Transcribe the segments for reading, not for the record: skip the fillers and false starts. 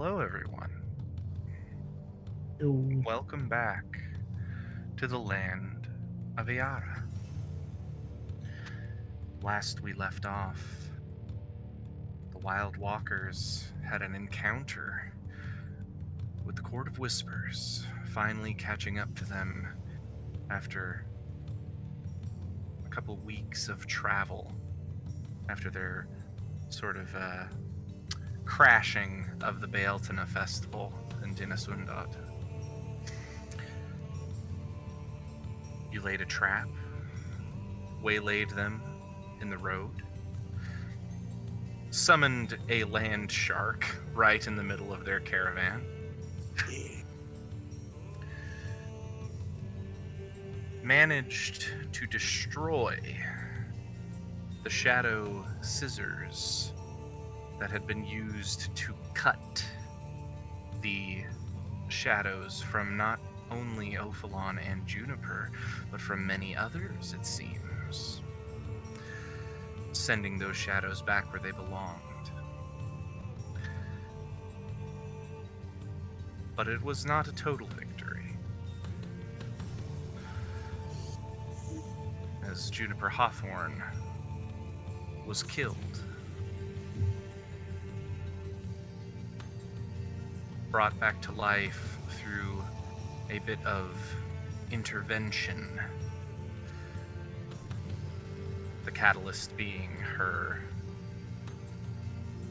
Hello, everyone. Oh, Welcome back to the land of Iara. Last we left off, the Wild Walkers had an encounter with the Court of Whispers, finally catching up to them after a couple weeks of travel, after their sort of crashing of the Bealtana festival in Dinasundot. You laid a trap, waylaid them in the road, summoned a land shark right in the middle of their caravan. Managed to destroy the shadow scissors that had been used to cut the shadows from not only Ophalon and Juniper, but from many others, it seems, sending those shadows back where they belonged. But it was not a total victory, as Juniper Hawthorne was killed. Brought back to life through a bit of intervention. The catalyst being her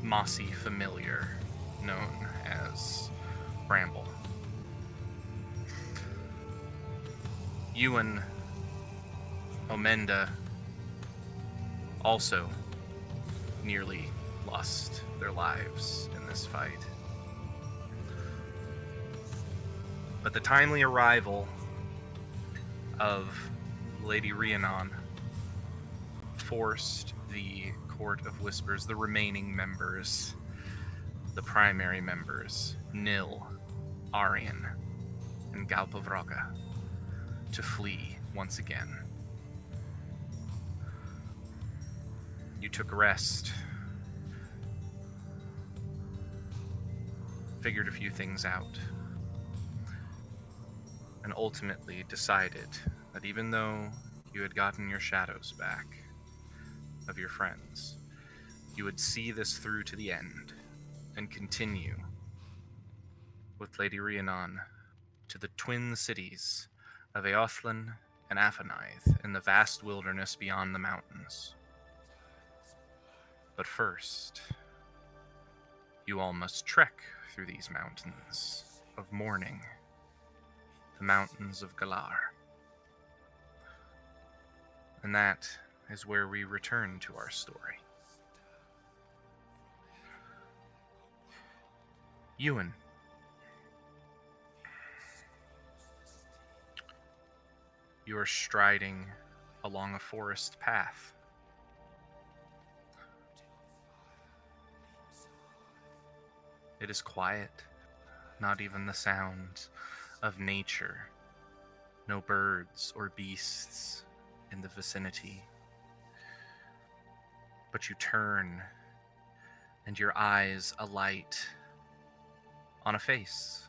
mossy familiar known as Bramble. Ewan Omenda also nearly lost their lives in this fight. But the timely arrival of Lady Rhiannon forced the Court of Whispers, the remaining members, the primary members, Nil, Arian, and Galpavraga, to flee once again. You took a rest, figured a few things out, and ultimately decided that even though you had gotten your shadows back of your friends, you would see this through to the end and continue with Lady Rhiannon to the twin cities of Eothlin and Aphanaith in the vast wilderness beyond the mountains. But first, you all must trek through these mountains of mourning, the mountains of Galar. And that is where we return to our story. Ewan, you are striding along a forest path. It is quiet, not even the sound of nature, no birds or beasts in the vicinity. But you turn, and your eyes alight on a face.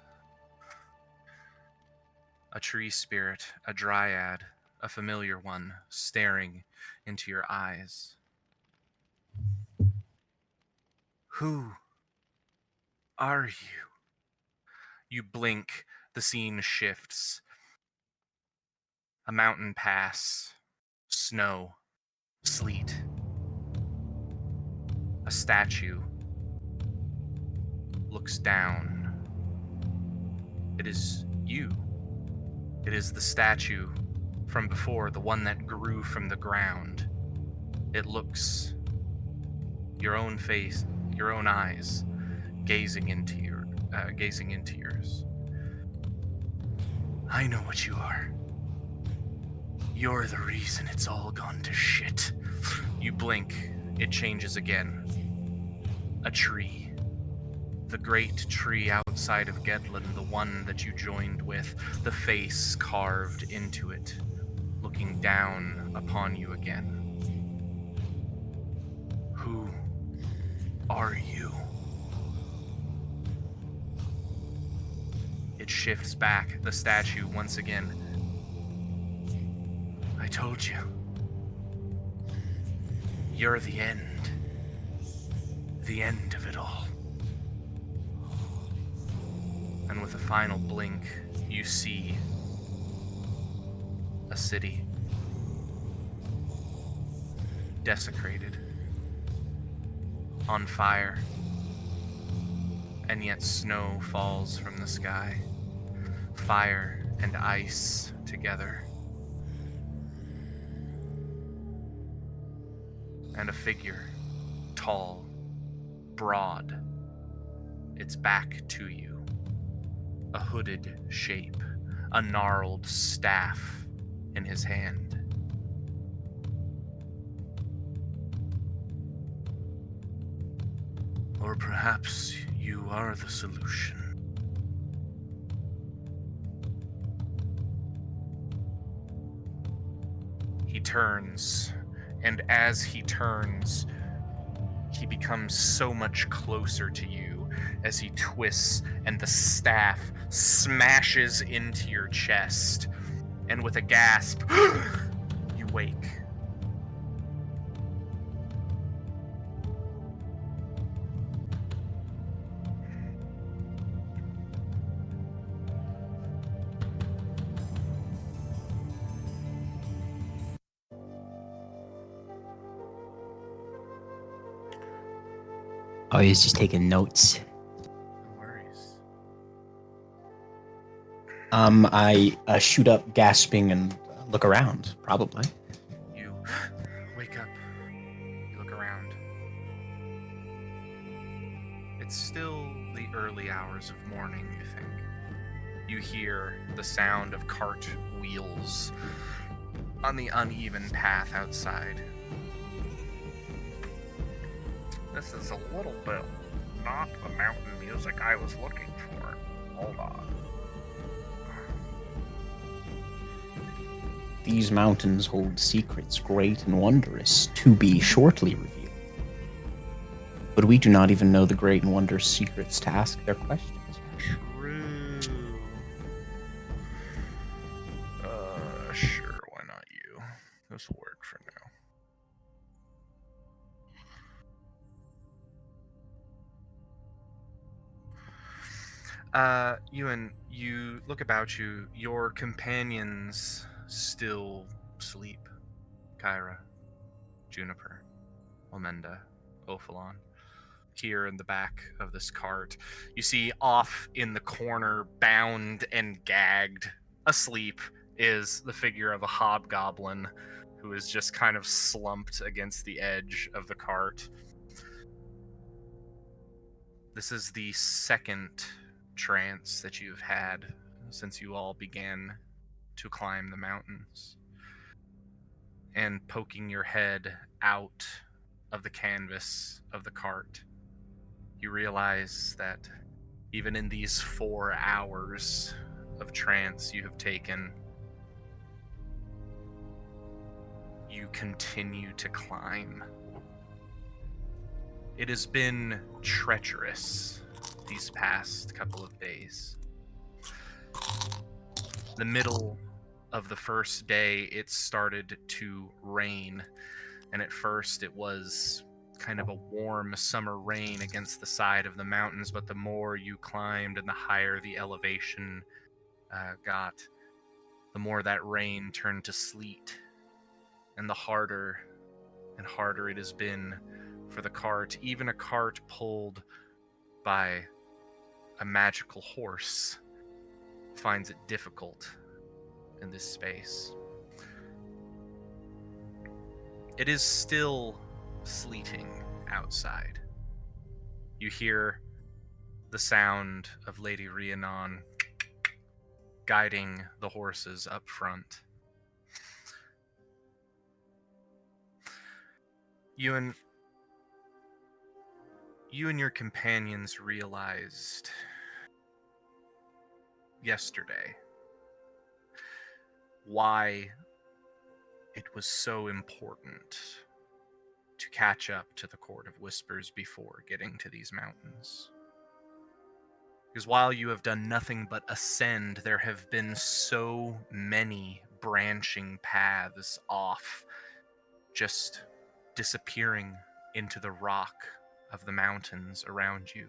A tree spirit, a dryad, a familiar one, staring into your eyes. Who are you? You blink, the scene shifts. A mountain pass, snow, sleet. A statue looks down. It is you. It is the statue from before, the one that grew from the ground. It looks, your own face, your own eyes, gazing into yours. I know what you are. You're the reason it's all gone to shit. You blink, it changes again. A tree. The great tree outside of Gedlin, the one that you joined with, the face carved into it, looking down upon you again. Who are you? It shifts back, the statue once again. I told you. You're the end. The end of it all. And with a final blink, you see a city desecrated, on fire, and yet snow falls from the sky. Fire and ice together. And a figure, tall, broad, its back to you. A hooded shape, a gnarled staff in his hand. Or perhaps you are the solution. He turns, and as he turns, he becomes so much closer to you as he twists and the staff smashes into your chest. And with a gasp, you wake. Oh, he's just taking notes. No worries. I shoot up, gasping, and look around, probably. You wake up. You look around. It's still the early hours of morning, you think. You hear the sound of cart wheels on the uneven path outside. This is a little bit not the mountain music I was looking for. Hold on. These mountains hold secrets great and wondrous, to be shortly revealed. But we do not even know the great and wondrous secrets to ask their questions. True. Sure, why not you? This will work for now. Ewan, you look about you. Your companions still sleep. Kyra, Juniper, Omenda, Ophalon. Here in the back of this cart, you see off in the corner, bound and gagged, asleep, is the figure of a hobgoblin who is just kind of slumped against the edge of the cart. This is the second trance that you've had since you all began to climb the mountains. And poking your head out of the canvas of the cart, you realize that even in these 4 hours of trance you have taken, you continue to climb. It has been treacherous these past couple of days. The middle of the first day, it started to rain, and at first it was kind of a warm summer rain against the side of the mountains, but the more you climbed and the higher the elevation got, the more that rain turned to sleet, and the harder and harder it has been for the cart, even a cart pulled by a magical horse finds it difficult in this space. It is still sleeting outside. You hear the sound of Lady Rhiannon guiding the horses up front. You and your companions realized yesterday why it was so important to catch up to the Court of Whispers before getting to these mountains. Because while you have done nothing but ascend, there have been so many branching paths off, just disappearing into the rock of the mountains around you.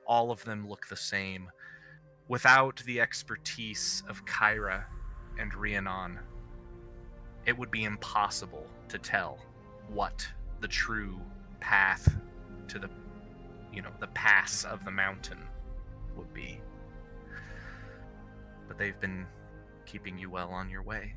All of them look the same. Without the expertise of Kyra and Rhiannon, it would be impossible to tell what the true path to the pass of the mountain would be. But they've been keeping you well on your way.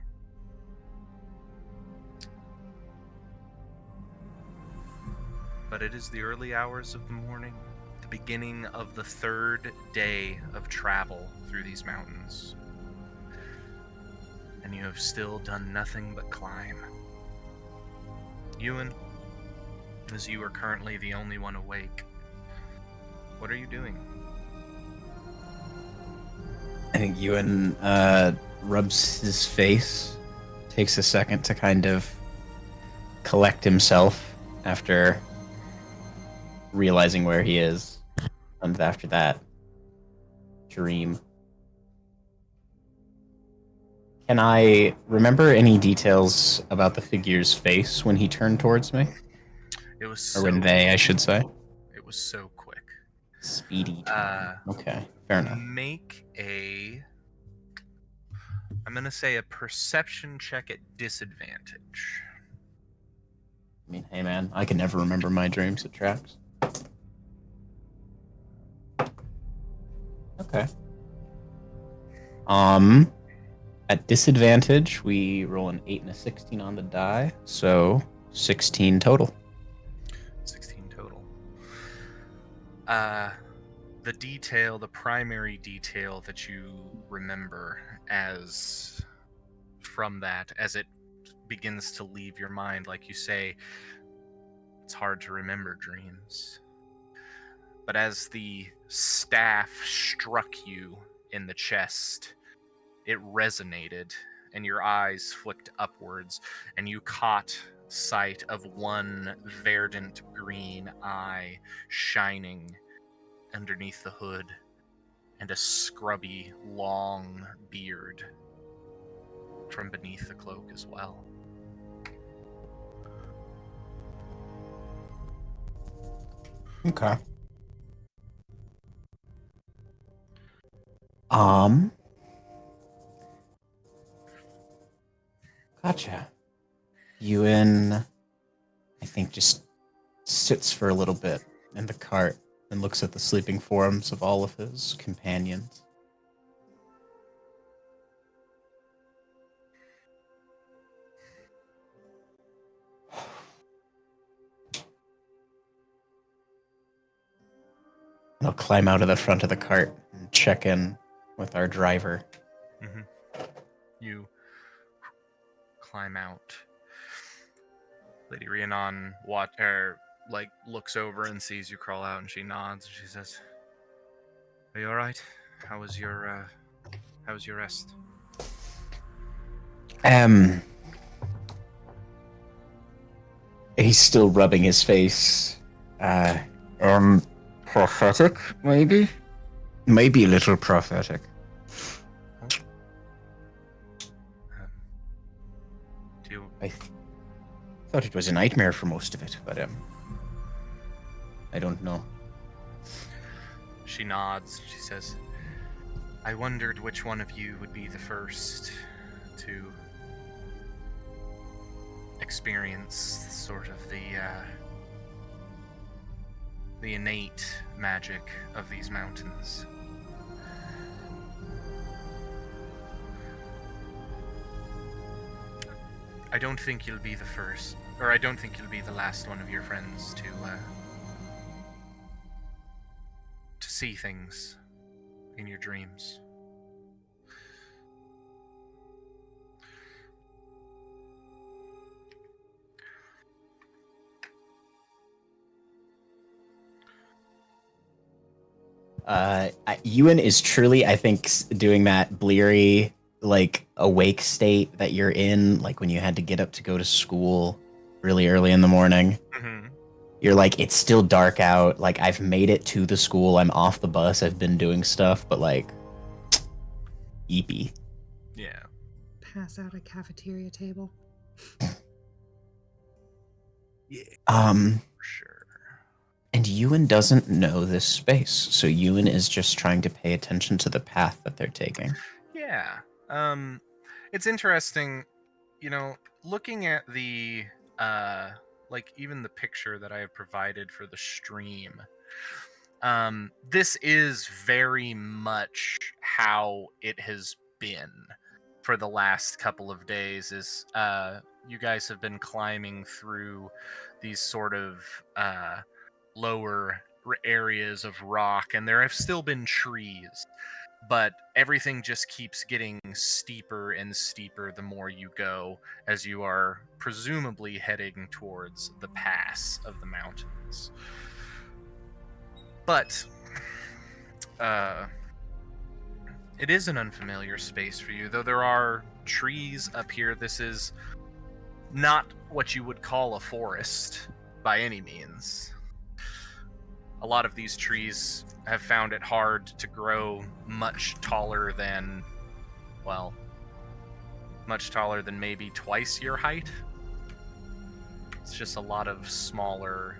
But it is the early hours of the morning, the beginning of the third day of travel through these mountains. And you have still done nothing but climb. Ewan, as you are currently the only one awake, what are you doing? I think Ewan rubs his face, takes a second to kind of collect himself after realizing where he is, and after that, dream. Can I remember any details about the figure's face when he turned towards me? It was Or when they, I should say. It was so quick. Speedy turn. Okay, fair enough. Make I'm gonna say a perception check at disadvantage. I mean, hey man, I can never remember my dreams. It tracks. Okay. At disadvantage, we roll an 8 and a 16 on the die, so 16 total. 16 total. The primary detail that you remember as it begins to leave your mind, like you say, it's hard to remember dreams. But as the staff struck you in the chest, it resonated, and your eyes flicked upwards, and you caught sight of one verdant green eye shining underneath the hood, and a scrubby, long beard from beneath the cloak as well. Okay. Gotcha. Ewan, I think, just sits for a little bit in the cart and looks at the sleeping forms of all of his companions. And I'll climb out of the front of the cart and check in with our driver. Mm-hmm. You climb out. Lady Rhiannon looks over and sees you crawl out, and she nods and she says, "Are you all right? How was your rest?" He's still rubbing his face. Prophetic, maybe? Maybe a little prophetic. I thought it was a nightmare for most of it, but I don't know. She nods. She says, "I wondered which one of you would be the first to experience sort of the innate magic of these mountains." I don't think you'll be the first, or I don't think you'll be the last one of your friends to see things in your dreams. Ewan is truly, I think, doing that bleary, like, awake state that you're in, like when you had to get up to go to school really early in the morning. Mm-hmm. You're like, it's still dark out. Like, I've made it to the school. I'm off the bus. I've been doing stuff, but like, eepy. Yeah. Pass out a cafeteria table. Yeah. For sure. And Ewan doesn't know this space, so Ewan is just trying to pay attention to the path that they're taking. Yeah. It's interesting, looking at the like even the picture that I have provided for the stream. This is very much how it has been for the last couple of days. Is you guys have been climbing through these sort of lower areas of rock, and there have still been trees, but everything just keeps getting steeper and steeper the more you go, as you are presumably heading towards the pass of the mountains. But it is an unfamiliar space for you, though there are trees up here. This is not what you would call a forest by any means. A lot of these trees have found it hard to grow much taller than, well, much taller than maybe twice your height. It's just a lot of smaller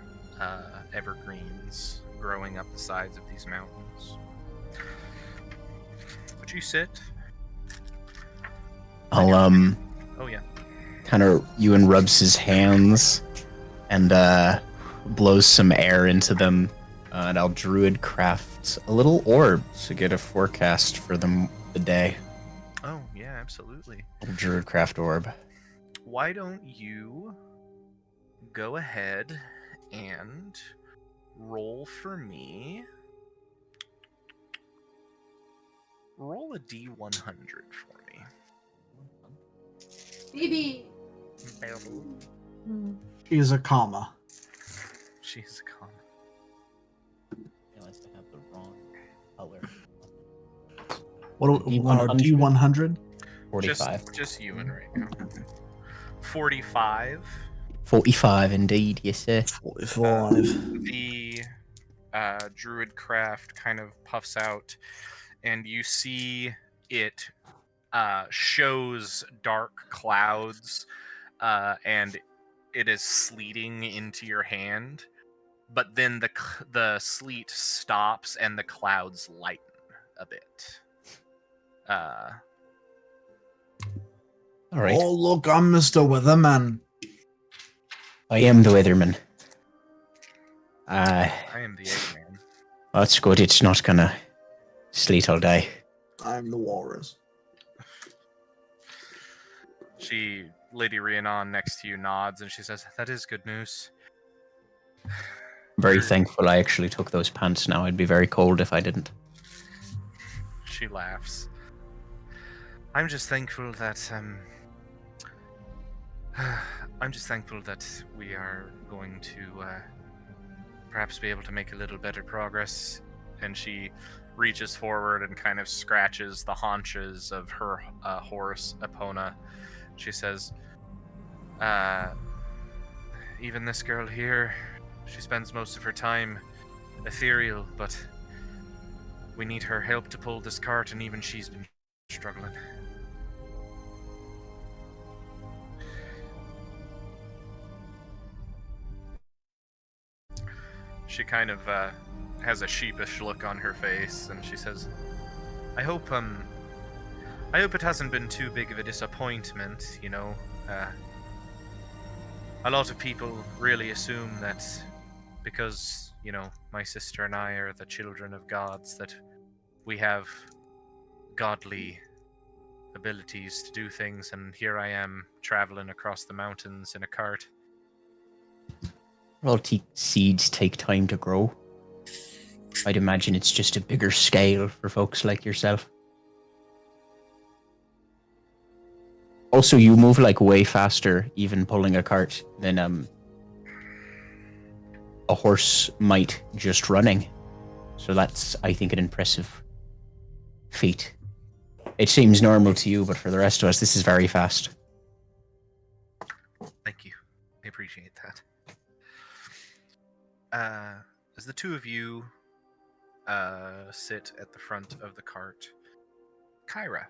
evergreens growing up the sides of these mountains. Would you sit? I'll Oh yeah. kind of Ewan rubs his hands and blows some air into them, and I'll druid craft a little orb to get a forecast for the day. Oh yeah, absolutely. Little druid craft orb. Why don't you go ahead and roll for me? Roll a D100 for me. Baby. She's a comma. She's a comma. Realized I have the wrong color. What D100? D100? 45. Just Ewan right now. 45. 45 indeed, yes sir. 45. The druid craft kind of puffs out, and you see it shows dark clouds, and it is sleeting into your hand. But then the sleet stops and the clouds lighten a bit. All right. Oh, look, I'm Mr. Weatherman. I am the weatherman. I am the Eggman. That's good. It's not gonna sleet all day. I'm the walrus. Lady Rhiannon next to you nods and she says, "That is good news." Very thankful I actually took those pants now. I'd be very cold if I didn't. She laughs. I'm just thankful that we are going to perhaps be able to make a little better progress. And she reaches forward and kind of scratches the haunches of her horse, Epona. She says, even this girl here, she spends most of her time ethereal, but we need her help to pull this cart, and even she's been struggling. She kind of has a sheepish look on her face, and she says, I hope it hasn't been too big of a disappointment, a lot of people really assume that because, my sister and I are the children of gods, that we have godly abilities to do things, and here I am traveling across the mountains in a cart. All seeds take time to grow. I'd imagine it's just a bigger scale for folks like yourself. Also, you move way faster, even pulling a cart, than a horse might just running. So that's, I think, an impressive feat. It seems normal to you, but for the rest of us, this is very fast. Thank you. I appreciate that. as the two of you sit at the front of the cart, Kyra,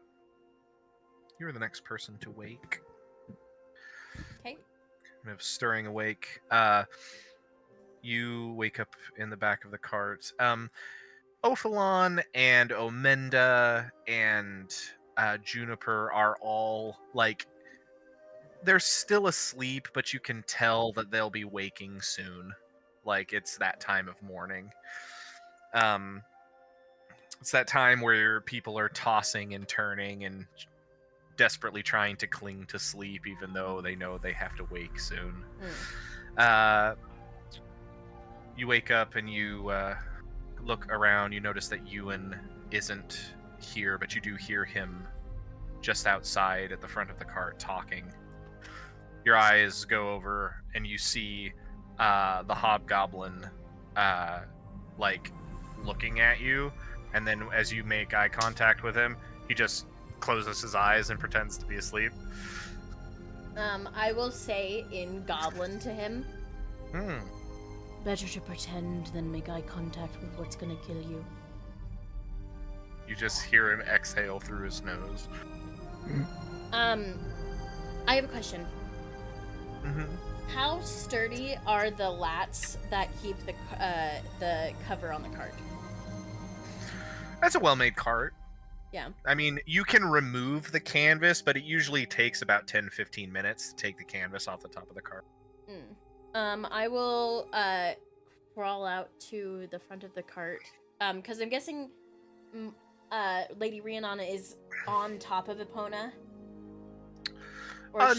you're the next person to wake. Okay. Kind of stirring awake. You wake up in the back of the cart. Ophalon and Omenda and Juniper are all like they're still asleep, but you can tell that they'll be waking soon. Like it's that time of morning. It's that time where people are tossing and turning and desperately trying to cling to sleep, even though they know they have to wake soon. You wake up and you look around. You notice that Ewan isn't here, but you do hear him just outside at the front of the cart talking. Your eyes go over and you see the hobgoblin like looking at you, and then as you make eye contact with him, he just closes his eyes and pretends to be asleep. I will say in Goblin to him, Better to pretend than make eye contact with what's gonna kill you. You just hear him exhale through his nose. I have a question. How sturdy are the lats that keep the cover on the cart? That's a well-made cart. Yeah. I mean, you can remove the canvas, but it usually takes about 10-15 minutes to take the canvas off the top of the cart. I will crawl out to the front of the cart, because I'm guessing Lady Rhiannon is on top of Epona.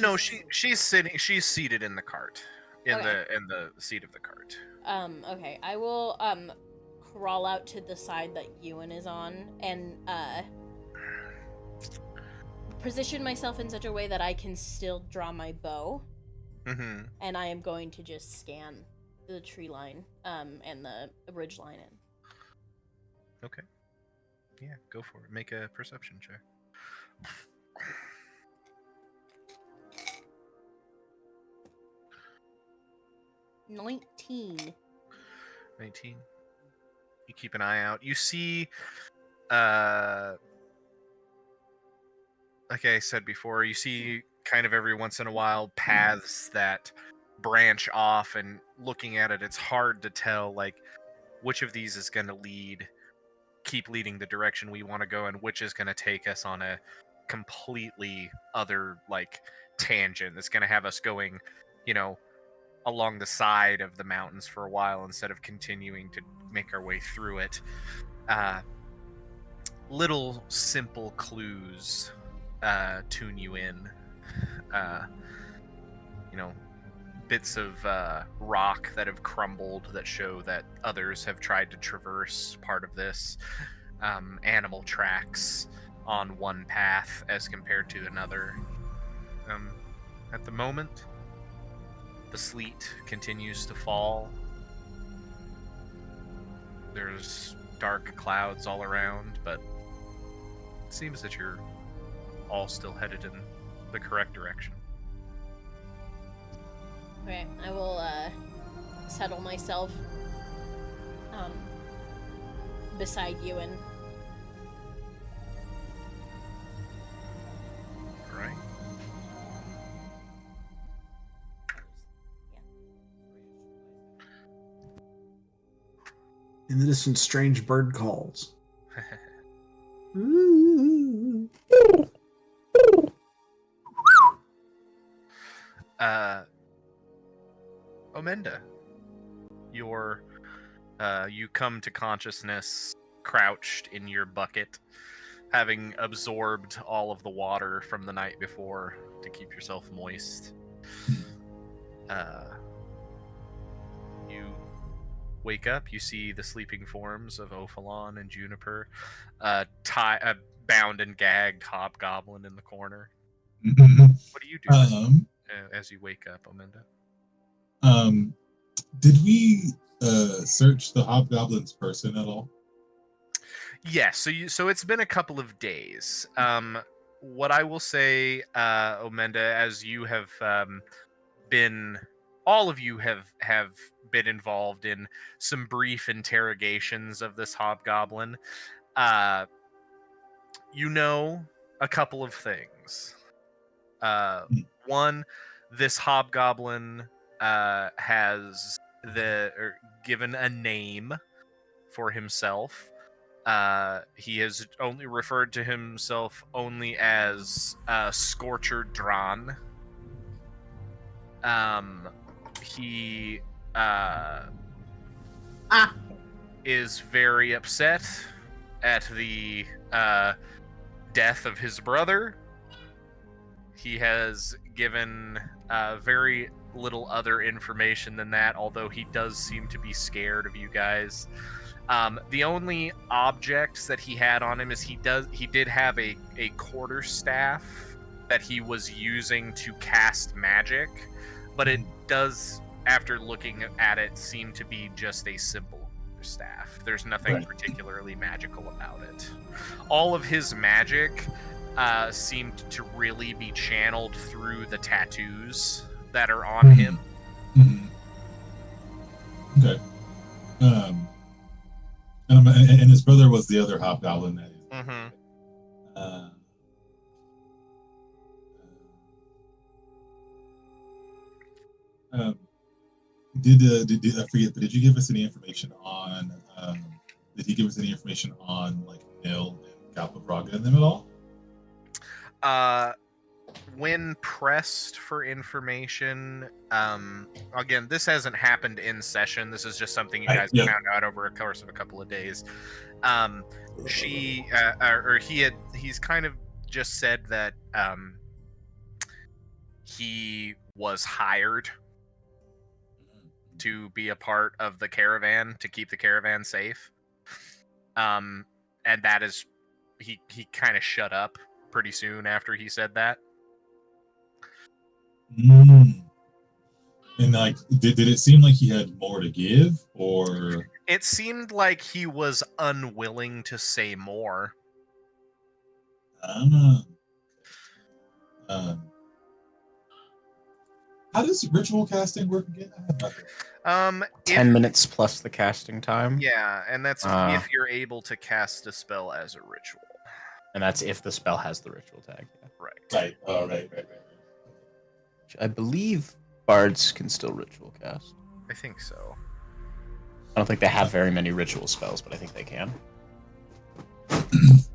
No, she's sitting. She's seated in the cart, in the seat of the cart. Okay. I will crawl out to the side that Ewan is on and position myself in such a way that I can still draw my bow. And I am going to just scan the tree line and the ridge line in. Okay. Yeah, go for it. Make a perception check. 19. 19. You keep an eye out. You see, like I said before, you see kind of every once in a while paths that branch off, and looking at it, it's hard to tell like which of these is going to keep leading the direction we want to go, and which is going to take us on a completely other like tangent that's going to have us going, along the side of the mountains for a while instead of continuing to make our way through it. Little simple clues tune you in. Bits of rock that have crumbled that show that others have tried to traverse part of this. Animal tracks on one path as compared to another. At the moment, the sleet continues to fall. There's dark clouds all around, but it seems that you're all still headed in the correct direction. Okay, I will settle myself beside Ewan. All right. In the distance, strange bird calls. Ooh. Omenda, you come to consciousness crouched in your bucket, having absorbed all of the water from the night before to keep yourself moist. You wake up, you see the sleeping forms of Ophalon and Juniper, bound and gagged hobgoblin in the corner. What do you do as you wake up, Omenda? Did we search the hobgoblin's person at all? Yes. So it's been a couple of days. What I will say, Omenda, as you have been all of you have been involved in some brief interrogations of this hobgoblin. You know a couple of things. One, this hobgoblin has given a name for himself. He has only referred to himself only as Scorcher Dran. He is very upset at the death of his brother. He has given very little other information than that, although he does seem to be scared of you guys. The only objects that he had on him is he did have a quarterstaff that he was using to cast magic, but it does, after looking at it, seem to be just a simple staff. There's nothing particularly magical about it. All of his magic seemed to really be channeled through the tattoos that are on him. Okay. And his brother was the other hobgoblin. Did I forget? But did you give us any information on? Did he give us any information on like Nil and Galpavraga and them at all? When pressed for information, again, this hasn't happened in session. This is just something you guys found out over a course of a couple of days. He's kind of just said that he was hired to be a part of the caravan to keep the caravan safe. And that is, he kind of shut up pretty soon after he said that. And like, did it seem like he had more to give, or it seemed like he was unwilling to say more? How does ritual casting work again? 10 minutes plus the casting time. Yeah, and that's if you're able to cast a spell as a ritual. And that's if the spell has the ritual tag. Yeah. Right. Right. Oh, right. I believe bards can still ritual cast. I think so. I don't think they have very many ritual spells, but I think they can.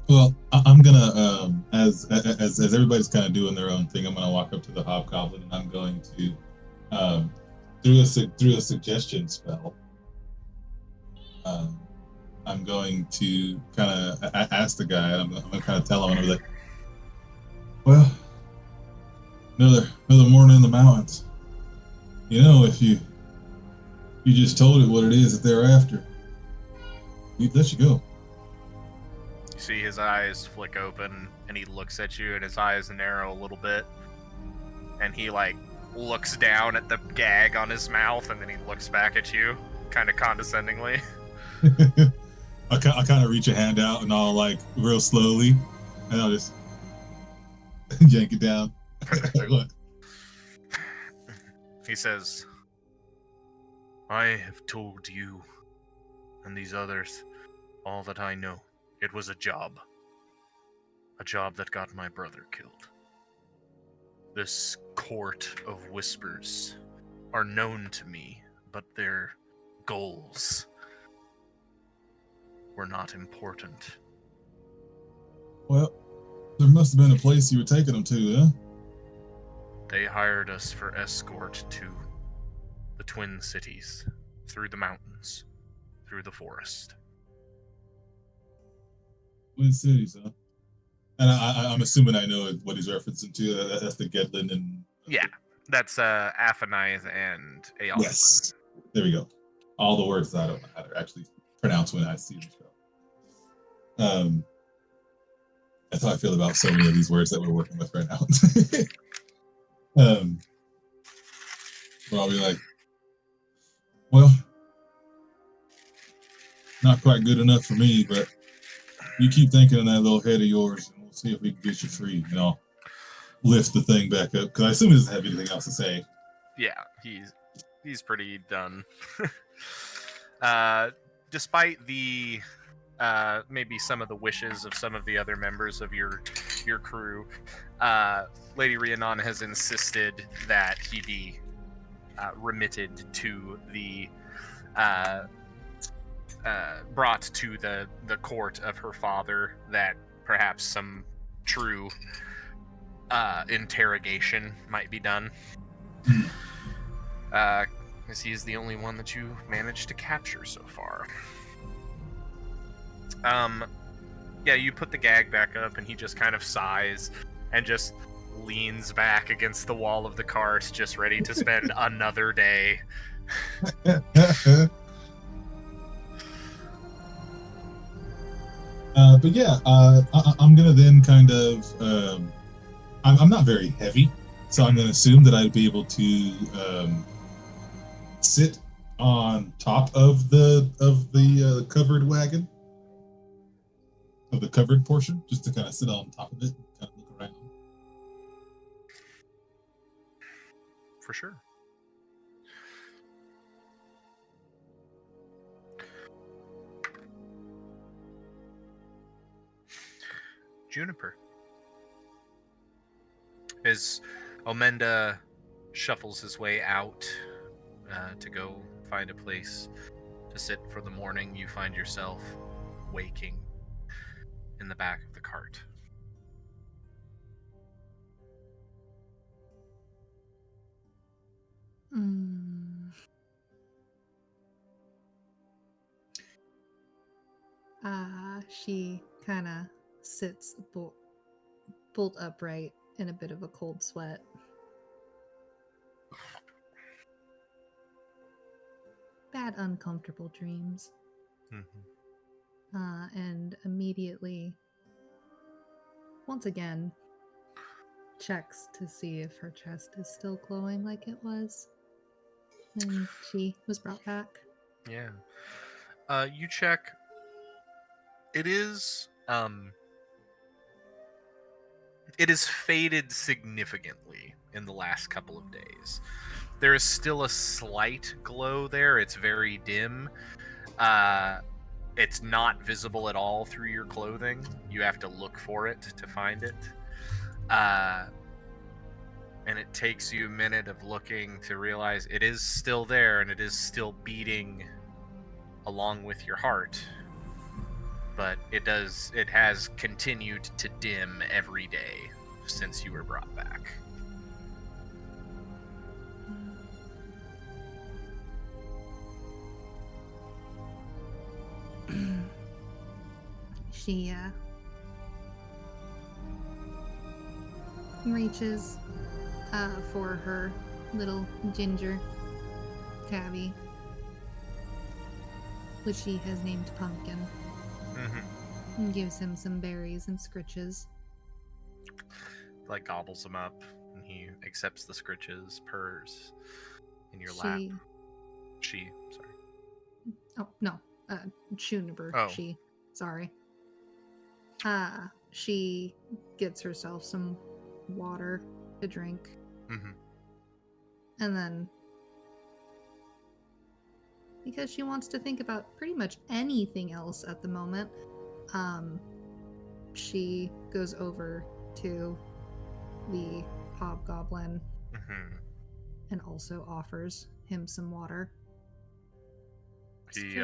Well, I'm gonna as everybody's kind of doing their own thing, I'm gonna walk up to the hobgoblin and I'm going to through a suggestion spell. I'm going to kind of ask the guy. I'm gonna kind of tell him, and I'm like, well, another morning in the mountains. You know, if you just told it what it is that they're after, we'd let you go. You see his eyes flick open, and he looks at you, and his eyes narrow a little bit, and he like looks down at the gag on his mouth, and then he looks back at you, kind of condescendingly. I kind of reach a hand out, and I'll like real slowly, and I'll just yank it down. Look. He says, I have told you and these others all that I know. It was a job that got my brother killed. This court of whispers are known to me, but their goals were not important. Well, there must have been a place you were taking them to, huh? They hired us for escort to the Twin Cities, through the mountains, through the forest. Twin Cities, huh? And I'm assuming I know what he's referencing to. That's the Gedlin and... Yeah, that's Aphanize and Aeolus. Yes, there we go. All the words that I don't know how to actually pronounce when I see them. That's how I feel about so many of these words that we're working with right now. But I'll be like, well, not quite good enough for me, but you keep thinking in that little head of yours, and we'll see if we can get you free. And I'll lift the thing back up, because I assume he doesn't have anything else to say. Yeah, he's he's pretty done. Despite the maybe some of the wishes of some of the other members of your crew, Lady Rhiannon has insisted that he be remitted to the brought to the court of her father, that perhaps some true interrogation might be done. Because he is the only one that you managed to capture so far. Yeah, you put the gag back up, and he just kind of sighs and just leans back against the wall of the cart, just ready to spend another day. But yeah, I'm gonna then kind of. I'm not very heavy, so I'm gonna assume that I'd be able to sit on top of the covered wagon, of the covered portion, just to kind of sit on top of it and kind of look around. For sure. Juniper. As Omenda shuffles his way out to go find a place to sit for the morning, you find yourself waking in the back of the cart. She kind of sits bolt upright in a bit of a cold sweat. Bad, uncomfortable dreams. And immediately, once again, checks to see if her chest is still glowing like it was when she was brought back. Yeah. You check. It is faded significantly in the last couple of days. There is still a slight glow there. It's very dim. It's not visible at all through your clothing. You have to look for it to find it. And it takes you a minute of looking to realize it is still there, and it is still beating along with your heart. But it has continued to dim every day since you were brought back. She reaches for her little ginger tabby, which she has named Pumpkin, and gives him some berries and scritches. Like gobbles them up, and he accepts the scritches, purrs in your lap. Sorry. Oh, no. Juniper. Oh. Sorry. She gets herself some water to drink. And then, because she wants to think about pretty much anything else at the moment, she goes over to the hobgoblin and also offers him some water. He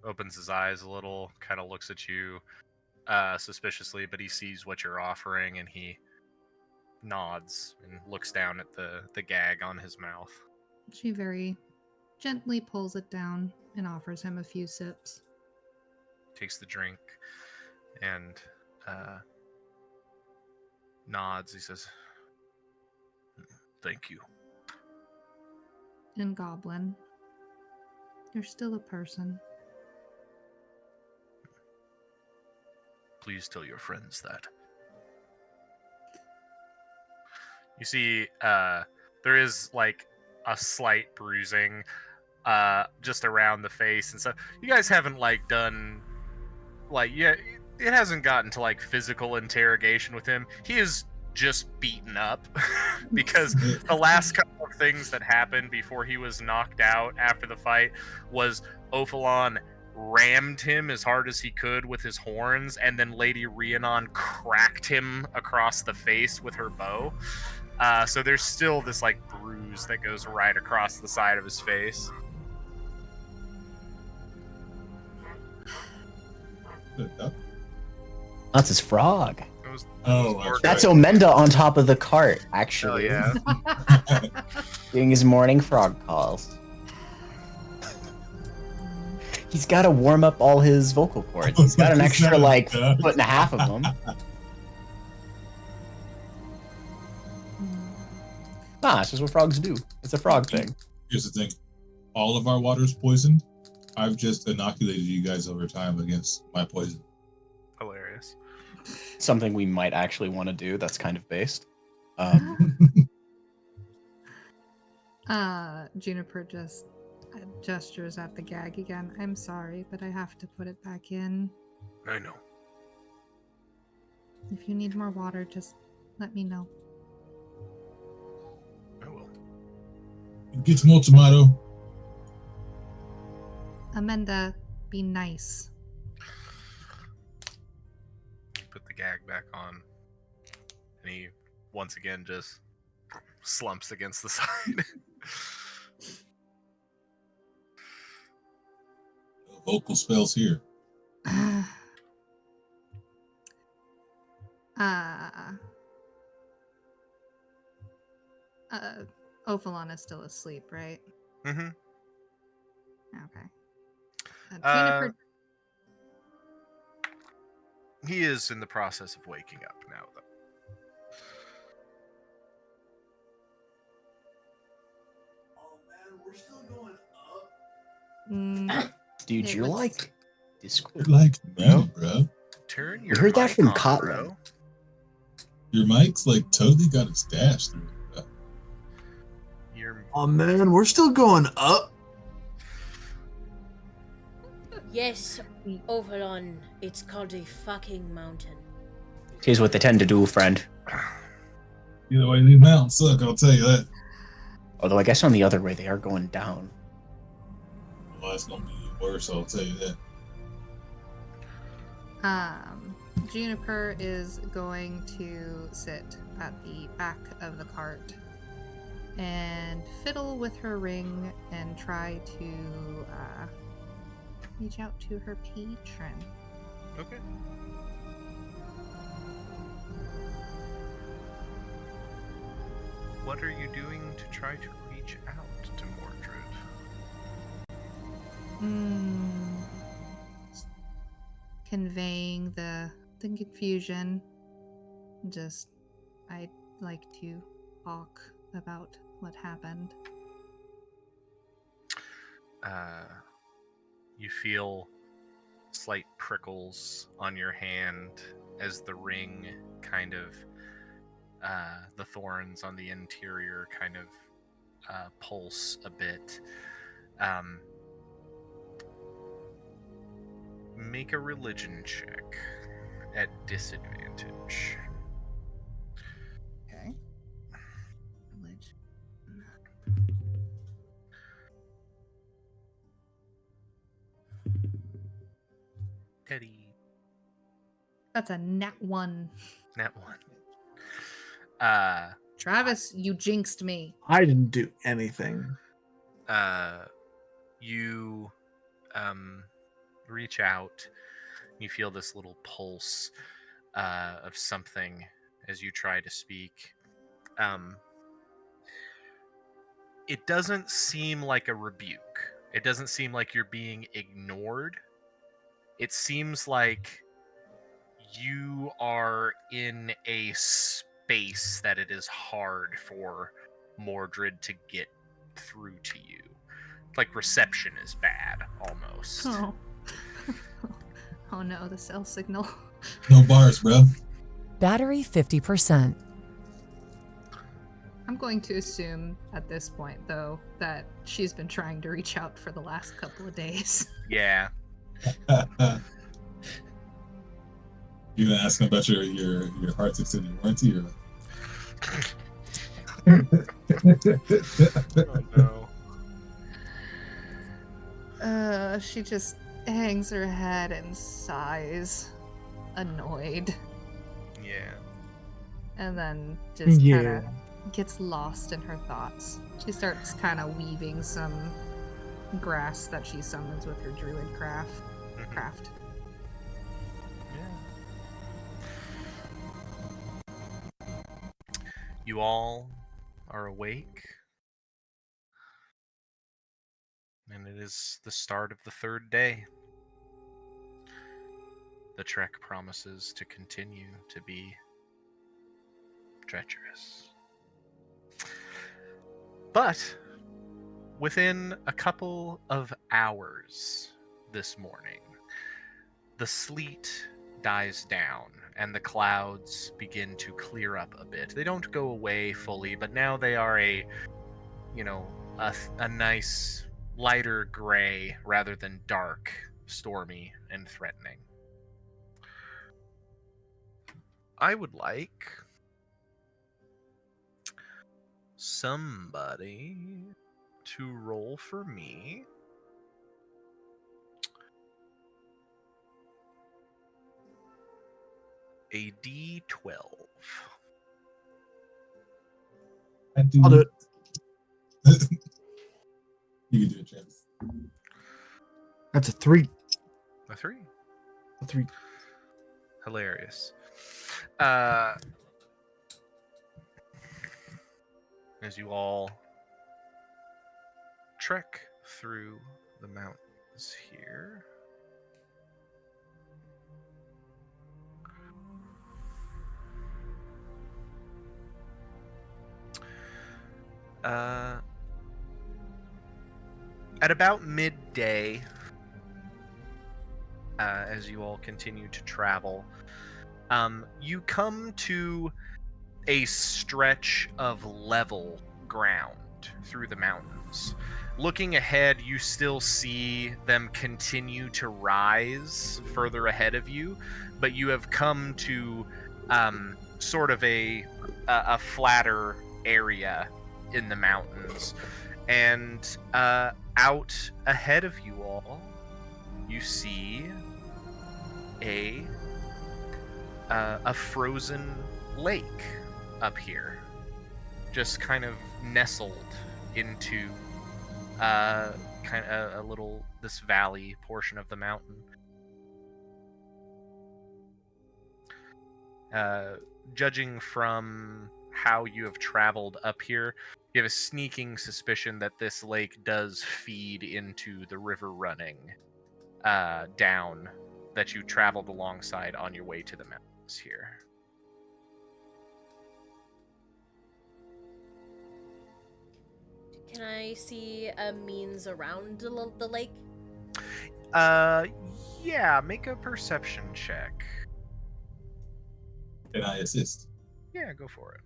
opens his eyes a little, kind of looks at you suspiciously, but he sees what you're offering, and he nods and looks down at the gag on his mouth. She very gently pulls it down and offers him a few sips. Takes the drink and nods. He says, "Thank you." And Goblin, you're still a person. Please tell your friends that. You see, there is like a slight bruising just around the face and stuff. You guys haven't like done like, yeah, it hasn't gotten to like physical interrogation with him. He is just beaten up because the last couple of things that happened before he was knocked out after the fight was Ophalon rammed him as hard as he could with his horns, and then Lady Rhiannon cracked him across the face with her bow. So there's still this like bruise that goes right across the side of his face. That's his frog. It was, Oh, That's right. Omenda on top of the cart, actually. yeah. Doing his morning frog calls. He's got to warm up all his vocal cords. He's got an extra, like, foot and a half of them. Nah, it's just what frogs do. It's a frog thing. Here's the thing. All of our water's poisoned. I've just inoculated you guys over time against my poison. Hilarious. Something we might actually want to do that's kind of based. Juniper just gestures at the gag again. I'm sorry, but I have to put it back in. I know. If you need more water, just let me know. I will. Get some more tomato. Amanda, be nice. Put the gag back on. And he once again just slumps against the side. Vocal spells here. Ophalon is still asleep, right? Mm-hmm. Okay. Uh, Juniper. He is in the process of waking up now, though. Oh man, we're still going up. Dude, It you're was- like Discord. You're like Bro. me, bro. Turn We your heard that mic from on, Kotlin. bro. Your mic's like totally got its dash through it, bro. Your Oh man, we're still going up. Yes, Ophalon. It's called a fucking mountain. Here's what they tend to do, friend. Either way, these mountains suck, I'll tell you that. Although I guess on the other way they are going down. Well, it's gonna be worse, I'll tell you that. Juniper is going to sit at the back of the cart and fiddle with her ring and try to reach out to her patron. Okay. What are you doing to try to reach out to Mordred? Conveying the confusion. Just, I'd like to talk about what happened. You feel slight prickles on your hand as the ring kind of, the thorns on the interior kind of pulse a bit. Make a religion check at disadvantage. Okay. Religion. Teddy. That's a nat 1. Nat 1. Travis, you jinxed me. I didn't do anything. You reach out. You feel this little pulse of something as you try to speak. It doesn't seem like a rebuke. It doesn't seem like you're being ignored. It seems like you are in a space that it is hard for Mordred to get through to you. Like reception is bad, almost. Oh. Oh no, the cell signal. No bars, bro. Battery 50%. I'm going to assume at this point, though, that she's been trying to reach out for the last couple of days. Yeah. You gonna ask him about your heart's extended warranty or? Oh no. She just hangs her head and sighs, annoyed, Yeah. and then just kind Yeah. of gets lost in her thoughts. She starts kind of weaving some grass that she summons with her druid craft. Yeah. You all are awake. And it is the start of the third day. The trek promises to continue to be treacherous. But within a couple of hours this morning, the sleet dies down and the clouds begin to clear up a bit. They don't go away fully, but now they are a nice lighter gray rather than dark, stormy, and threatening. I would like somebody to roll for me a D12. I do. I'll do it. You can do it, Travis. That's a 3. A 3. A 3. Hilarious. As you all trek through the mountains here. At about midday, as you all continue to travel, you come to a stretch of level ground through the mountains. Looking ahead, you still see them continue to rise further ahead of you, but you have come to sort of a flatter area in the mountains. And out ahead of you all, you see a frozen lake up here, just kind of nestled into kind of a little this valley portion of the mountain. Judging from how you have traveled up here, you have a sneaking suspicion that this lake does feed into the river running down that you traveled alongside on your way to the mountains here. Can I see a means around the lake? Yeah, make a perception check. Can I assist? Yeah, go for it.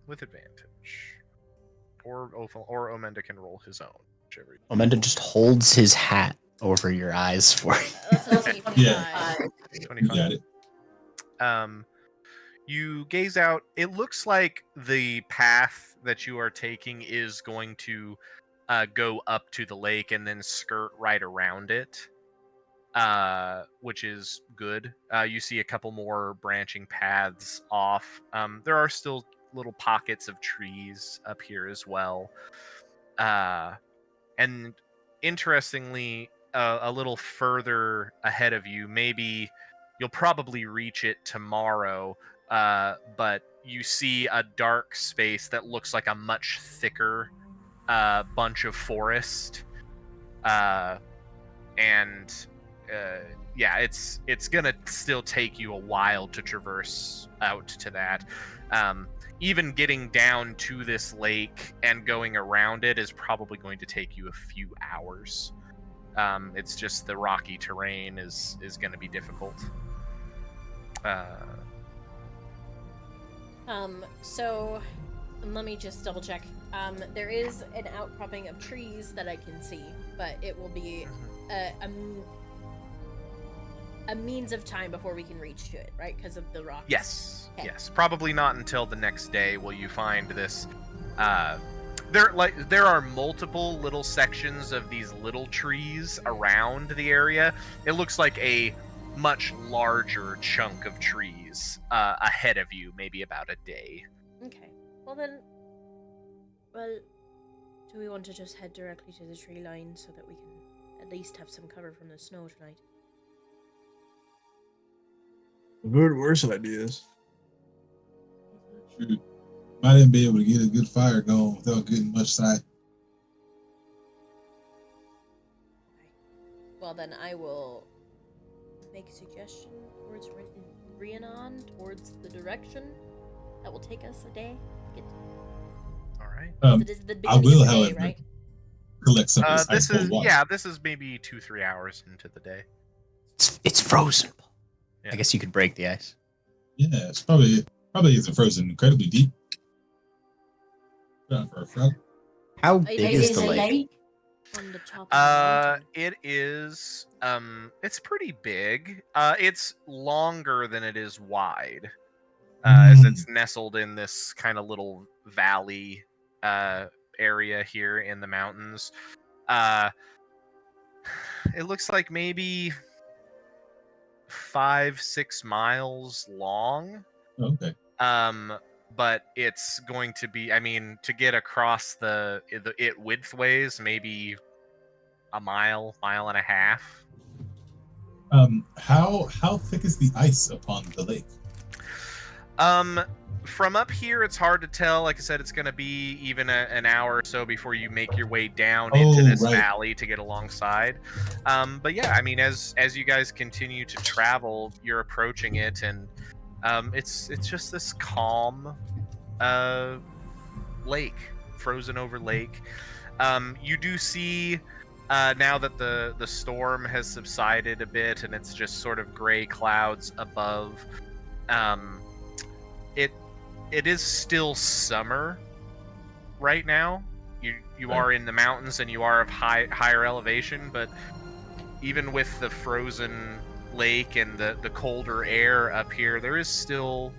With advantage. Or Omenda can roll his own. Whichever. Omenda just holds his hat over your eyes for you. That's a 25. Yeah. 25. You got it. You gaze out. It looks like the path that you are taking is going to go up to the lake and then skirt right around it, which is good. You see a couple more branching paths off. There are still little pockets of trees up here as well. And interestingly, a little further ahead of you, maybe you'll probably reach it tomorrow, but you see a dark space that looks like a much thicker bunch of forest. Yeah, it's gonna still take you a while to traverse out to that. Even getting down to this lake and going around it is probably going to take you a few hours. It's just the rocky terrain is going to be difficult. So let me just double check. There is an outcropping of trees that I can see, but it will be a means of time before we can reach to it, right? Because of the rocks. Yes, Okay. yes. Probably not until the next day will you find this. There are multiple little sections of these little trees around the area. It looks like a much larger chunk of trees ahead of you, maybe about a day. Okay. Well then, do we want to just head directly to the tree line so that we can at least have some cover from the snow tonight? I've heard worse ideas. True. Might even be able to get a good fire going without getting much sight. Well then, I will make a suggestion towards Rhiannon, towards the direction that will take us a day to get to. All right. It is the I beginning will, of the day, however, right? collect some of this This ice cold is water. this is maybe 2-3 hours into the day. It's frozen. Yeah. I guess you could break the ice. Yeah, it's probably isn't frozen incredibly deep. For a frog. How Are big you is guys the in a lake? On the top of the mountain. It is it's pretty big. It's longer than it is wide. As it's nestled in this kind of little valley area here in the mountains. It looks like maybe 5-6 miles long. Okay. But it's going to be, I mean, to get across the widthways, maybe a mile and a half. How thick is the ice upon the lake? From up here, it's hard to tell. Like I said, it's going to be even an hour or so before you make your way down into this valley to get alongside. But yeah, I mean, as you guys continue to travel, you're approaching it, and it's just this calm lake, frozen over lake. You do see now that the storm has subsided a bit and it's just sort of gray clouds above. It is still summer right now. You are in the mountains and you are of higher elevation, but even with the frozen lake and the colder air up here, there is still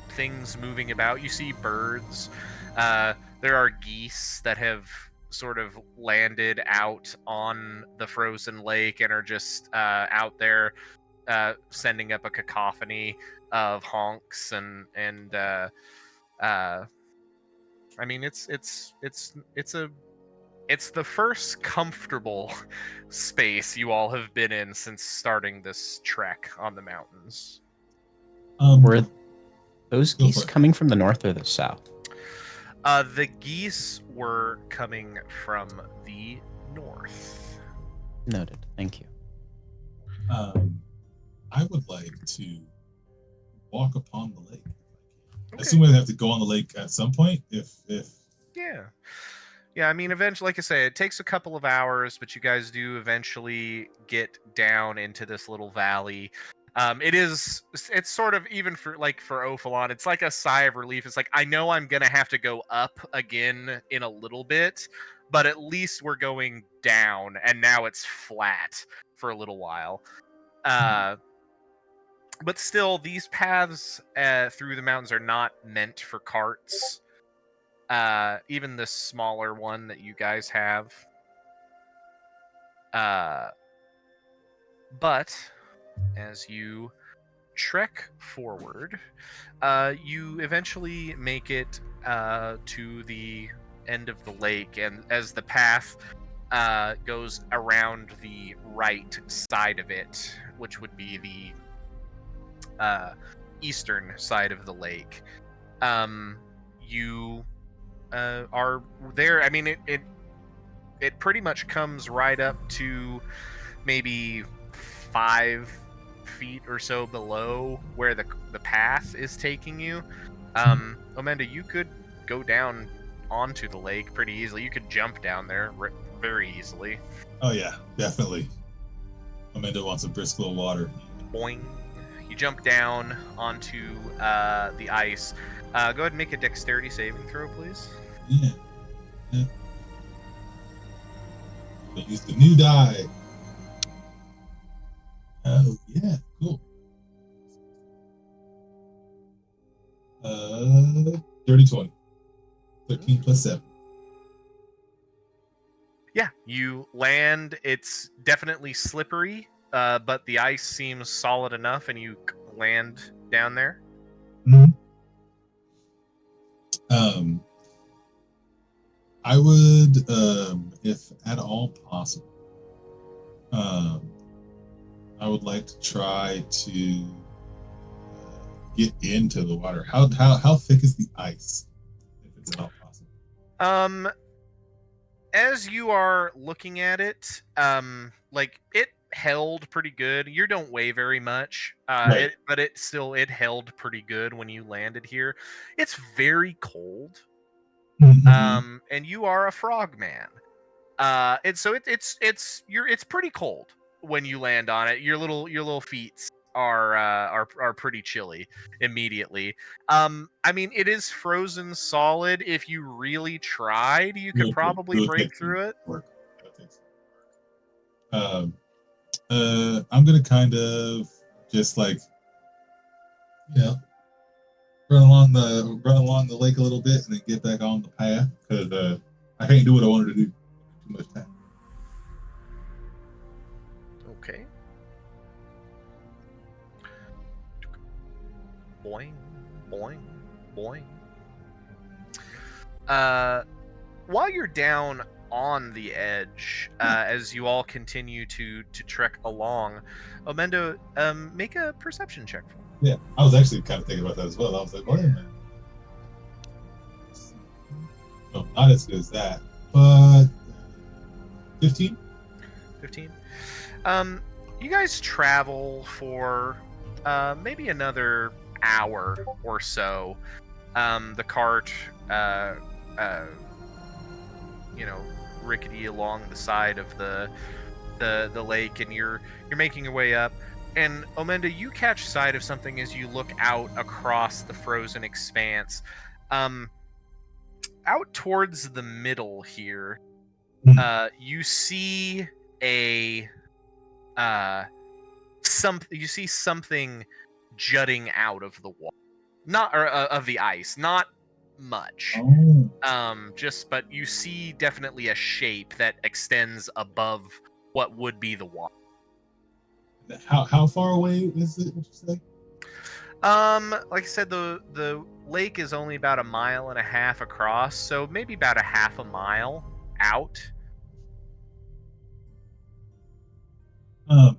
things moving about. You see birds. There are geese that have sort of landed out on the frozen lake and are just out there sending up a cacophony of honks and I mean it's the first comfortable space you all have been in since starting this trek on the mountains. Were those Go geese for it. coming from the north or the south? The geese were coming from the north. Noted. Thank you. I would like to walk upon the lake. I Okay. assume we have to go on the lake at some point. If Yeah, I mean, eventually, like I say, it takes a couple of hours, but you guys do eventually get down into this little valley. It's sort of, even for Ophalon, it's like a sigh of relief. It's like, I know I'm gonna have to go up again in a little bit, but at least we're going down, and now it's flat for a little while. But still, these paths through the mountains are not meant for carts. Even the smaller one that you guys have. But as you trek forward, you eventually make it to the end of the lake, and as the path goes around the right side of it, which would be the eastern side of the lake, you are there. I mean, it pretty much comes right up to maybe 5 feet or so below where the path is taking you. Amanda, you could go down onto the lake pretty easily. You could jump down there very easily. Oh yeah, definitely. Amanda wants a brisk little water. Boing. You jump down onto the ice. Go ahead and make a dexterity saving throw, please. Yeah. I use the new die. Yeah, cool. Dirty 20. 13 plus 7. Yeah, you land. It's definitely slippery, but the ice seems solid enough, and you land down there. I would, if at all possible, I would like to try to get into the water. How thick is the ice, if it's at all possible? As you are looking at it, like it held pretty good. You don't weigh very much, Right. but it held pretty good when you landed here. It's very cold, and you are a frogman, and so it's pretty cold when you land on it. Your little feet are pretty chilly immediately. I mean, it is frozen solid. If you really tried, you could probably break through it. Work. I'm gonna kind of just like, run along the lake a little bit and then get back on the path because I can't do what I wanted to do. Too much time. Okay. Boing, boing, boing. While you're down on the edge, as you all continue to trek along, Omendo, make a perception check for me. Yeah, I was actually kind of thinking about that as well. I was like, wait a minute. No, not as good as that, but 15. 15. You guys travel for maybe another hour or so. The cart, rickety along the side of the lake, and you're making your way up. And Omenda, you catch sight of something as you look out across the frozen expanse. Out towards the middle here, you see something jutting out of the wall, of the ice, not much. But you see definitely a shape that extends above what would be the water. How far away is it? Would you say? Like I said, the lake is only about 1.5 miles across, so maybe about a half a mile out. I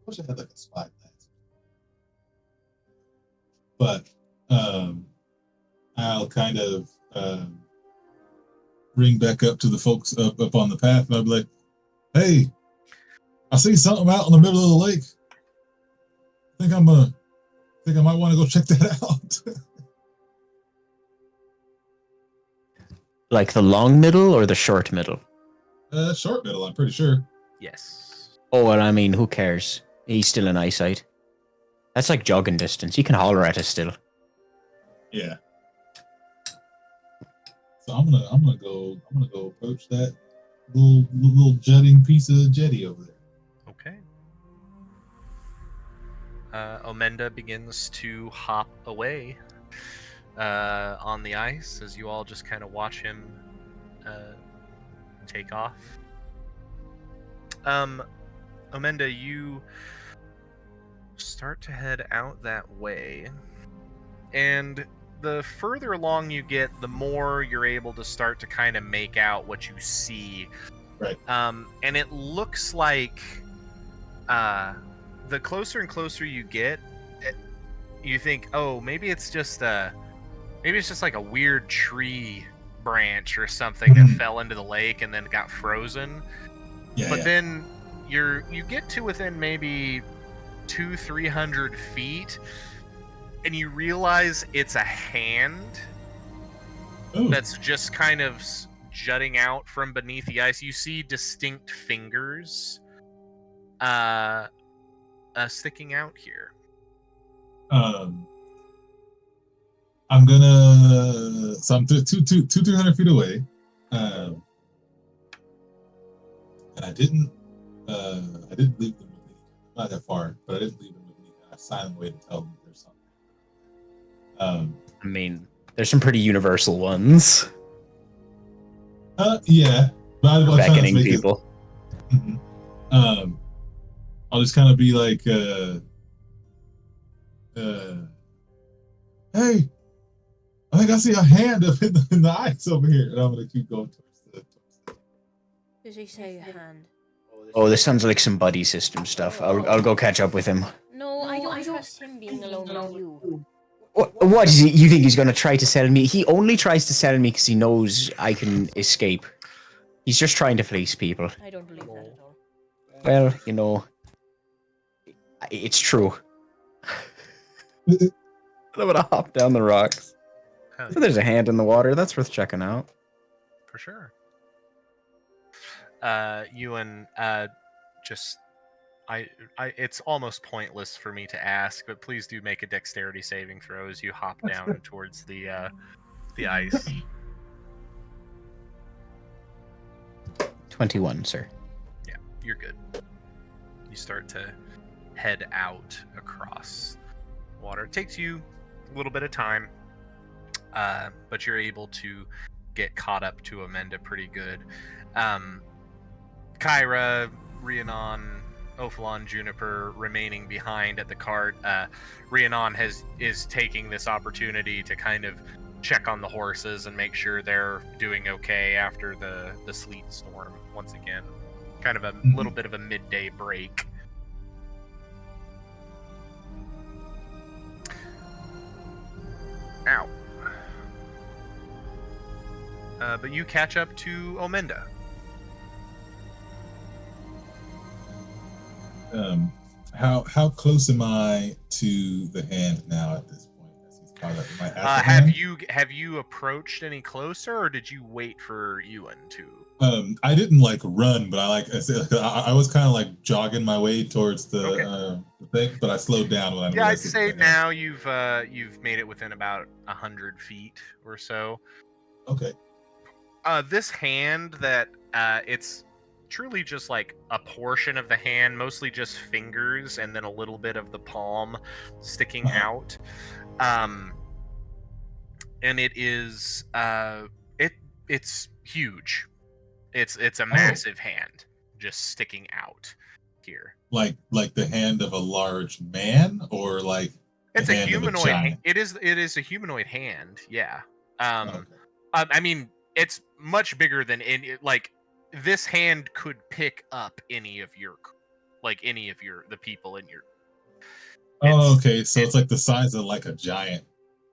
wish I had like a spot lens. But I'll kind of ring back up to the folks up on the path, and I'll be like, "Hey, I see something out in the middle of the lake. I might want to go check that out." Like the long middle or the short middle? Short middle, I'm pretty sure. Yes. Oh, well, I mean, who cares? He's still in eyesight. That's like jogging distance. He can holler at us still. Yeah. So I'm gonna go approach that little jutting piece of jetty over there. Okay. Omenda begins to hop away on the ice as you all just kind of watch him take off. Omenda, you start to head out that way, and the further along you get, the more you're able to start to kind of make out what you see. Right. And it looks like the closer and closer you get, you think, oh, maybe it's just like a weird tree branch or something that fell into the lake and then got frozen. But then you get to within maybe 200-300 feet, and you realize it's a hand that's just kind of jutting out from beneath the ice. You see distinct fingers sticking out here. I'm gonna. So I'm 200-300 feet away, and I didn't I didn't leave them with any, not that far, but I didn't leave them with any kind of silent way to tell them there's something. I mean, there's some pretty universal ones. Yeah, but I'll try not to Beckoning make it- people. Mhm. I'll just kind of be like, hey, I think I see a hand up in the ice over here, and I'm gonna keep going towards the. Did he say hand? Oh, this sounds like some buddy system stuff. I'll go catch up with him. No, I don't trust him being alone with you. What is he? You think he's gonna try to settle me? He only tries to settle me because he knows I can escape. He's just trying to fleece people. I don't believe that at all. Well, you know, it's true. I'm gonna hop down the rocks. Hell So there's a hand in the water. That's worth checking out. For sure. Ewan, just it's almost pointless for me to ask, but please do make a dexterity saving throw as you hop down towards the ice. 21, sir. Yeah, you're good. You start to head out across water. It takes you a little bit of time, but you're able to get caught up to Amenda pretty good. Kyra, Rhiannon, Ophalon, Juniper remaining behind at the cart. Rhiannon is taking this opportunity to kind of check on the horses and make sure they're doing okay after the sleet storm once again. Kind of a little bit of a midday break. Ow. But you catch up to Omenda. How close am I to the hand now at this point? As he's caught up? Am I at the hand? Have you approached any closer, or did you wait for Ewan to? I didn't like run, but I was kind of like jogging my way towards the thing, but I slowed down when I. Yeah, I'd say now you've made it within about 100 feet or so. Okay. This hand that it's truly just like a portion of the hand, mostly just fingers, and then a little bit of the palm sticking out. And it is it's huge. It's a massive hand just sticking out here. Like the hand of a large man, or like it's a hand humanoid. of a giant? It is a humanoid hand. Yeah. Okay. I mean, it's much bigger than any. Like this hand could pick up any of the people in your. Oh, okay. So it's like the size of like a giant,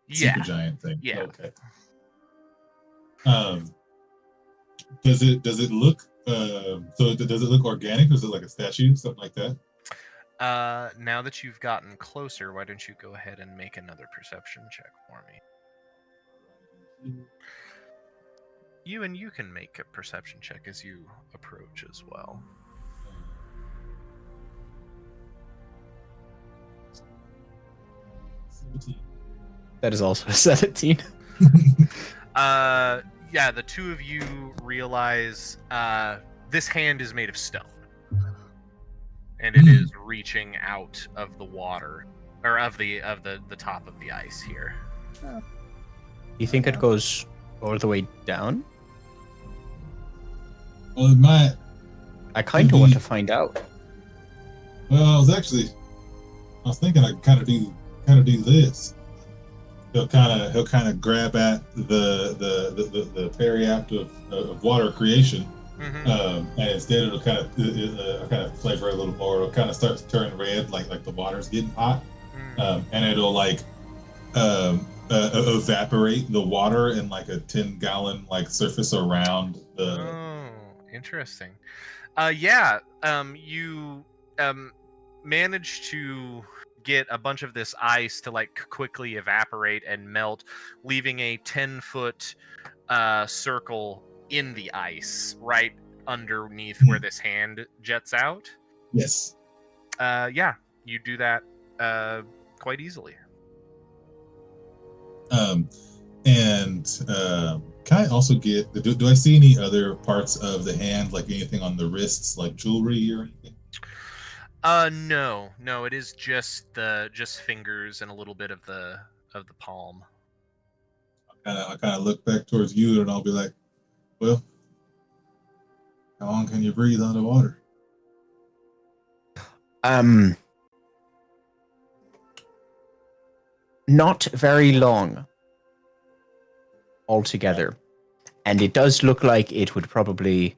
Yeah. super giant thing. Yeah. Okay. Does it look? So does it look organic, or is it like a statue, something like that? Now that you've gotten closer, why don't you go ahead and make another perception check for me? You can make a perception check as you approach as well. That is also a 17. Yeah, the two of you realize this hand is made of stone. And it is reaching out of the water, or of the top of the ice here. You think it goes all the way down? Well, it might. I kind of want to find out. Well, I was thinking I could kind of do this. He'll kind of grab at the periapt of water creation, and instead it'll kind of flavor a little more. It'll kind of start to turn red, like the water's getting hot, and it'll like evaporate the water in like a 10-gallon like surface around the. Oh, interesting. Yeah. You managed to get a bunch of this ice to like quickly evaporate and melt, leaving a 10-foot circle in the ice right underneath where this hand jets out. Yes. Yeah, you do that quite easily. And Can I also get? Do I see any other parts of the hand, like anything on the wrists, like jewelry or anything? No, it is just fingers and a little bit of the palm. I kind of look back towards you, and I'll be like, "Well, how long can you breathe underwater?" Not very long altogether. And it does look like it would probably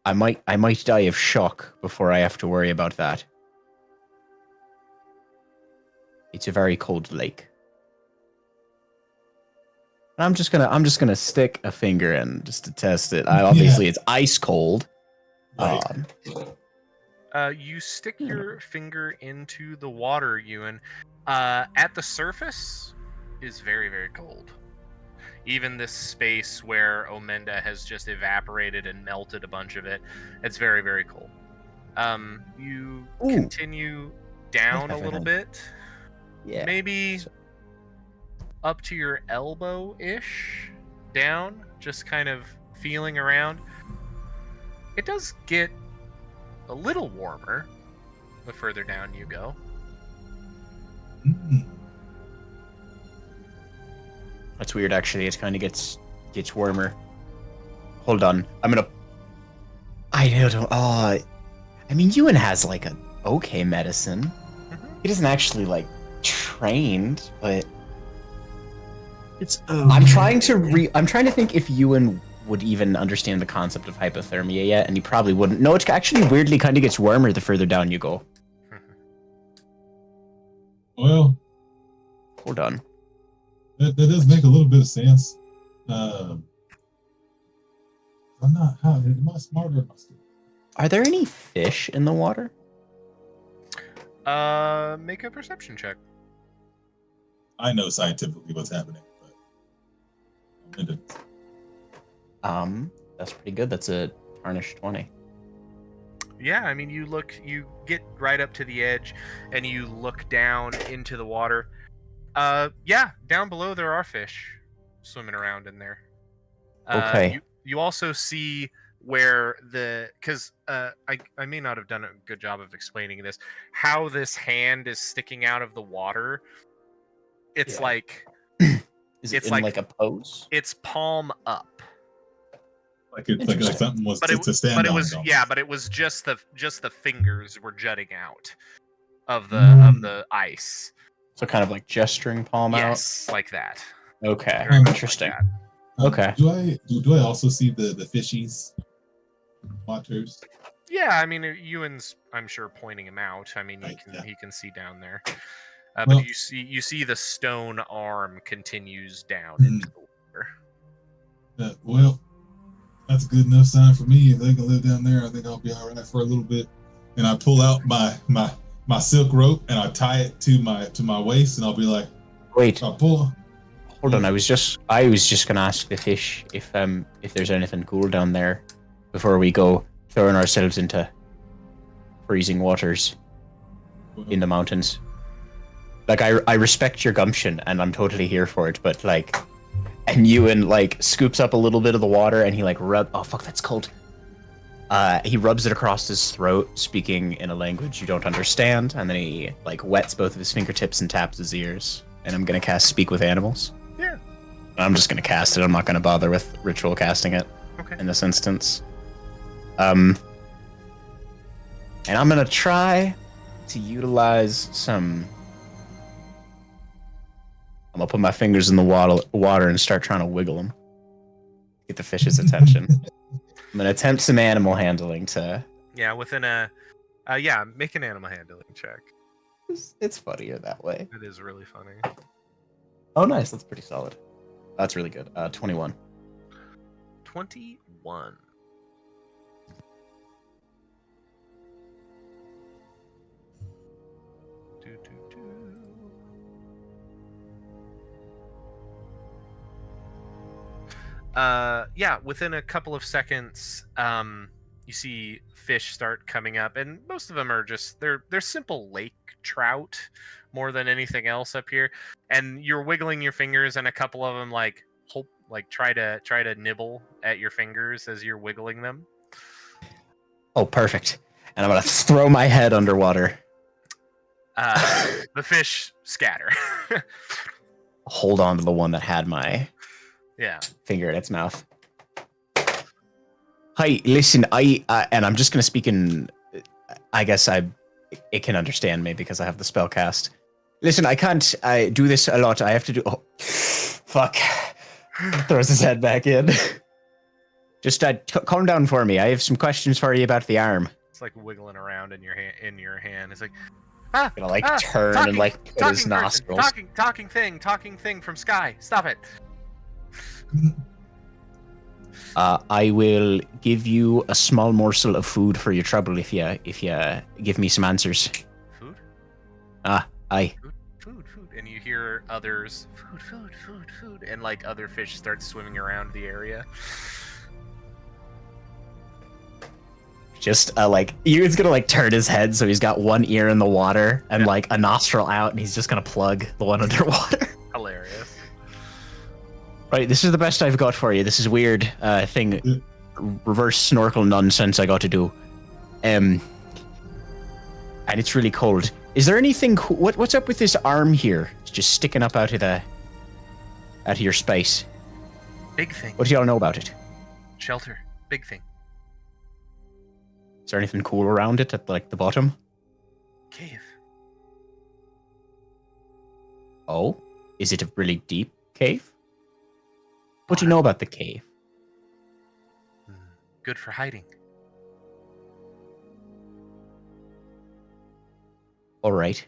I might die of shock before I have to worry about that. It's a very cold lake. And I'm just gonna stick a finger in just to test it. Obviously it's ice cold. Right. You stick your finger into the water, Ewan. At the surface is very, very cold. Even this space where Omenda has just evaporated and melted a bunch of it, it's very, very cold. You continue down a little bit. Yeah. Maybe up to your elbow-ish down, just kind of feeling around. It does get a little warmer the further down you go. Mm. That's weird, actually. It kind of gets warmer. Hold on. I don't. I mean, Ewan has like a okay medicine. Mm-hmm. He doesn't actually like trained, but It's. I'm trying to think if Ewan would even understand the concept of hypothermia yet, and he probably wouldn't. No, it actually weirdly kind of gets warmer the further down you go. Well, Hold on. that does make a little bit of sense. I'm not. How am I smart or am I stupid? Are there any fish in the water? Make a perception check. I know scientifically what's happening, but That's pretty good. That's a tarnished 20. Yeah, I mean, you get right up to the edge, and you look down into the water. Yeah, down below there are fish swimming around in there. Okay. You also see where because I may not have done a good job of explaining this, how this hand is sticking out of the water. It's Yeah. like Is it it's in like a pose? it's palm up. like it's like something was But to stand but it on. was almost. but it was just the fingers were jutting out of the ice. So kind of like gesturing palm Yes, like that. out. Okay, Very much interesting. like that. Okay. Do I also see the fishies? Waters. Yeah, I mean, Ewan's, I'm sure, pointing him out. I mean, Right, yeah. he can see down there. Well- But you see the stone arm continues down Mhm. into the water. Well, that's a good enough sign for me. If they can live down there, I think I'll be all right for a little bit. And I pull out my silk rope and I tie it to my waist, and I'll be like, Wait, I pull. hold on. I was just gonna ask the fish if there's anything cool down there before we go throwing ourselves into freezing waters in the mountains. Like I respect your gumption and I'm totally here for it, but like, and Ewan like scoops up a little bit of the water and he like oh fuck, that's cold. He rubs it across his throat, speaking in a language you don't understand, and then he like wets both of his fingertips and taps his ears. And I'm gonna cast Speak with Animals. Yeah. I'm just gonna cast it. I'm not gonna bother with ritual casting it Okay. in this instance. And I'm gonna try to utilize some. I'm gonna put my fingers in the water and start trying to wiggle them. Get the fish's attention. I'm gonna attempt some animal handling to. Yeah, within make an animal handling check. It's funnier that way. It is really funny. Oh, nice. That's pretty solid. That's really good. 21. 21. Yeah, within a couple of seconds, you see fish start coming up, and most of them are just they're simple lake trout more than anything else up here. And you're wiggling your fingers, and a couple of them like like try to nibble at your fingers as you're wiggling them. Oh, perfect. And I'm gonna throw my head underwater. The fish scatter. Hold on to the one that had my Yeah. finger in its mouth. Hi, listen, and I'm just gonna speak in. I guess it can understand me because I have the spell cast. Listen, I can't. I do this a lot. I have to do. Oh, fuck. Throws his head back in. Just calm down for me. I have some questions for you about the arm. It's like wiggling around in your hand. It's like Gonna like turn talking, and like put his person, nostrils. talking thing from Sky. Stop it. I will give you a small morsel of food for your trouble if you give me some answers. Food? Aye. Food. And you hear others, food, and like other fish start swimming around the area. Just like Ewan's gonna like turn his head so he's got one ear in the water and like a nostril out, and he's just gonna plug the one underwater. Hilarious. Right, this is the best I've got for you. This is weird thing, reverse snorkel nonsense I got to do, and it's really cold. Is there anything? What's up with this arm here? It's just sticking up out of your space. Big thing. What do y'all know about it? Shelter. Big thing. Is there anything cool around it at like the bottom? Cave. Oh, is it a really deep cave? What do you know about the cave? Good for hiding. All right.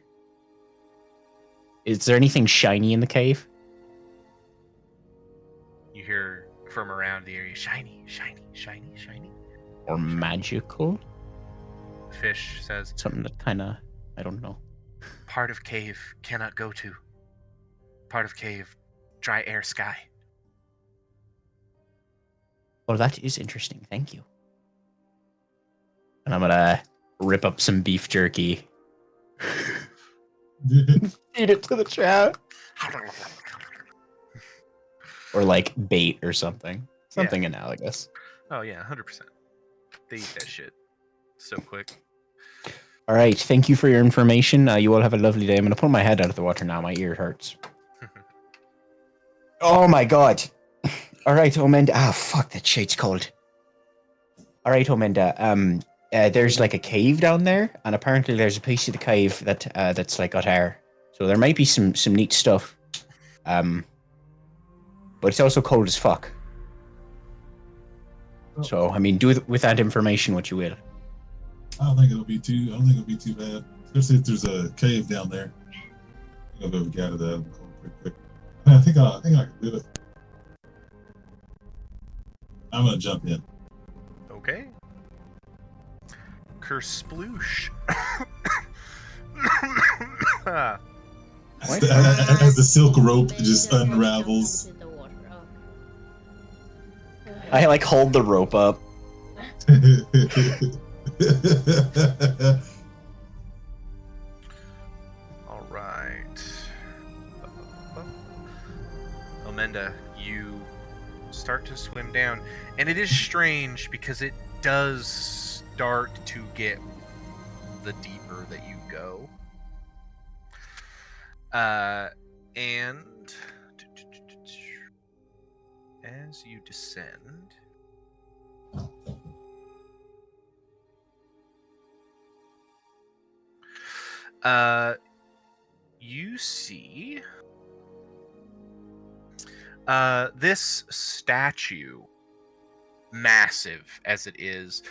Is there anything shiny in the cave? You hear from around the area, shiny. Or magical? Fish says, Something that kind of, I don't know. part of cave cannot go to. Part of cave, dry air sky. Oh, that is interesting. Thank you. And I'm gonna rip up some beef jerky. Feed it to the trout. Or like bait or something. Something analogous. Oh yeah, 100%. They eat that shit so quick. All right. Thank you for your information. You all have a lovely day. I'm gonna pull my head out of the water now. My ear hurts. Oh my god. All right, Omenda. Ah, fuck, that shit's cold. All right, Omenda. There's like a cave down there, and apparently there's a piece of the cave that's like got air. So there might be some neat stuff. But it's also cold as fuck. So I mean, do with that information what you will. I don't think it'll be too bad, especially if there's a cave down there. I'll go get out of that quick. I think I can do it. I'm gonna jump in. Okay. Kersploosh. As the silk rope just unravels. I like hold the rope up. All right. Omenda, you start to swim down, and it is strange because it does start to get the deeper that you go. And as you descend, you see this statue, massive as it is.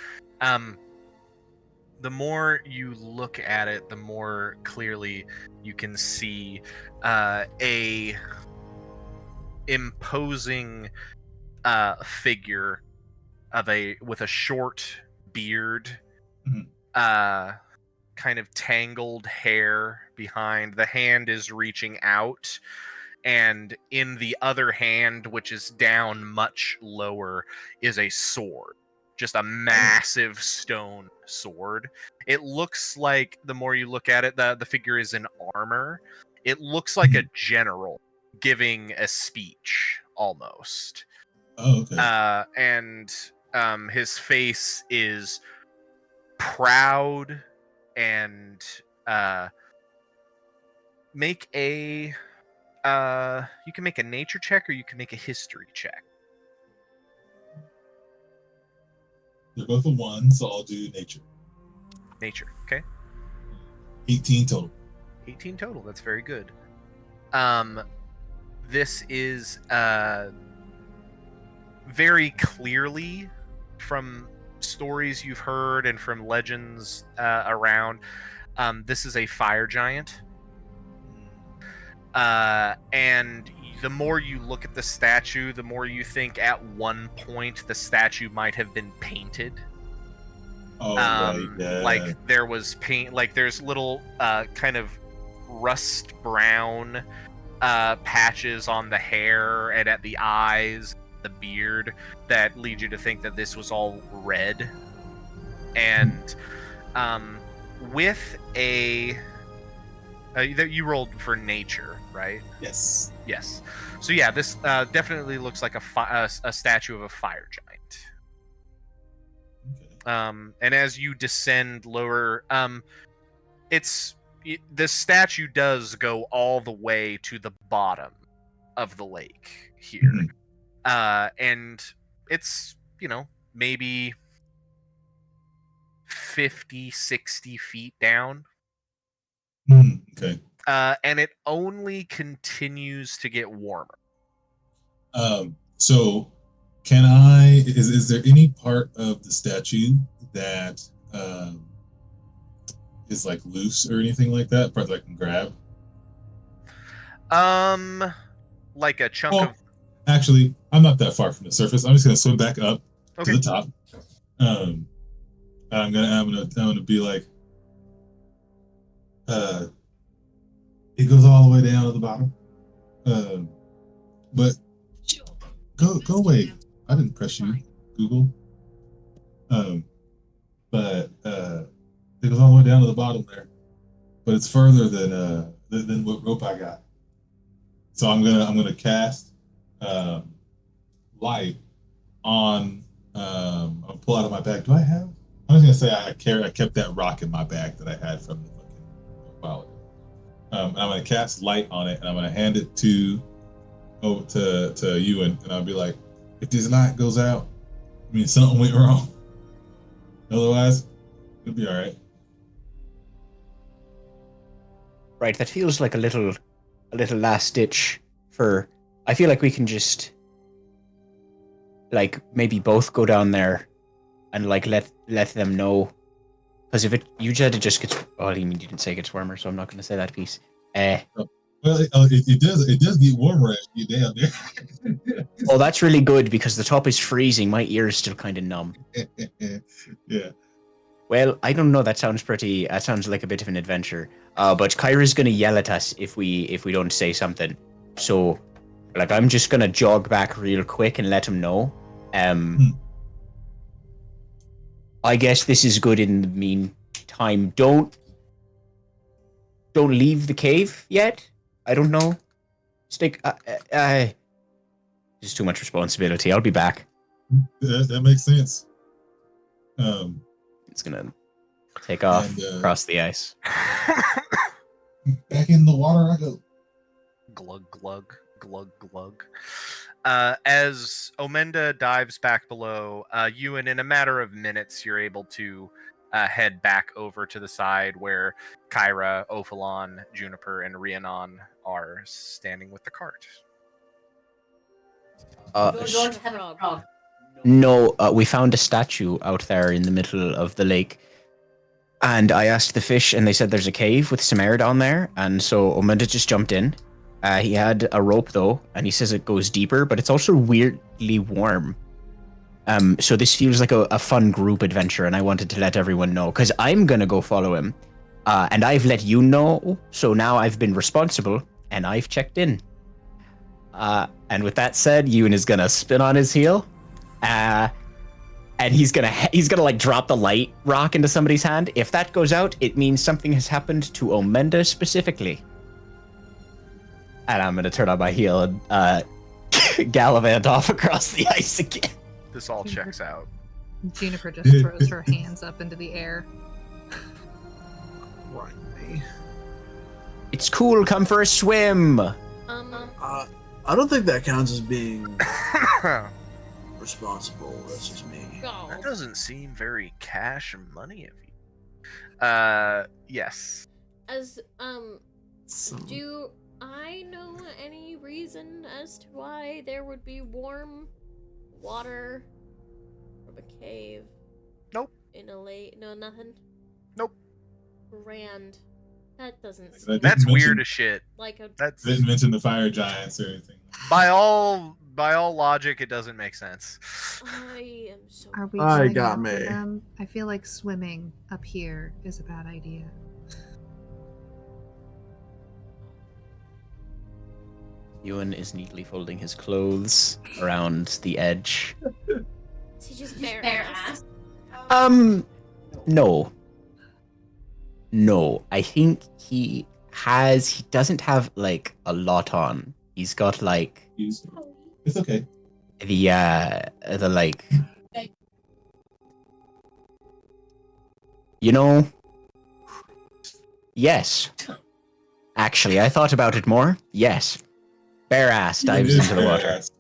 The more you look at it, the more clearly you can see a imposing figure with a short beard, kind of tangled hair behind. The hand is reaching out, and in the other hand, which is down much lower, is a sword. Just a massive stone sword. It looks like, the more you look at it, the figure is in armor. It looks like a general giving a speech almost. Oh, okay. And his face is proud and make a you can make a nature check or you can make a history check. They're both a 1, so I'll do nature. Nature, okay? 18 total. 18 total, that's very good. This is very clearly from stories you've heard and from legends around, this is a fire giant. And the more you look at the statue, the more you think at one point the statue might have been painted. Oh, right, yeah. Like there was paint, like there's little kind of rust brown patches on the hair and at the eyes, the beard, that lead you to think that this was all red. And with a you rolled for nature, right? Yes. Yes. So yeah, this definitely looks like a statue of a fire giant. Okay. And as you descend lower, the statue does go all the way to the bottom of the lake here. Mhm. And it's, maybe 50, 60 feet down. Okay. And it only continues to get warmer. So can is there any part of the statue that is like loose or anything like that? Part that I can grab? Like a chunk of... Actually, I'm not that far from the surface. I'm just gonna swim back up Okay. to the top. I'm gonna be like, it goes all the way down to the bottom. But go away. I didn't press you, Google. But it goes all the way down to the bottom there. But it's further than what rope I got. So I'm gonna cast light on. I'll pull out of my bag. Do I have? I'm just gonna say I kept that rock in my bag that I had from the fucking while ago. And I'm gonna cast light on it, and I'm gonna hand it to Ewan, and I'll be like, if this light goes out, I mean something went wrong. Otherwise, it'll be all right. Right, that feels like a little last ditch for... I feel like we can just, like, maybe both go down there and, like, let them know. Because if you said it just gets... Oh, you didn't say it gets warmer, so I'm not going to say that piece. Well, it does get warmer as you down there. Oh, that's really good, because the top is freezing. My ear is still kind of numb. Yeah. Well, I don't know. That sounds like a bit of an adventure. But Kyra's gonna yell at us if we don't say something. So, like, I'm just gonna jog back real quick and let him know. I guess this is good in the meantime. Don't leave the cave yet. I don't know. Stick. There's too much responsibility. I'll be back. That makes sense. It's gonna take off across the ice. Back in the water I go. Glug, glug, glug, glug. As Omenda dives back below, Ewan, in a matter of minutes, you're able to head back over to the side where Kyra, Ophalon, Juniper, and Rhiannon are standing with the cart. No, we found a statue out there in the middle of the lake. And I asked the fish, and they said there's a cave with some air down there. And so Omenda just jumped in. He had a rope, though, and he says it goes deeper, but it's also weirdly warm. So this feels like a fun group adventure, and I wanted to let everyone know, because I'm going to go follow him. And I've let you know, so now I've been responsible, and I've checked in. And with that said, Ewan is going to spin on his heel. And he's gonna like drop the light rock into somebody's hand. If that goes out, it means something has happened to Omenda specifically. And I'm gonna turn on my heel and gallivant off across the ice again. This all checks out. Juniper just throws her hands up into the air. Right, me. It's cool. Come for a swim. I don't think that counts as being responsible. That's just me. That doesn't seem very cash and money of you. Yes. As Some- do I know any reason as to why there would be warm water from a cave? Nope. In a lake? No, nothing. Nope. Grand. That doesn't That seem didn't That's mention- weird as shit. like a. That's Didn't mention the fire giants or anything. by all logic, it doesn't make sense. I am so. Are we I going got after me. them? I feel like swimming up here is a bad idea. Ewan is neatly folding his clothes around the edge. Is he just bare ass? No. No, I think he doesn't have like a lot on. He's got like It's okay. the like, you know, yes. Actually, I thought about it more. Yes. Bare ass dives It is into the water. badass.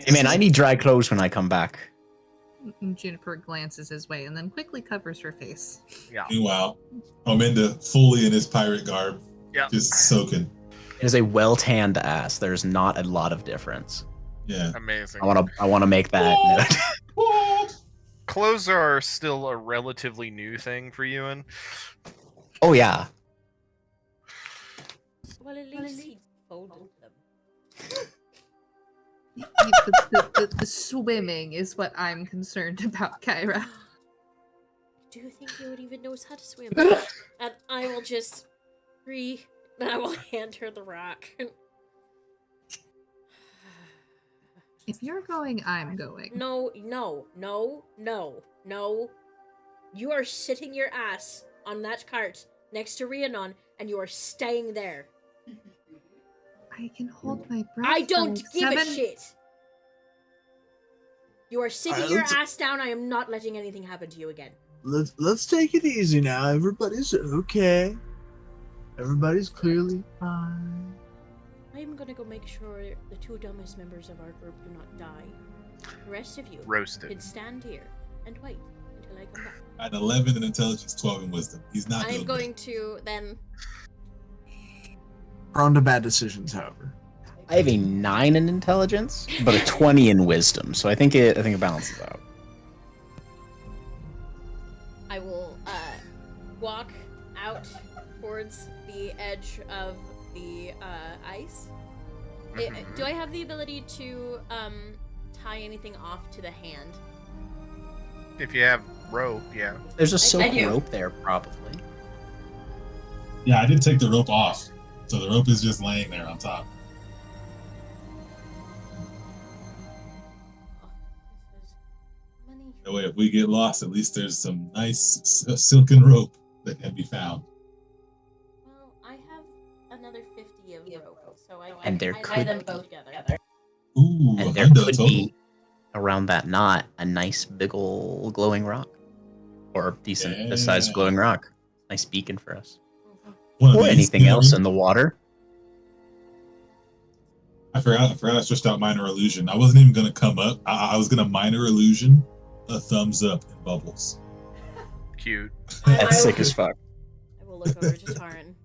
Hey man, I need dry clothes when I come back. Juniper glances his way and then quickly covers her face. Yeah. Meanwhile, Ominda fully in his pirate garb, Yeah. just soaking. It is a well-tanned ass. There's not a lot of difference. Yeah. Amazing. I wanna make that note. Clothes are still a relatively new thing for Ewan. Oh yeah. Well, at least he folded them. The swimming is what I'm concerned about, Kyra. Do you think he would even knows how to swim? And I will just and I will hand her the rock. If you're going, I'm going. No. You are sitting your ass on that cart next to Rhiannon, and you are staying there. I can hold my breath. I for don't like give a 7 shit. You are sitting Alright, your let's- ass down. I am not letting anything happen to you again. Let's take it easy now. Everybody's okay. Everybody's clearly fine. I am gonna go make sure the two dumbest members of our group do not die. The rest of you Roasted. can stand here and wait until I come back. At 11 in intelligence, 12 in wisdom. He's not I am doing going to then. Prone to bad decisions, however. I have a 9 in intelligence, but a 20 in wisdom, so I think it balances out. I will walk out towards the edge of the ice. Mhm. Do I have the ability to tie anything off to the hand? If you have rope, yeah. There's a I silk do. rope there, probably. Yeah, I did take the rope off. So the rope is just laying there on top. Oh, this is money. That way, if we get lost, at least there's some nice silken rope that can be found. Well, I have another 50 of rope, so I And there I could tie them be- both together. Ooh, And a there hundo could total. be around that knot a nice big ol' glowing rock. Or decent sized Yeah. glowing rock. Nice beacon for us. One of Or these anything in else room. in the water. I forgot I switched out minor illusion. I wasn't even gonna come up. I was gonna minor illusion a thumbs up in bubbles. Cute. That's sick as fuck. I will look over to Taran.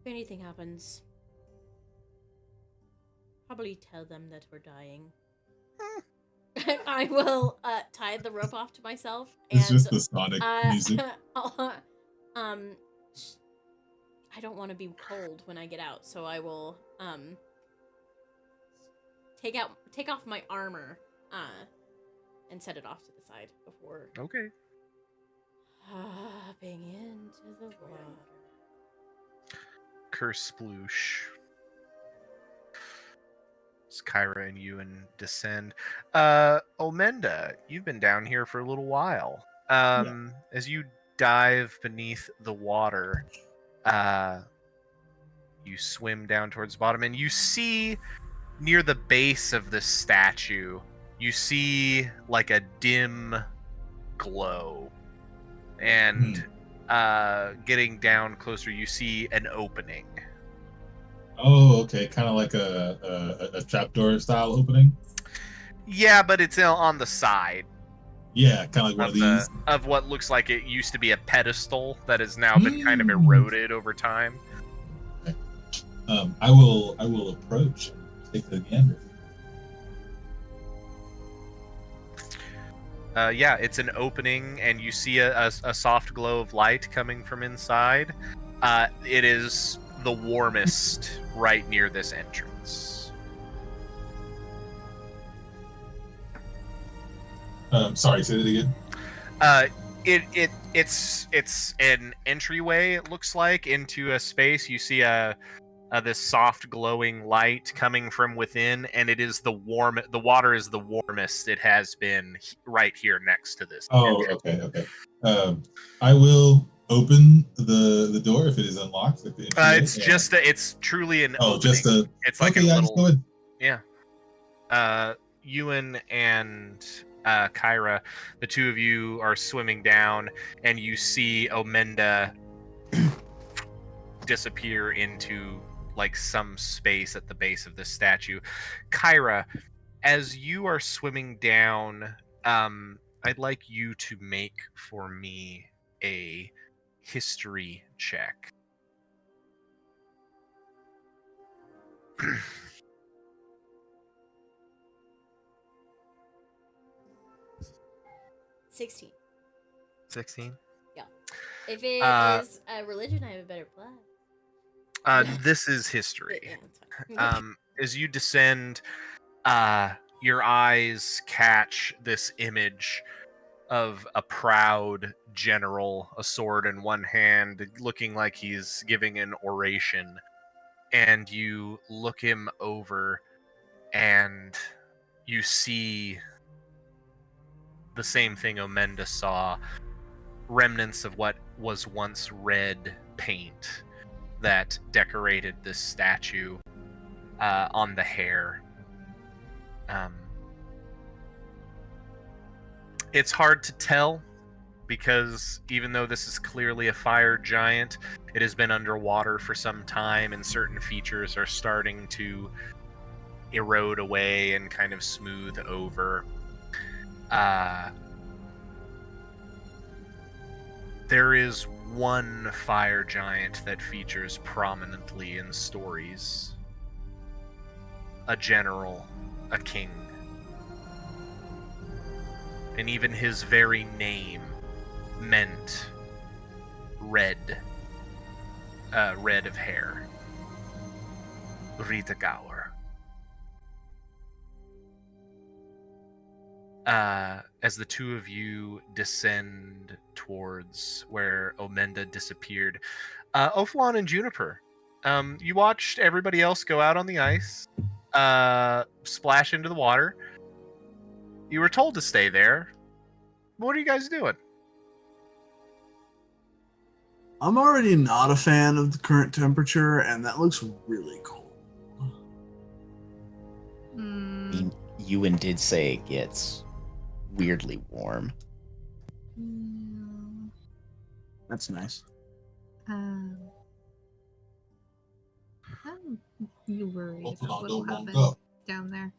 If anything happens, probably tell them that we're dying. I will tie the rope off to myself and It's just the Sonic music. um I don't want to be cold when I get out, so I will take off my armor and set it off to the side before Okay. hopping into the water. Curse sploosh. Kyra and Ewan descend. Omenda, you've been down here for a little while. As you dive beneath the water, you swim down towards the bottom, and you see near the base of the statue, you see like a dim glow. And getting down closer, you see an opening. Oh, okay. Kind of like a trapdoor style opening. Yeah, but it's on the side. Yeah, kind of like one of these. Of what looks like it used to be a pedestal that has now been kind of eroded over time. Okay. I will approach and take the gander. Yeah, it's an opening, and you see a soft glow of light coming from inside. It is the warmest right near this entrance. Sorry, say that again. It's an entryway. It looks like into a space. You see this soft glowing light coming from within, and it is the water is the warmest it has been right here next to this. Oh, okay. I will open the door if it is unlocked. Like it's truly an opening. It's like okay, a yeah, little, go ahead. yeah. Ewan and Kyra, the two of you are swimming down, and you see Omenda disappear into like some space at the base of the statue. Kyra, as you are swimming down, I'd like you to make for me a history check. $16. 16? Yeah. If it is a religion, I have a better plus. This is history. Yeah, that's fine. As you descend, your eyes catch this image of a proud general, a sword in one hand, looking like he's giving an oration. And you look him over, and you see the same thing Omenda saw, remnants of what was once red paint that decorated this statue on the hair. It's hard to tell because even though this is clearly a fire giant, it has been underwater for some time, and certain features are starting to erode away and kind of smooth over. There is one fire giant that features prominently in stories. A general, a king. And even his very name meant red. Red of hair. Rita Gower. As the two of you descend towards where Omenda disappeared, Ophalon and Juniper, you watched everybody else go out on the ice, splash into the water. You were told to stay there. What are you guys doing? I'm already not a fan of the current temperature, and that looks really cold. Ewan did say it gets weirdly warm. That's nice. You worried Hopefully about I'll what'll go happen up. down there?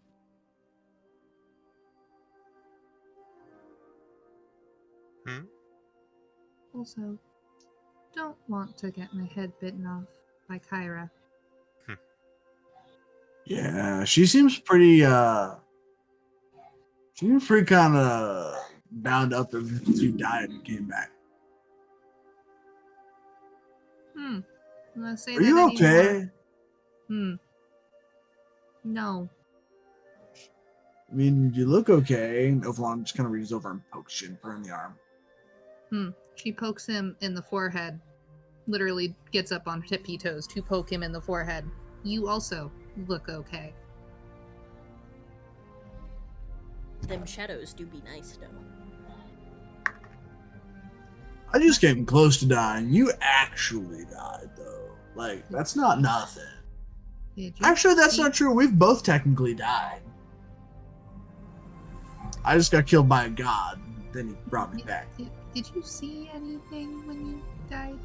Also, don't want to get my head bitten off by Kyra. Yeah, she seems pretty kind of bound up if she died and came back. I'm gonna say Are that you anymore. okay? No. I mean, you look okay. Ophalon just kind of reaches over and pokes Juniper in the arm. She pokes him in the forehead. Literally gets up on tippy toes to poke him in the forehead. You also look okay. Them shadows do be nice, though. I just came close to dying. You actually died, though. Like, that's not nothing. Did you Actually, that's see- not true. We've both technically died. Did you Actually, that's see- not true. We've both technically died. I just got killed by a god. Then he brought me back. Did you see anything when you died?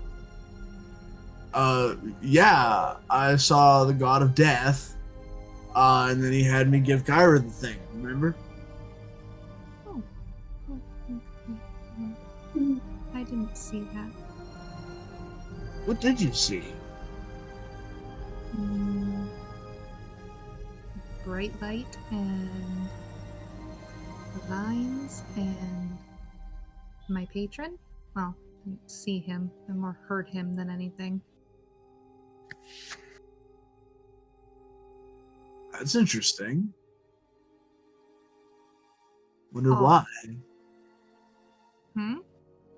Yeah. I saw the god of death. And then he had me give Kyra the thing. Remember? Oh, I didn't see that. What did you see? Bright light and vines and my patron. Well, I didn't see him. I more heard him than anything. That's interesting. Wonder Oh. why.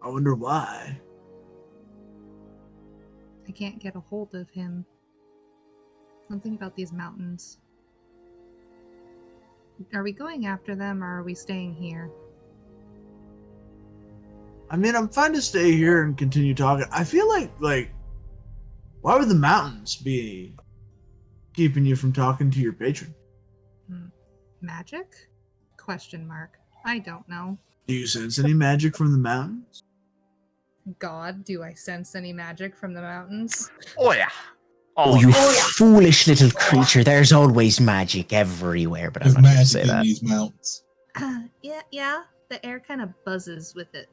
I wonder why. I can't get a hold of him. Something about these mountains. Are we going after them or are we staying here? I mean, I'm fine to stay here and continue talking. I feel like, why would the mountains be keeping you from talking to your patron? Magic? Question mark. I don't know. Do you sense any magic from the mountains? God, do I sense any magic from the mountains? Oh yeah. Oh, you foolish little creature. There's always magic everywhere, but I'm There's not going to magic say in that. these mountains. Yeah. The air kind of buzzes with it.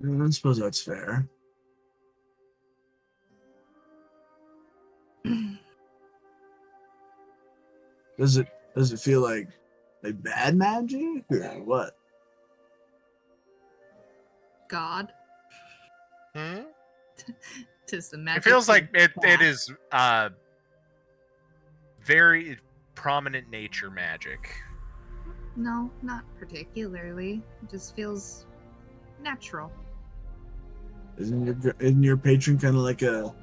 I suppose that's fair. Does it feel like bad magic or what? God. Hmm? Does the It magic feels like feel it bad? is very prominent nature magic. No, not particularly. It just feels natural. Isn't your patron kind of like a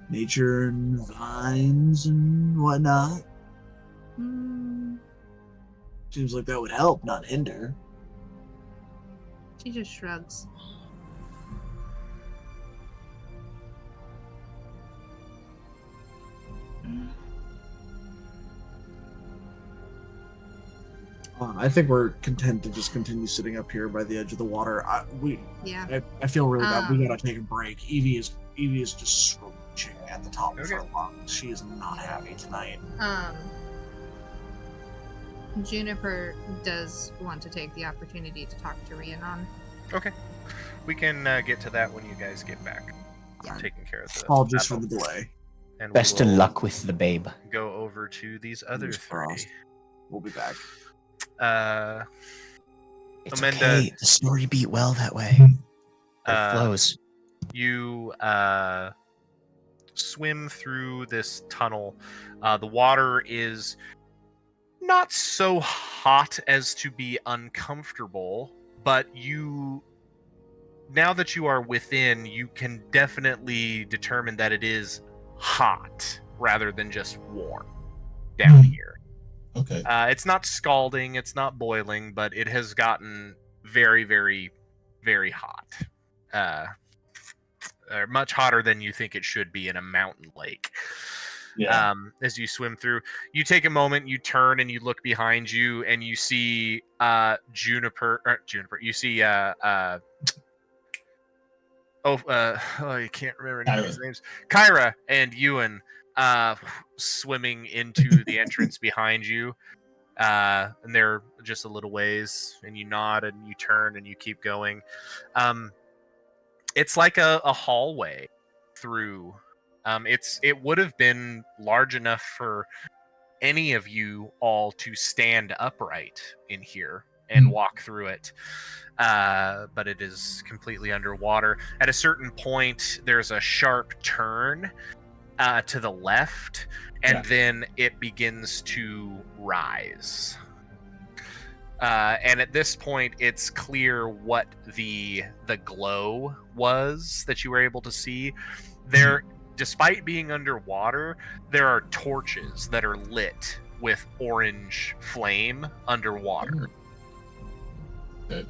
nature and vines and whatnot? Seems like that would help, not hinder. She just shrugs. I think we're content to just continue sitting up here by the edge of the water. Yeah. I feel really bad. We gotta take a break. Evie is just screeching at the top of her Okay. lungs. She is not happy tonight. Juniper does want to take the opportunity to talk to Rhiannon. Okay. We can get to that when you guys get back. Yeah. Taking care of the Apologies for battle. the delay. And we Best of will luck with the babe. Go over to these other Fingers three. crossed. We'll be back. It's Amanda- okay. The story beat well that way. It flows. You swim through this tunnel. The water is not so hot as to be uncomfortable, but now that you are within, you can definitely determine that it is hot rather than just warm down here. Okay. It's not scalding, it's not boiling, but it has gotten very, very, very hot. Much hotter than you think it should be in a mountain lake. Yeah. As you swim through, you take a moment, you turn, and you look behind you, and you see Juniper. You see I can't remember any of these names. Kyra and Ewan swimming into the entrance behind you. And they're just a little ways, and you nod and you turn and you keep going. It's like a hallway through. It would have been large enough for any of you all to stand upright in here and walk through it. But it is completely underwater. At a certain point, there's a sharp turn to the left, and then it begins to rise. And at this point, it's clear what the glow was that you were able to see. There, despite being underwater, there are torches that are lit with orange flame underwater. Okay.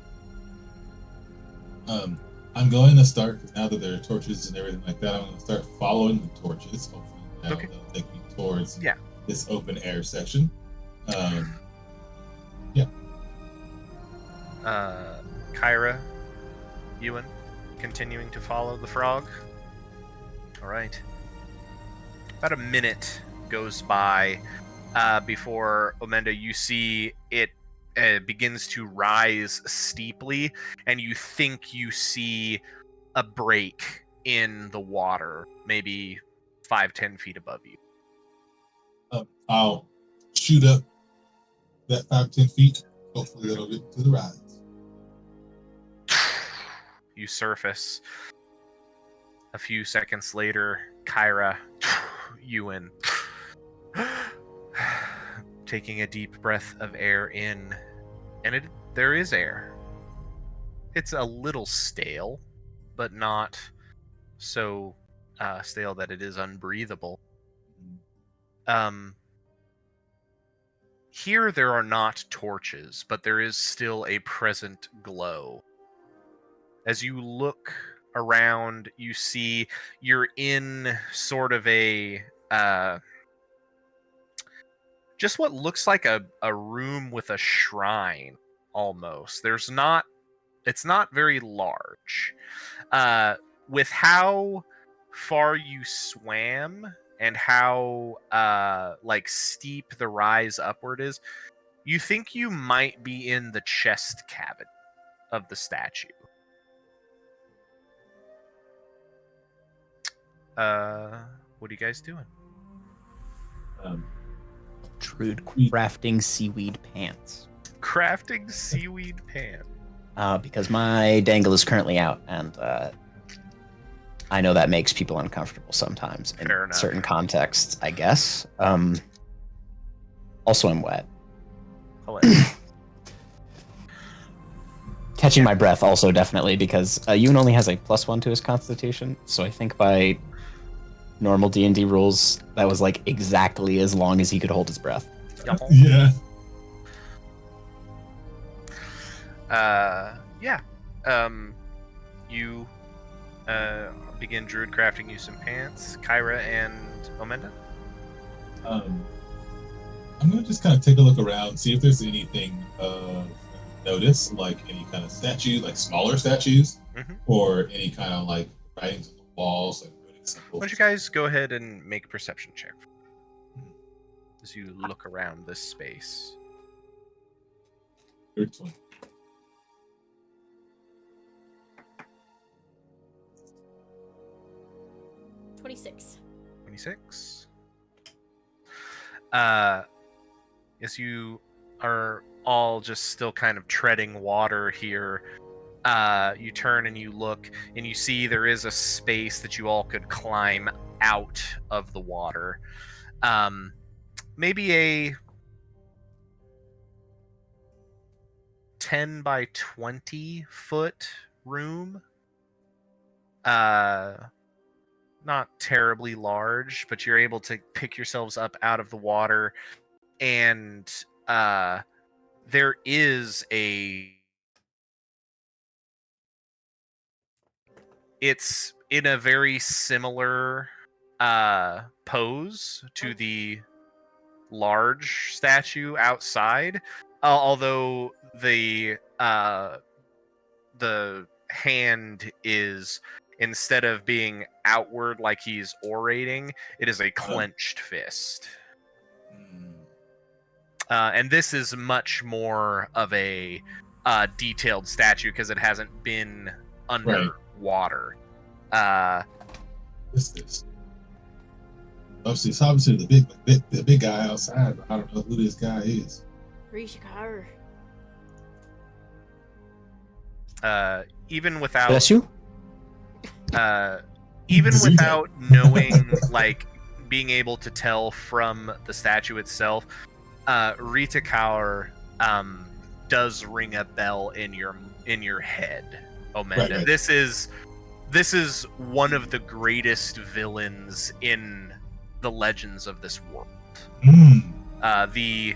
I'm going to start, because now that there are torches and everything like that, I'm going to start following the torches. Hopefully that'll take me towards this open air section. Kyra, Ewan, continuing to follow the frog. All right. About a minute goes by before, Omenda, you see it begins to rise steeply, and you think you see a break in the water, maybe 5-10 feet above you. I'll shoot up that 5-10 feet. Hopefully that'll get to the rise. You surface. A few seconds later, Kyra, Ewan, taking a deep breath of air in, and there is air. It's a little stale, but not so stale that it is unbreathable. Here there are not torches, but there is still a present glow. As you look around, you see you're in sort of a just what looks like a room with a shrine, almost. It's not very large. With how far you swam and how steep the rise upward is, you think you might be in the chest cavity of the statue. What are you guys doing? Druid crafting seaweed pants. Crafting seaweed pants. Because my dangle is currently out, and I know that makes people uncomfortable sometimes in certain contexts, I guess. Also, I'm wet. Catching my breath also definitely, because Ewan only has a +1 to his constitution, so I think by normal D&D rules, that was like exactly as long as he could hold his breath. Yeah. You begin druid crafting you some pants. Kyra and Omenda? I'm going to just kind of take a look around, see if there's anything of notice, like any kind of statue, like smaller statues, or any kind of like writings on the walls, like really simple. Why don't you guys go ahead and make a perception check as you look around this space. 13. 26. 26. As you are all just still kind of treading water here, you turn and you look, and you see there is a space that you all could climb out of the water. Maybe a 10 by 20 foot room. Not terribly large, but you're able to pick yourselves up out of the water, and there is it's in a very similar pose to the large statue outside, although the hand is, instead of being outward like he's orating, it is a clenched fist. And this is much more of a detailed statue because it hasn't been under water. What's this? Obviously, it's obviously the big guy outside, but I don't know who this guy is. Rishikar. Even without... Bless you? Even without knowing, like, being able to tell from the statue itself, Rita Kaur does ring a bell in your head, Omenda. Right. This is one of the greatest villains in the legends of this world. The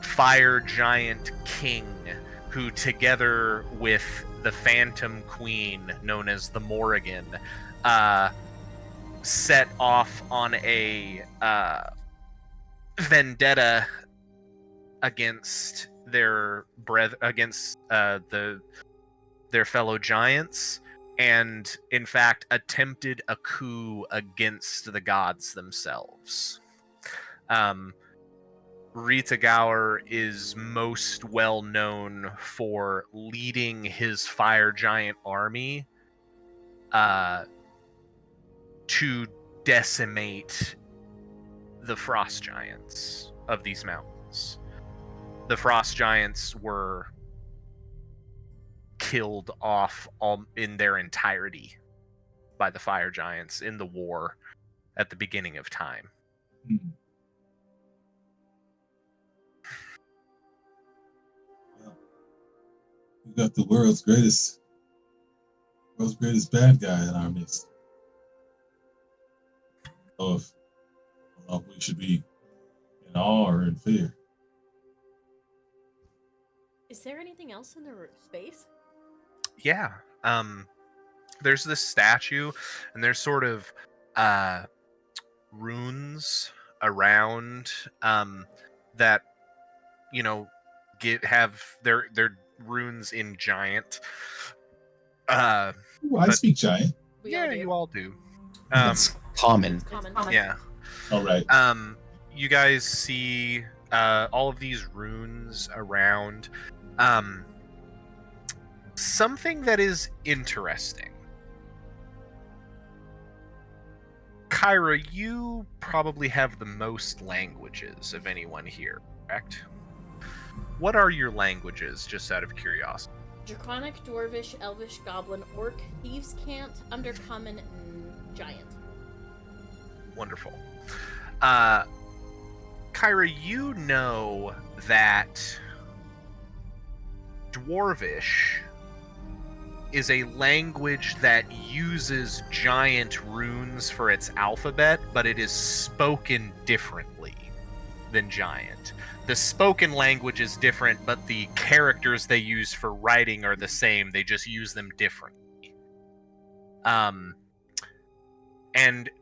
fire giant king who, together with the Phantom Queen, known as the Morrigan, set off on a vendetta against their their fellow giants, and in fact attempted a coup against the gods themselves. Rita Gower is most well known for leading his fire giant army to decimate the frost giants of these mountains. The frost giants were killed off in their entirety by the fire giants in the war at the beginning of time. Hmm. Well, we got the world's greatest bad guy in our midst. So if we should be in awe or in fear. Is there anything else in the space? Yeah. There's this statue, and there's sort of runes around that, you know, have their runes in giant. Ooh, I speak giant. You all do. It's common. Yeah. All right. You guys see all of these runes around. Something that is interesting. Kyra, you probably have the most languages of anyone here, correct? What are your languages, just out of curiosity? Draconic, Dwarvish, Elvish, Goblin, Orc, Thieves' Cant, Undercommon, and Giant. Wonderful. Kyra, you know that Dwarvish is a language that uses giant runes for its alphabet, but it is spoken differently than giant. The spoken language is different, but the characters they use for writing are the same. They just use them differently. And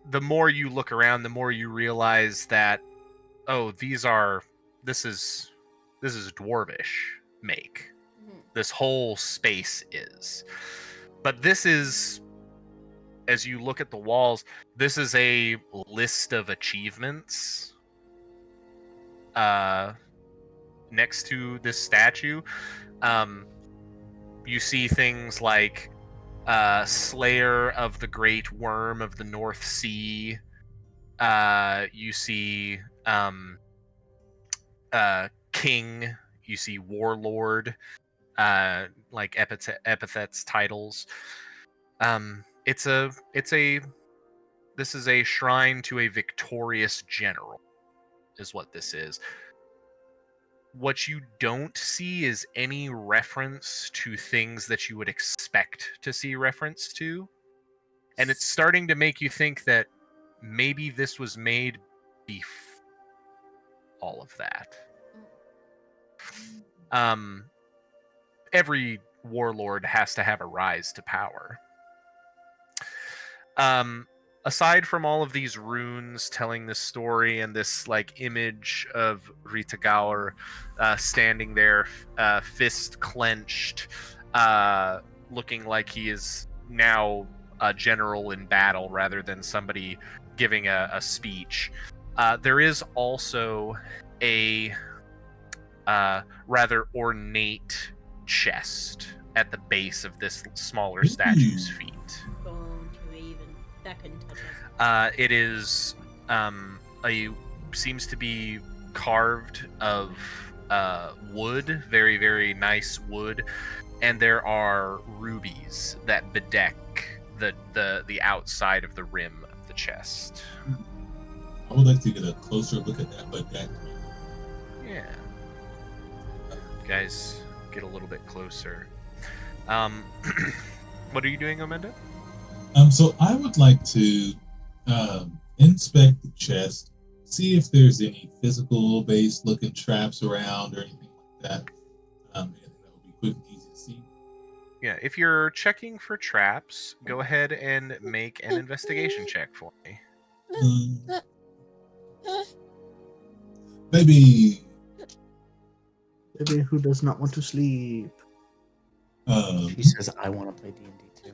the more you look around, the more you realize that, oh, this is Dwarvish make. This whole space is. But this is, as you look at the walls, this is a list of achievements next to this statue. You see things like Slayer of the Great Worm of the North Sea. You see King. You see Warlord. Like epithets, titles. This is a shrine to a victorious general, is what this is. What you don't see is any reference to things that you would expect to see reference to. And it's starting to make you think that maybe this was made before all of that. Every warlord has to have a rise to power. Aside from all of these runes telling this story and this like image of Rita Gower standing there, fist clenched, looking like he is now a general in battle rather than somebody giving a speech, there is also a rather ornate chest at the base of this smaller statue's feet. Don't you even second touch us. It is seems to be carved of wood, very, very nice wood, and there are rubies that bedeck the outside of the rim of the chest. I would like to get a closer look at that bedeck. Yeah. Guys, get a little bit closer. What are you doing, Omenda? So I would like to inspect the chest, see if there's any physical based looking traps around or anything like that. Anything that would be quick and easy to see. Yeah, if you're checking for traps, go ahead and make an investigation check for me. Maybe Baby who does not want to sleep. She says, "I want to play D&D too."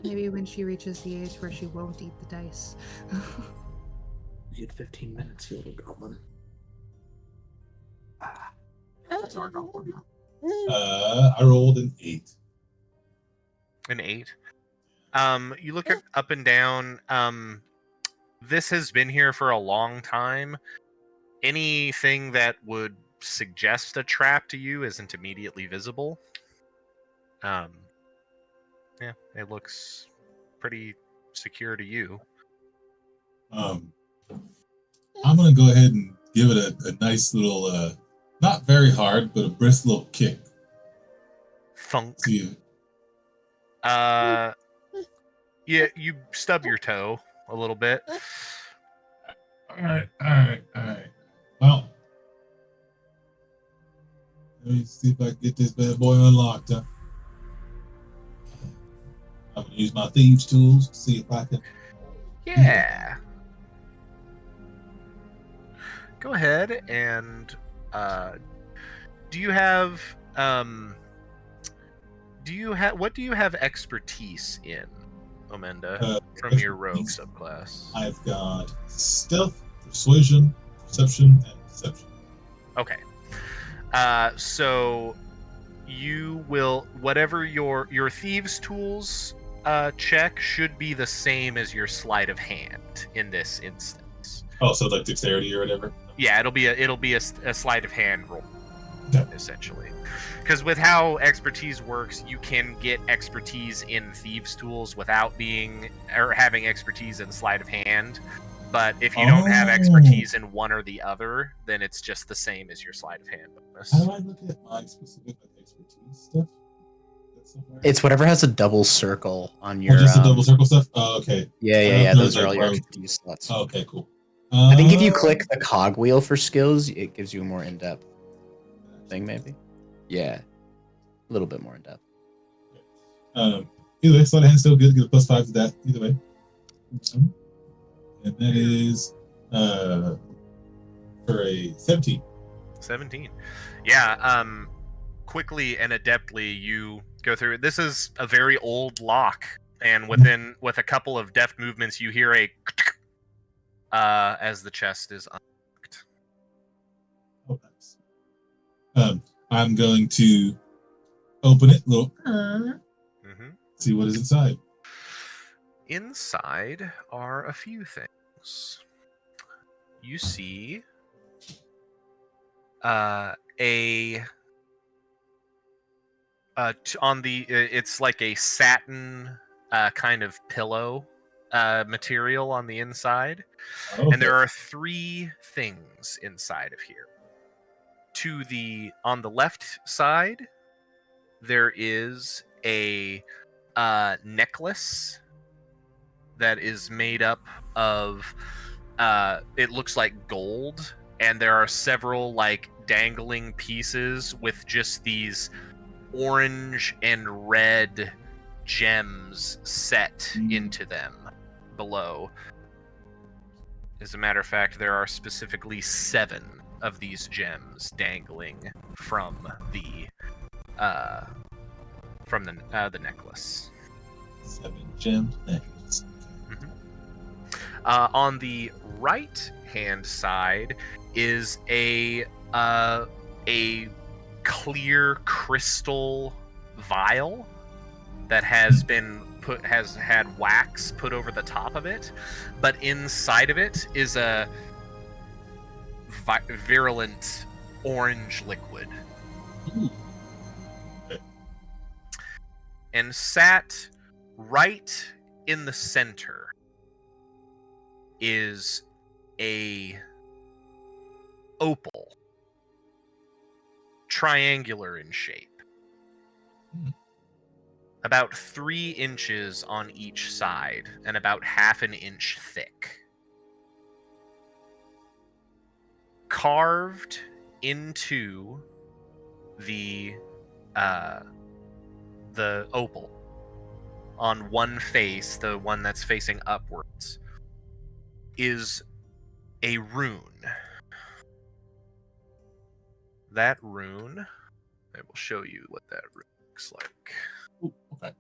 Maybe when she reaches the age where she won't eat the dice. You get 15 minutes, you little goblin. That's our goblin now. I rolled an 8. An 8. You look up and down. This has been here for a long time. Anything that would suggest a trap to you isn't immediately visible. Yeah, it looks pretty secure to you. I'm gonna go ahead and give it a nice little, not very hard, but a brisk little kick. Thunk. See, Yeah, you stub your toe a little bit. all right. Well, let me see if I can get this bad boy unlocked. Huh? I'm gonna use my thieves' tools to see if I can. Yeah. Go ahead and do you have what do you have expertise in, Omenda, from your rogue subclass? I've got stealth, persuasion, perception, and deception. Okay. So you will whatever your thieves tools check should be the same as your sleight of hand in this instance. Oh, so like dexterity or whatever. Yeah, it'll be a sleight of hand roll, Okay. essentially. Because with how expertise works, you can get expertise in thieves' tools without having expertise in sleight of hand. But if you don't have expertise in one or the other, then it's just the same as your sleight of hand bonus. How do I look at my specific expertise stuff? That's somewhere? It's whatever has a double circle on your. just the double circle stuff. Oh, okay. Yeah. Those Those are like all your rogue. expertise slots. Oh, okay, cool. I think if you click the cogwheel for skills, it gives you a more in-depth thing, maybe. Yeah, a little bit more in-depth. Either way, sleight of hand's still good. Get a +5 to that. Either way. And that is for a 17. 17. Yeah, quickly and adeptly you go through it. This is a very old lock, and with a couple of deft movements you hear a as the chest is unlocked. Oh, nice. I'm going to open it, see what is inside. Inside are a few things. You see it's like a satin kind of pillow material on the inside. Okay. And there are 3 things inside of here. On the left side, there is a necklace that is made up of it looks like gold, and there are several like dangling pieces with just these orange and red gems set into them below. As a matter of fact, there are specifically 7 of these gems dangling from the necklace. 7 gems necklace. On the right hand side is a clear crystal vial that has had wax put over the top of it, but inside of it is a virulent orange liquid. Ooh. Okay. And sat right in the center is a opal, triangular in shape, about 3 inches on each side and about half an inch thick. Carved into the opal. On one face, the one that's facing upwards, is a rune. That rune, I will show you what that rune looks like. Ooh, okay.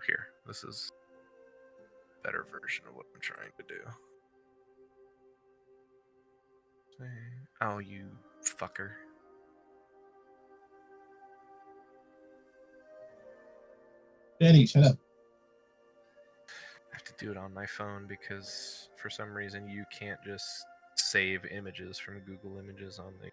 Here, this is a better version of what I'm trying to do. Oh, you fucker. Daddy, shut up. I have to do it on my phone because for some reason you can't just save images from Google Images on the.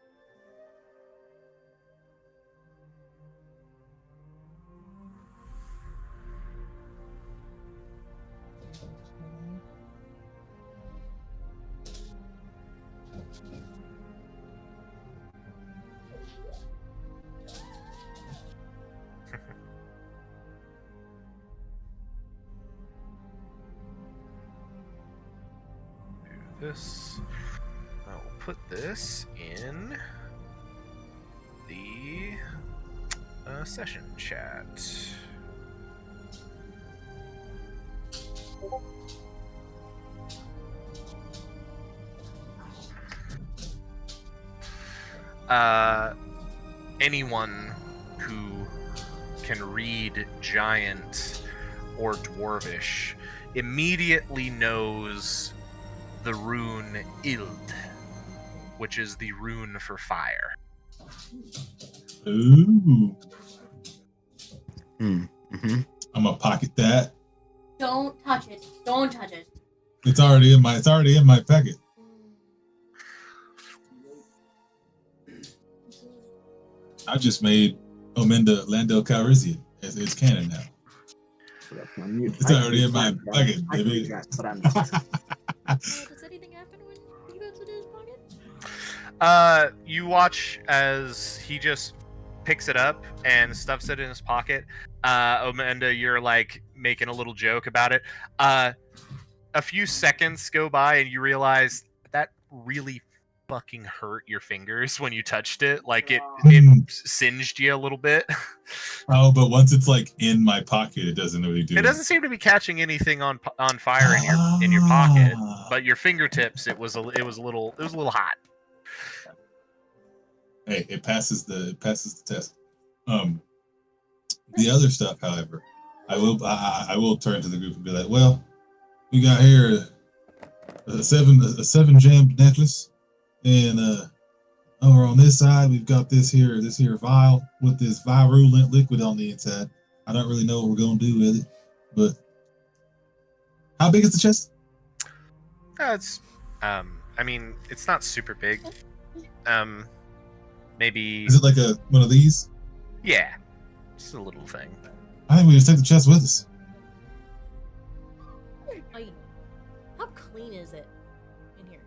This. I will put this in the session chat. Anyone who can read Giant or Dwarvish immediately knows the rune Ild, which is the rune for fire. Ooh. Mm-hmm. I'm gonna pocket that. Don't touch it. Don't touch it. It's already in my packet. I just made Ominda Lando Calrissian. It's canon now. It's already in my packet, baby. Does anything happen when he puts it in his pocket? You watch as he just picks it up and stuffs it in his pocket. Amanda, you're like making a little joke about it. A few seconds go by and you realize that really fucking hurt your fingers when you touched it. Like it singed you a little bit. Oh, but once it's like in my pocket, it doesn't really do. It doesn't seem to be catching anything on fire in your pocket, but your fingertips, it was a little hot. Hey, it passes the test. The other stuff, however, I will turn to the group and be like, well, we got here a seven gemmed necklace, and over on this side we've got this here vial with this virulent liquid on the inside. I don't really know what we're gonna do with it, but how big is the chest? It's I mean, it's not super big. Maybe. Is it like one of these? Yeah, it's a little thing. I think we just take the chest with us. How clean is it in here?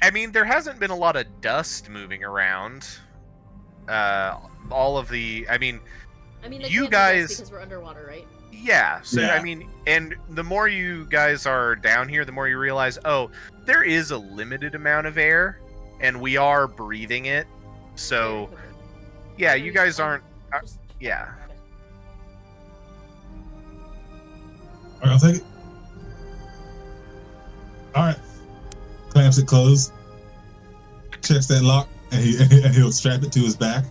I mean, there hasn't been a lot of dust moving around. All of the, I mean, you guys, because we're underwater, right? Yeah. So Yeah. I mean, and the more you guys are down here, the more you realize, oh, there is a limited amount of air, and we are breathing it. So, yeah, you guys aren't. Yeah. All right, I'll take it. All right. Clamps it closed. Checks that lock, and he'll strap it to his back.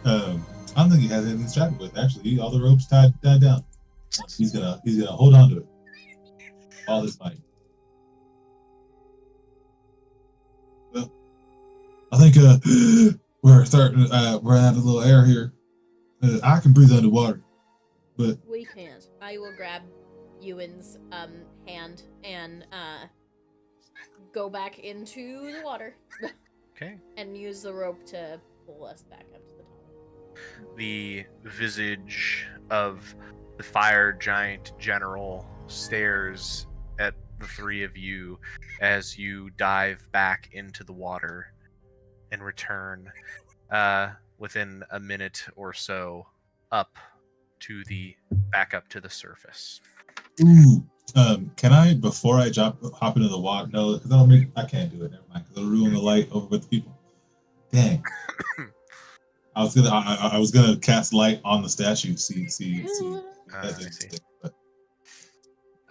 I don't think he has anything to strap it with. Actually, all the ropes tied down. He's gonna hold on to it. All his might. Well, I think we're starting. We're out of a little air here. I can breathe underwater, but We can't. I will grab Ewan's hand and go back into the water. Okay. And use the rope to pull us back up to the top. The visage of the fire giant general stares at the three of you as you dive back into the water and return within a minute or so back up to the surface. Ooh. Can I, before I hop into the water? No, because I can't do it. Never mind. Because it'll ruin the light over with the people. Dang. I was gonna cast light on the statue. See. I see.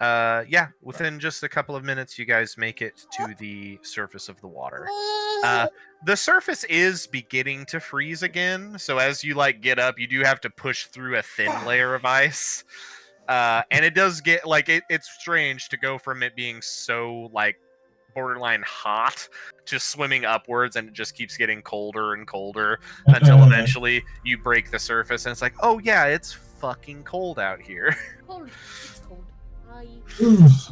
Yeah, within just a couple of minutes, you guys make it to the surface of the water. The surface is beginning to freeze again, so as you get up, you do have to push through a thin layer of ice. And it does get it's strange to go from it being so borderline hot to swimming upwards, and it just keeps getting colder and colder until eventually you break the surface and it's like, oh yeah, it's fucking cold out here. Cold. It's cold.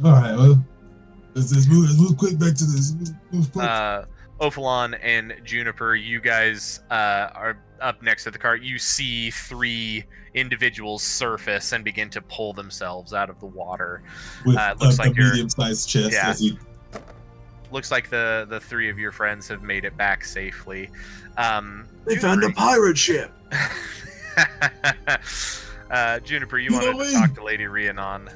All right, well, let's move quick back to this. Move quick. Ophalon and Juniper, you guys are up next to the cart. You see 3 individuals surface and begin to pull themselves out of the water. With looks like a medium-sized chest. Yeah. As he... Looks like the 3 of your friends have made it back safely. They found a pirate ship. Juniper, you wanted to talk to Lady Rhiannon.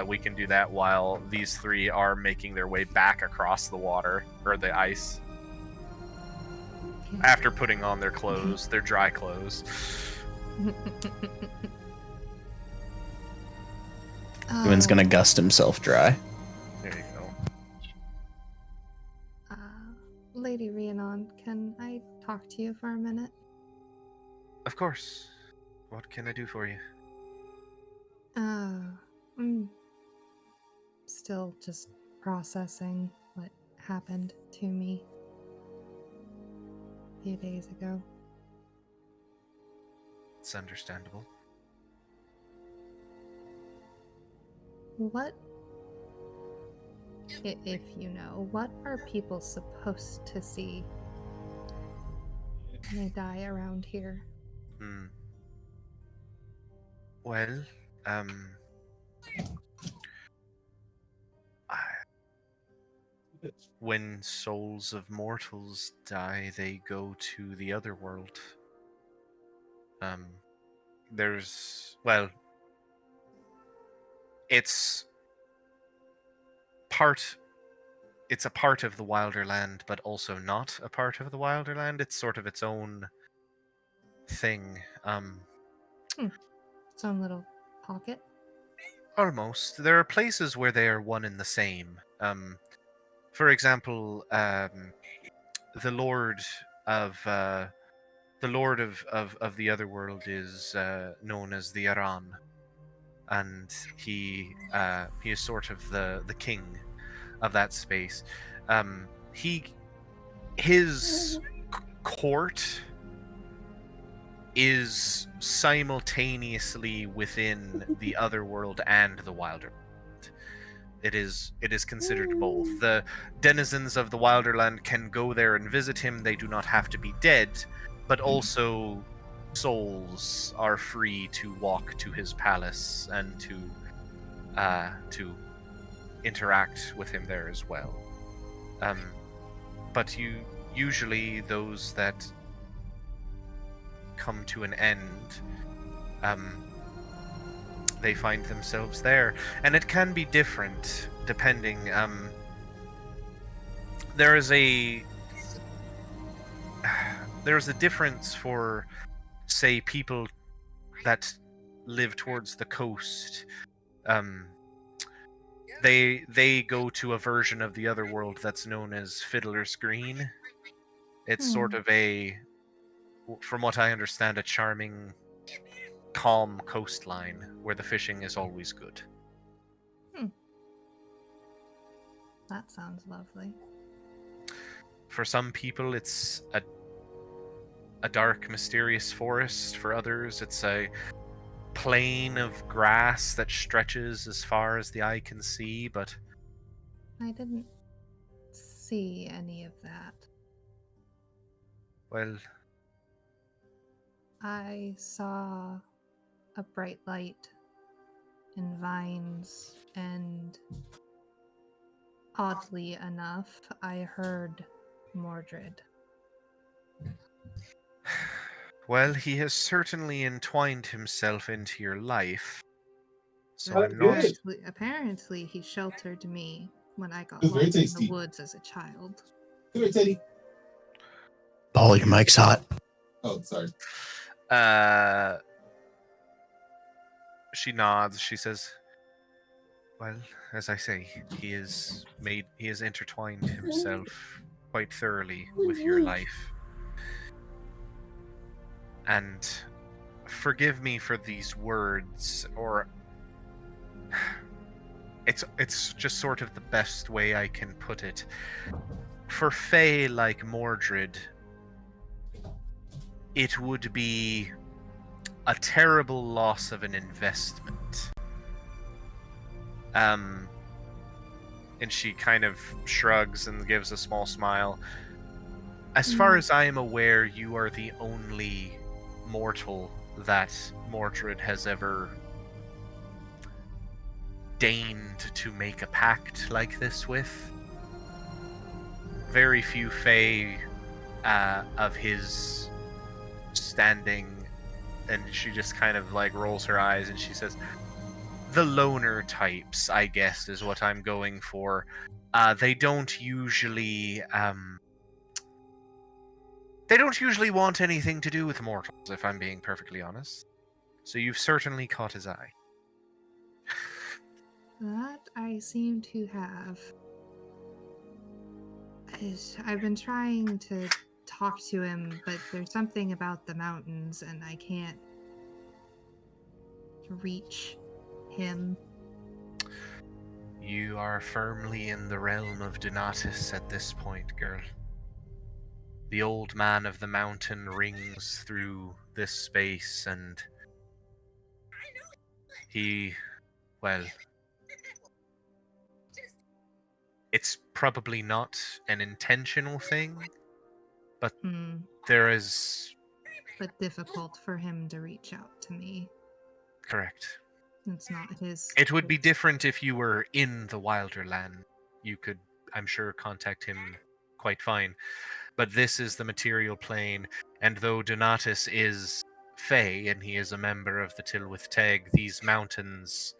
We can do that while these 3 are making their way back across the water, or the ice. After putting on their clothes, their dry clothes. Ewan's gonna gust himself dry. There you go. Lady Rhiannon, can I talk to you for a minute? Of course. What can I do for you? Still just processing what happened to me a few days ago. It's understandable. What, if you know, what are people supposed to see when they die around here? Well, when souls of mortals die, they go to the other world. It's a part of the Wilder Land, but also not a part of the Wilder Land. It's sort of its own thing. Its own little pocket? Almost. There are places where they are one and the same. For example, the Lord of the Otherworld is known as the Aran, and he is sort of the king of that space. His court is simultaneously within the Otherworld and the Wilder. It is considered both. The denizens of the Wilderland can go there and visit him. They do not have to be dead, but also souls are free to walk to his palace and to interact with him there as well. But usually those that come to an end, they find themselves there, and it can be different depending. There's a difference for, say, people that live towards the coast. They go to a version of the Otherworld that's known as Fiddler's Green. It's sort of from what I understand, a charming, calm coastline where the fishing is always good. That sounds lovely. For some people, it's a dark, mysterious forest. For others, it's a plain of grass that stretches as far as the eye can see, but I didn't see any of that. Well, I saw a bright light and vines, and oddly enough, I heard Mordred. Well, he has certainly entwined himself into your life. So But I'm not. apparently he sheltered me when I got It's very lost in the tasty. woods as a child. Come here, Teddy. Paul, your mic's hot. Oh, sorry. She nods. She says, "Well, as I say, he has intertwined himself quite thoroughly with your life. And forgive me for these words, or it's just sort of the best way I can put it. For Fae like Mordred, it would be a terrible loss of an investment." And she kind of shrugs and gives a small smile. As far as I am aware, you are the only mortal that Mordred has ever deigned to make a pact like this with. Very few Fae of his standing, and she just kind of like rolls her eyes and she says, "The loner types, I guess, is what I'm going for. They don't usually want anything to do with mortals, if I'm being perfectly honest. So you've certainly caught his eye." That I seem to have. I've been trying to talk to him, but there's something about the mountains and I can't reach him. You are firmly in the realm of Donatus at this point, girl. The old man of the mountain rings through this space, and he, well, it's probably not an intentional thing, but there is... But difficult for him to reach out to me. Correct. It's not his... It would be different if you were in the Wilder Land. You could, I'm sure, contact him quite fine. But this is the material plane, and though Donatus is Fey and he is a member of the Tilwith Teg, these mountains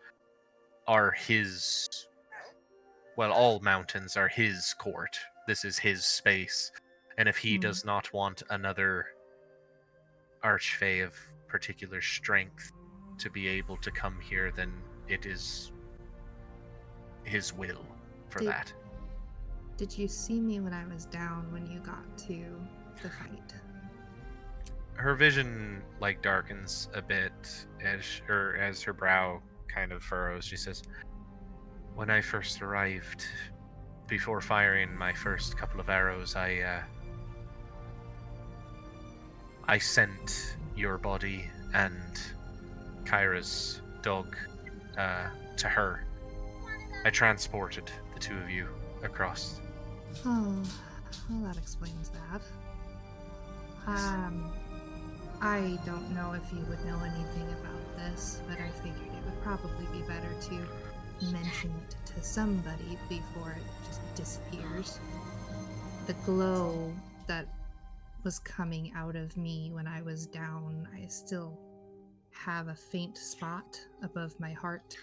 are his... Well, all mountains are his court. This is his space. And if he does not want another Archfey of particular strength to be able to come here, then it is his will for that. Did you see me when I was down when you got to the fight? Her vision like darkens a bit as her brow kind of furrows. She says, "When I first arrived, before firing my first couple of arrows, I sent your body and Kyra's dog to her. I transported the two of you across." Oh, well, that explains that. I don't know if you would know anything about this, but I figured it would probably be better to mention it to somebody before it just disappears. The glow that was coming out of me when I was down, I still have a faint spot above my heart.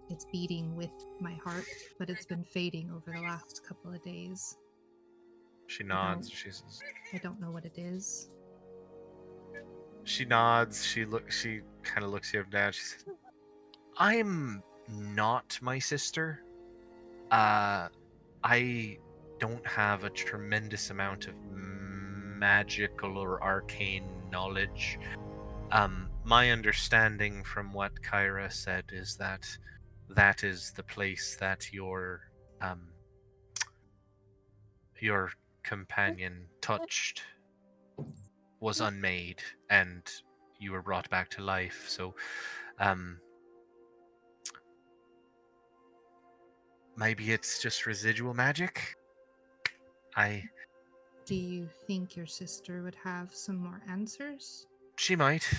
It's beating with my heart, but it's been fading over the last couple of days. She nods. She says, I don't know what it is. She nods. She kind of looks you up and down. She says, "I'm not my sister. I don't have a tremendous amount of magical or arcane knowledge. My understanding from what Kyra said is that that is the place that your companion touched was unmade, and you were brought back to life. So, maybe it's just residual magic. Do you think your sister would have some more answers? She might.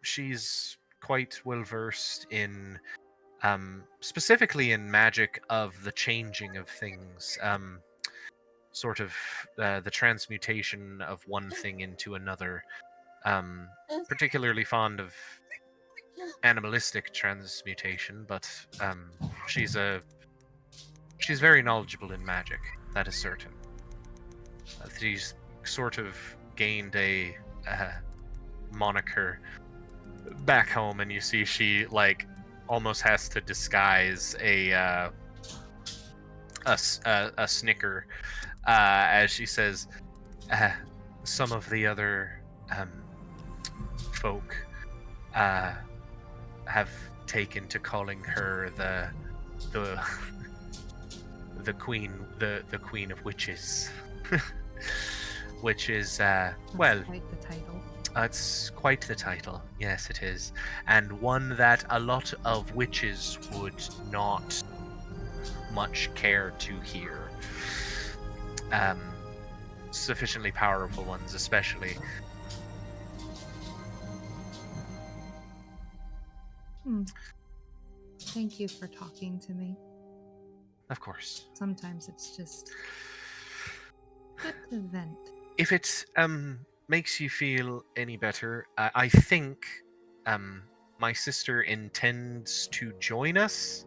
She's quite well versed in, specifically in magic of the changing of things. Sort of the transmutation of one thing into another. particularly fond of animalistic transmutation, but she's very knowledgeable in magic. That is certain. She's sort of gained a moniker back home, and you see she like almost has to disguise a snicker as she says, some of the other folk have taken to calling her the queen of witches. Which is That's well, quite the title. it's quite the title. Yes, it is, and one that a lot of witches would not much care to hear. Sufficiently powerful ones, especially. Thank you for talking to me. Of course. Sometimes it's just good to vent. If it makes you feel any better, I think my sister intends to join us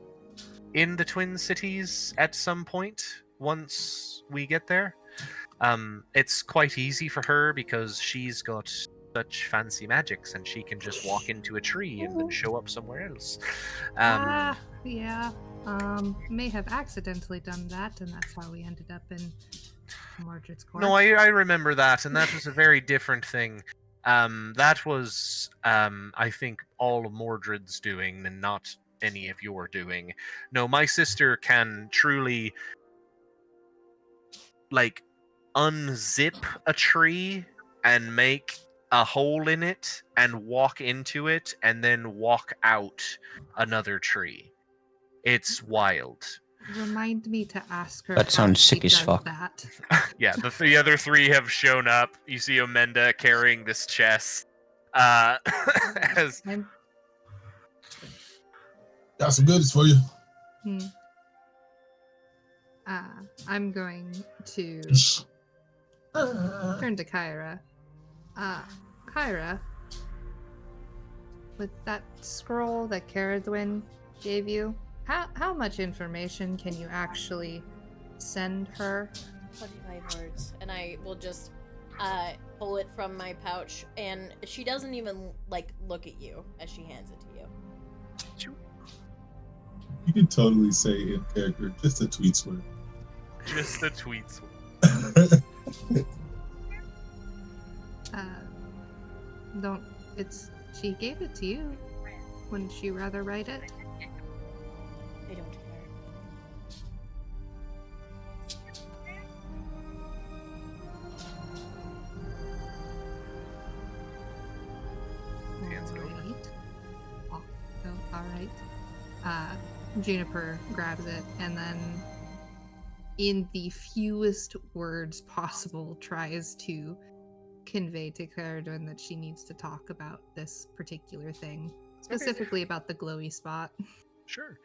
in the Twin Cities at some point once we get there. It's quite easy for her because she's got such fancy magics and she can just walk into a tree and then show up somewhere else. Yeah. May have accidentally done that, and that's how we ended up in Mordred's court. No, I remember that, and that was a very different thing. That was, I think, all of Mordred's doing and not any of your doing. No, my sister can truly, like, unzip a tree and make a hole in it and walk into it and then walk out another tree. It's wild. Remind me to ask her. That how sounds she sick as does fuck. That. Yeah, the other three have shown up. You see Omenda carrying this chest. As Got some goodies for you. I'm going to turn to Kyra. Kyra, with that scroll that Caradwin gave you, how much information can you actually send her? 25 words. And I will just pull it from my pouch, and she doesn't even like look at you as she hands it to you. You can totally say in character, just a tweet swerve. just a tweet swerve. She gave it to you. Wouldn't you rather write it? I don't care. Alright. Juniper grabs it and then, in the fewest words possible, tries to convey to Caradwin that she needs to talk about this particular thing, specifically about the glowy spot. Sure.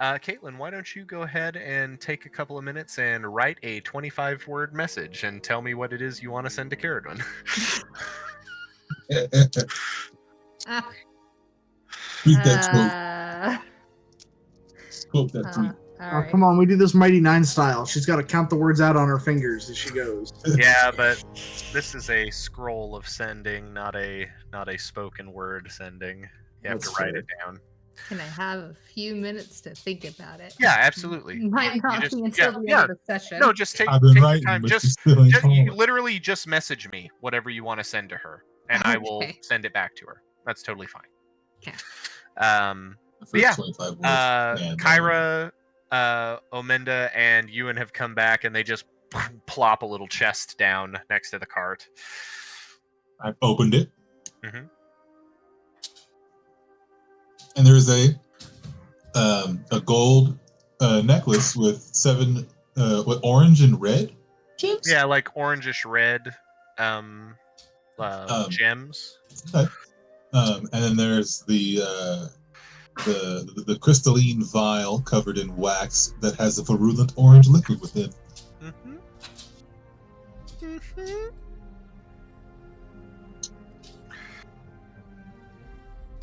Caitlin, why don't you go ahead and take a couple of minutes and write a 25-word message and tell me what it is you want to send to Caradwin. Read that tweet. Scope that tweet. Oh, come on, we do this Mighty Nine style. She's got to count the words out on her fingers as she goes. Yeah, but this is a scroll of sending, not a spoken word sending. You have That's to write fair. it down. Can I have a few minutes to think about it? Yeah, absolutely. Might You not just- be until the end of the session. No, just take I've been your writing, time. but Just, you still ain't you calling. literally just message me whatever you want to send to her, and I will Okay. send it back to her. That's totally fine. Okay. The first yeah. 25 words. Man, Kyra, Omenda, and Ewan have come back, and they just plop a little chest down next to the cart. I've opened it. Mhm. And there's a gold necklace with 7 with orange and red gems. Yeah, like orangish red gems. Okay. And then there's the crystalline vial covered in wax that has a virulent orange liquid within.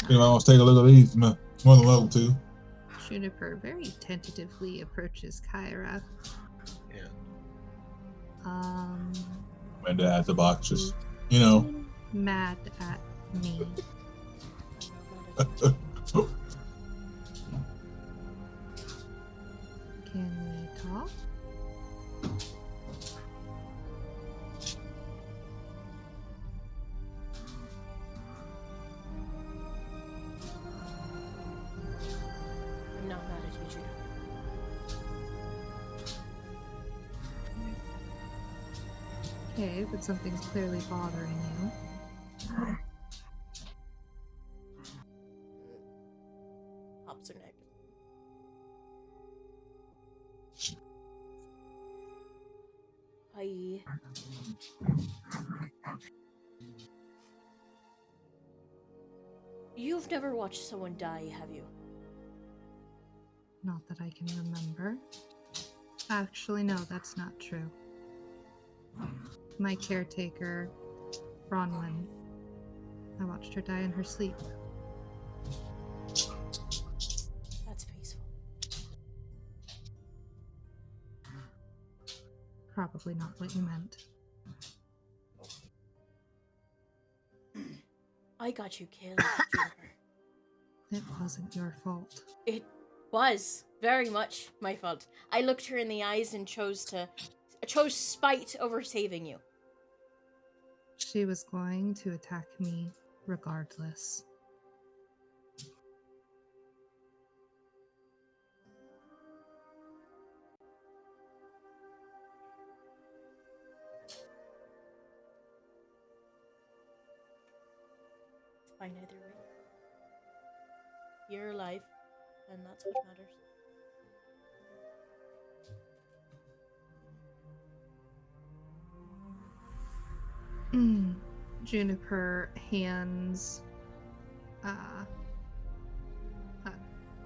Anybody wants to take a look at these? More than welcome to. Juniper very tentatively approaches Kyra. Yeah. Amanda at the box, just, you know. Mad at me. Can we talk? I'm not mad at you, Judah. Okay, but something's clearly bothering you. Pops her neck. I... You've never watched someone die, have you? Not that I can remember. Actually, no, that's not true. My caretaker, Bronwyn, I watched her die in her sleep. That's peaceful. Probably not what you meant. I got you killed, Juniper. It wasn't your fault. It was very much my fault. I looked her in the eyes and chose spite over saving you. She was going to attack me regardless. It's fine either way. You're alive, and that's what matters. Juniper hands,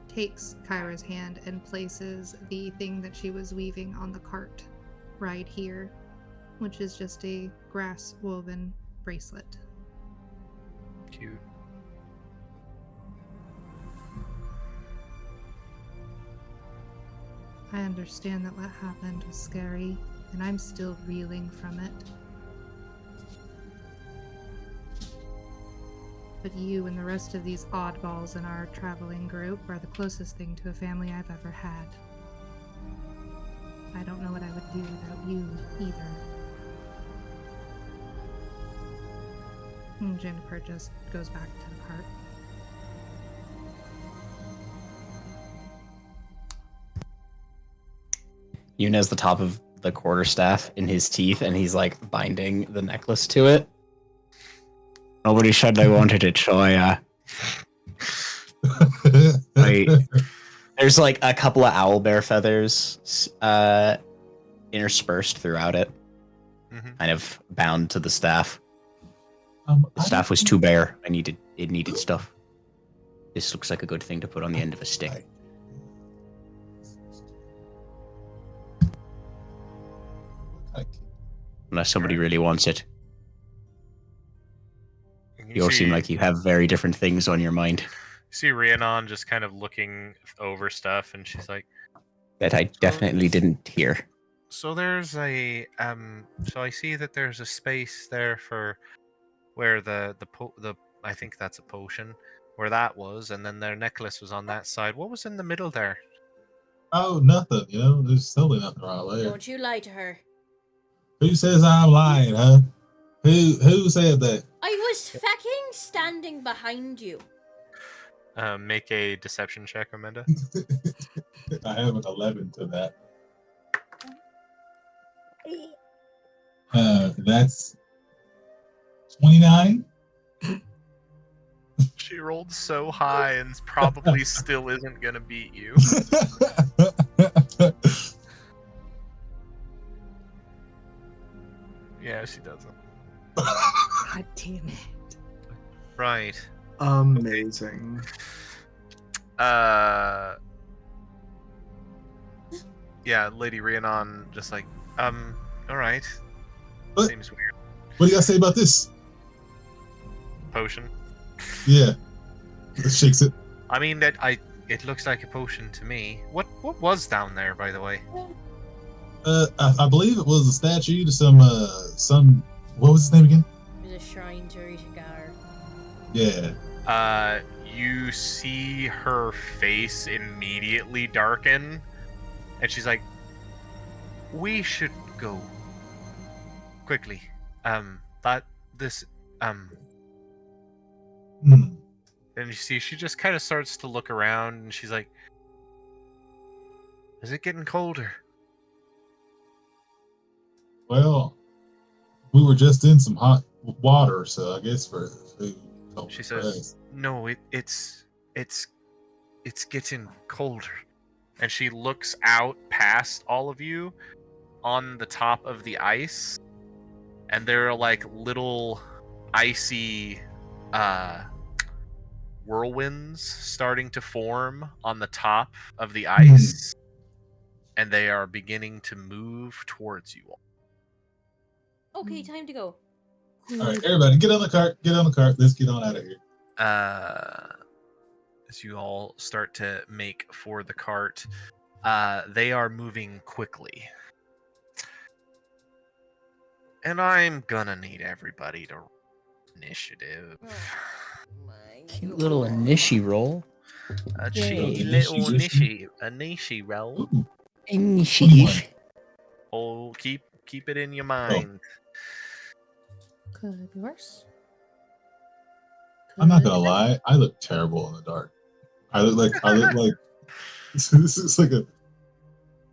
takes Kyra's hand and places the thing that she was weaving on the cart right here, which is just a grass woven bracelet. Cute. I understand that what happened was scary, and I'm still reeling from it. But you and the rest of these oddballs in our traveling group are the closest thing to a family I've ever had. I don't know what I would do without you, either. And Juniper just goes back to the cart. Yoon has the top of the quarterstaff in his teeth, and he's like binding the necklace to it. Nobody said they wanted it, so there's like a couple of owlbear feathers interspersed throughout it, kind of bound to the staff. The staff was too bare. It needed stuff. This looks like a good thing to put on the end of a stick. Unless somebody really wants it. You all seem like you have very different things on your mind. You see Rhiannon just kind of looking over stuff, and she's like, that I definitely didn't hear. So there's a so I see that there's a space there for where the I think that's a potion, where that was, and then their necklace was on that side. What was in the middle there? Oh, nothing. You know, there's totally nothing wrong there. Don't you lie to her. Who says I'm lying, huh? Who said that? I was fucking standing behind you. Make a deception check, Amanda. I have an 11 to that. That's 29. She rolled so high and probably still isn't gonna beat you. Yeah, she doesn't. God damn it. Right. Amazing. Yeah, Lady Rhiannon just like, alright. What? Seems weird. What do you guys say about this? Potion. Yeah. Shakes it. I mean, it looks like a potion to me. What was down there, by the way? I believe it was a statue to some what was his name again? There's a shrine to Rishigar. Yeah. You see her face immediately darken, and she's like, "We should go quickly. And you see she just kind of starts to look around, and she's like, "Is it getting colder?" Well, we were just in some hot water, so I guess for food. She says, "No, it's getting colder." And she looks out past all of you on the top of the ice, and there are like little icy whirlwinds starting to form on the top of the ice, and they are beginning to move towards you all. Okay, time to go. All right, everybody, get on the cart. Get on the cart. Let's get on out of here. As you all start to make for the cart, they are moving quickly. And I'm gonna need everybody to roll initiative. Cute little initiative roll. A Yay. cheeky little Initiative. initiative roll. Ooh, Initiative. Oh, keep it in your mind. Could be worse. I'm not Could gonna be better. lie. I look terrible in the dark. I look like this is like a.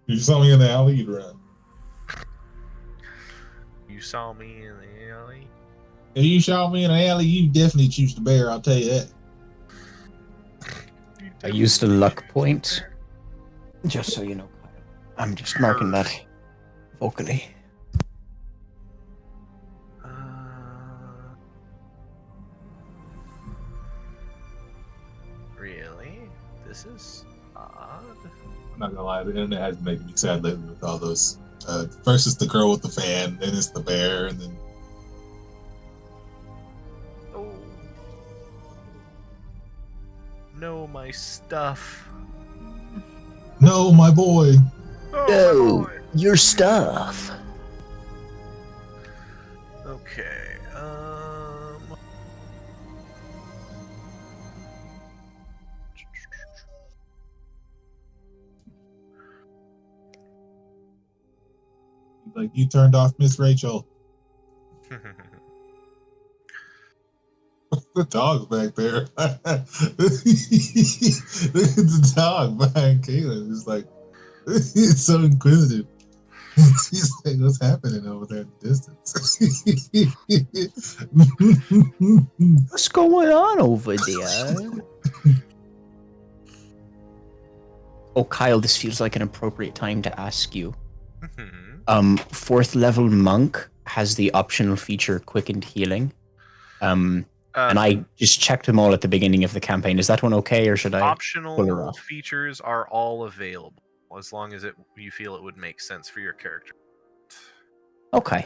You saw me in the alley, you'd run. You saw me in the alley. If you saw me in the alley, you definitely choose the bear. I'll tell you that. I used a luck point. Just so you know, I'm just marking that vocally. Really? This is odd. I'm not gonna lie. The internet has been making me sad lately with all those. First it's the girl with the fan, then it's the bear, and then Oh. No, my stuff. no, my boy. Oh, No. my boy. Your stuff. Okay. Like you turned off Miss Rachel. The dog's back there. The dog behind Caleb is like, it's so inquisitive. He's like, what's happening over there in the distance? What's going on over there? Oh, Kyle, this feels like an appropriate time to ask you. Fourth level monk has the optional feature quickened healing. And I just checked them all at the beginning of the campaign. Is that one okay, or should I pull her Optional off? features are all available as long as you feel it would make sense for your character. Okay.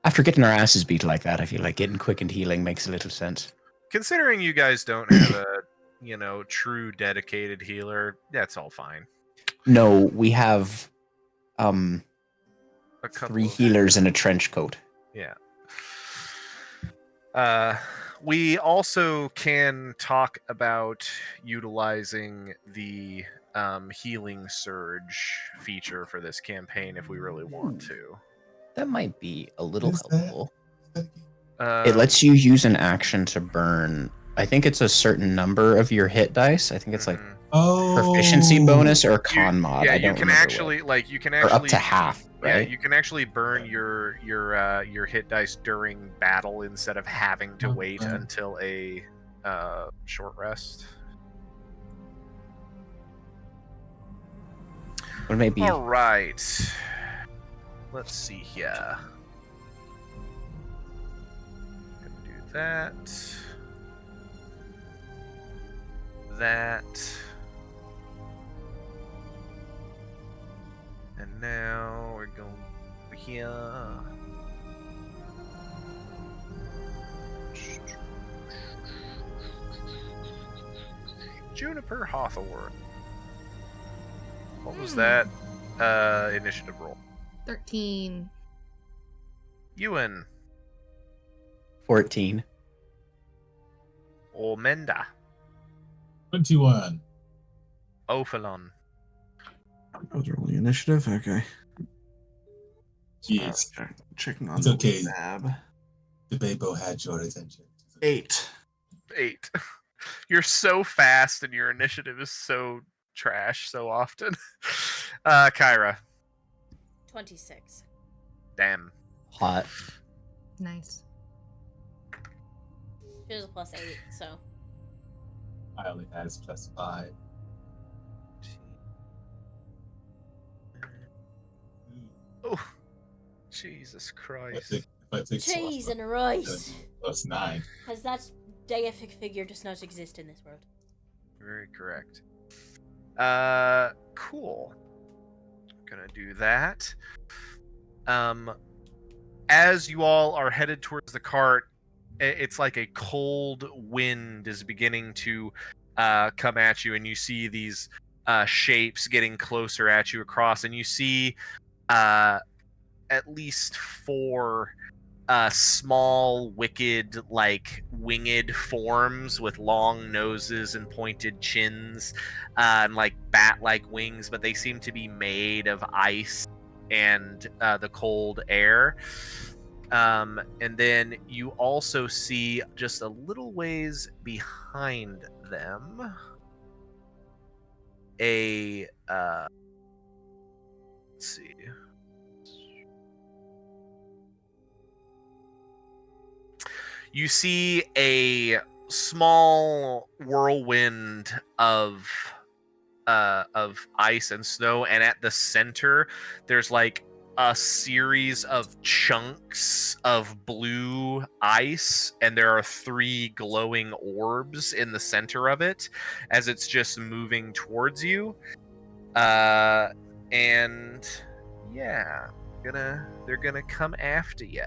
After getting our asses beat like that, I feel like getting quickened healing makes a little sense. Considering you guys don't have a, true dedicated healer, that's all fine. No, we have A couple 3 of- healers in a trench coat. Yeah. We also can talk about utilizing the healing surge feature for this campaign if we really want to. That might be a little Is that- helpful. Uh, It lets you use an action to burn. I think it's a certain number of your hit dice. I think it's like mhm. proficiency bonus or con mod. Yeah, I you don't can remember actually or up to half, Yeah, right? you can actually burn your hit dice during battle instead of having to wait Okay. until a short rest. Or maybe All right. Let's see here. Gonna do that. That. And now we're going over here. Juniper Hawthorne. What was that initiative roll? 13. Ewan. 14. Ormenda. 21. Ophalon. That was early initiative. Okay. Jeez. Checking on It's the okay. tab. The Babo had your attention. 8. 8. You're so fast and your initiative is so trash so often. Kyra. 26. Damn. Hot. Nice. She was a +8, so. I only had +5. Oh, Jesus If Christ. I take Cheese Celeste, and rice. +9. Has that deific figure does not exist in this world? Very correct. Cool. Gonna do that. As you all are headed towards the cart, it's like a cold wind is beginning to come at you, and you see these shapes getting closer at you across, and you see at least 4 small, wicked, like winged forms with long noses and pointed chins, and like bat-like wings, but they seem to be made of ice and the cold air. And then you also see just a little ways behind them a let's see. You see a small whirlwind of ice and snow, and at the center there's like a series of chunks of blue ice, and there are 3 glowing orbs in the center of it as it's just moving towards you. And yeah, they're gonna come after you.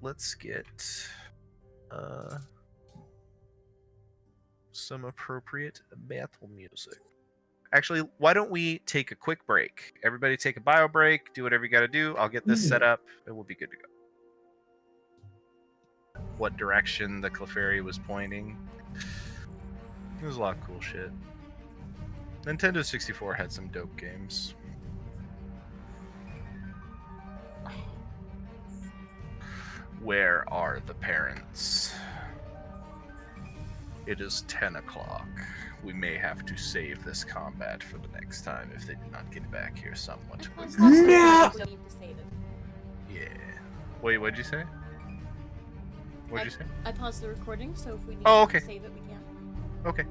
Let's get some appropriate battle music. Actually, why don't we take a quick break? Everybody take a bio break, do whatever you gotta do. I'll get this set up, and we'll be good to go. What direction the Clefairy was pointing. There's a lot of cool shit. Nintendo 64 had some dope games. Where are the parents? It is 10 o'clock. We may have to save this combat for the next time if they do not get back here somewhat quickly. Yeah. We need to save it. Yeah. Wait, what'd you say? What'd you say? I paused the recording, so if we need Oh, okay. to save it, we can. Okay.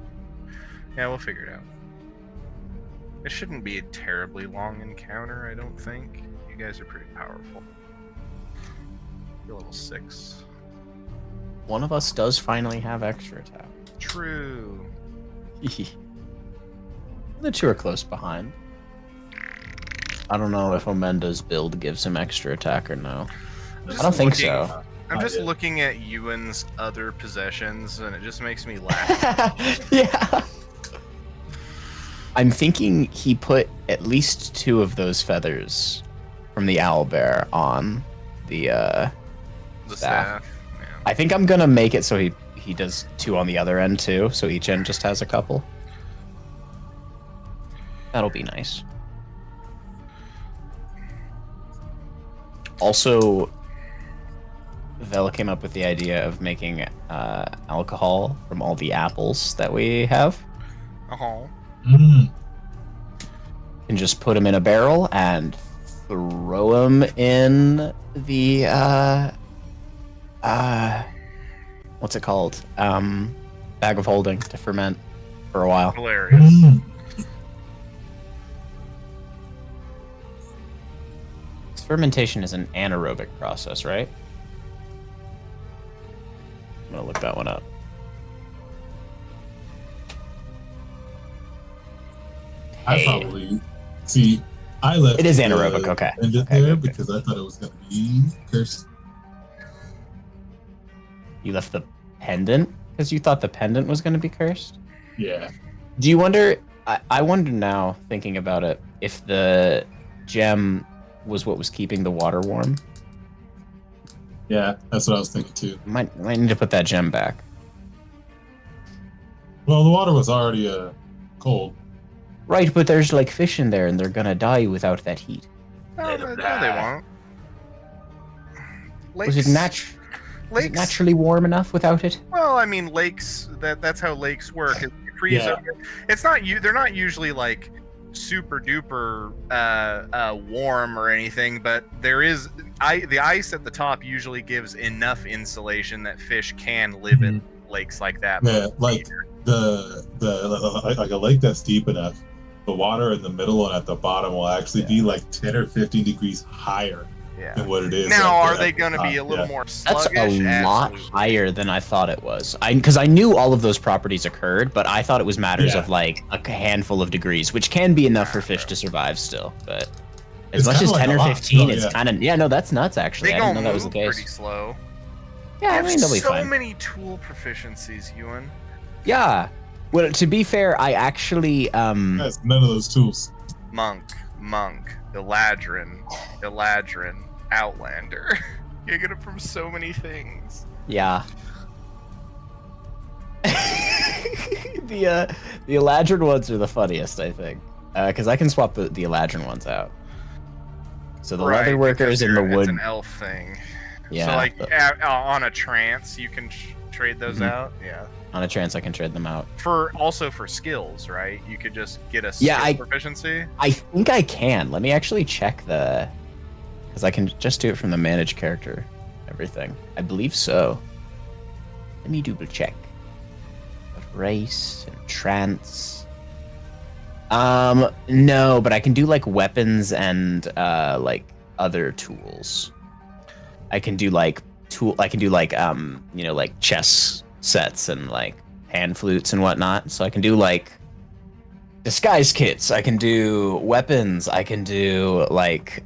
Yeah, we'll figure it out. It shouldn't be a terribly long encounter, I don't think. You guys are pretty powerful. You're level 6. One of us does finally have extra attack. True. The 2 are close behind. I don't know if Omenda's build gives him extra attack or no. I don't think so. I'm just looking at Ewan's other possessions, and it just makes me laugh. Yeah. I'm thinking he put at least 2 of those feathers from the owlbear on the The staff. staff. Yeah. I think I'm gonna make it so he does 2 on the other end too, so each end just has a couple. That'll be nice. Also, Vela came up with the idea of making alcohol from all the apples that we have. Oh. And just put them in a barrel and throw them in the what's it called? Bag of holding to ferment for a while. Hilarious. This fermentation is an anaerobic process, right? I'm gonna look that one up. I probably see. I left. It is anaerobic, okay. Ended Okay, there okay. because I thought it was gonna be cursed. You left the pendant Because you thought the pendant was going to be cursed? Yeah. Do you wonder... I wonder now, thinking about it, if the gem was what was keeping the water warm. Yeah, that's what I was thinking too. Might need to put that gem back. Well, the water was already cold. Right, but there's like fish in there and they're gonna die without that heat. No, no, they won't. Was it naturally warm enough without it? Well, I mean, lakes. That's how lakes work. It freeze Yeah. over. It's not you. They're not usually like super duper warm or anything, but there is the ice at the top usually gives enough insulation that fish can live in lakes like that. Yeah, like like a lake that's deep enough, the water in the middle and at the bottom will actually be like 10 or 15 degrees higher than what it is. Now, at are the they going to top. be a little Yeah. more That's sluggish? a lot Absolutely. higher than I thought it was. Because I knew all of those properties occurred, but I thought it was matters Yeah. of like a handful of degrees, which can be enough for fish to survive still. But as It's much as kinda 10 like or a lot, 15, though, it's yeah. kind of no, that's nuts actually. They I gonna didn't know that was the move case. pretty slow. Yeah, I You mean have they'll be so fine. many tool proficiencies, Ewan. Yeah. Well, to be fair, I actually That's none of those tools. Monk, Eladrin, Outlander. You get it from so many things. yeah. the Eladrin ones are the funniest, I think, because I can swap the Eladrin ones out. So the Right, leather workers because in the it's wood. an elf thing. Yeah. So like the- on a trance, you can trade those Mhm. out. Yeah. on a chance I can trade them out. For skills, right? You could just get a Yeah, skill proficiency. I think I can. Let me actually check because I can just do it from the manage character, everything. I believe so. Let me double check. Race and trance. No, but I can do like weapons and like other tools. I can do like like chess sets and like hand flutes and whatnot. So I can do like disguise kits. I can do weapons. I can do like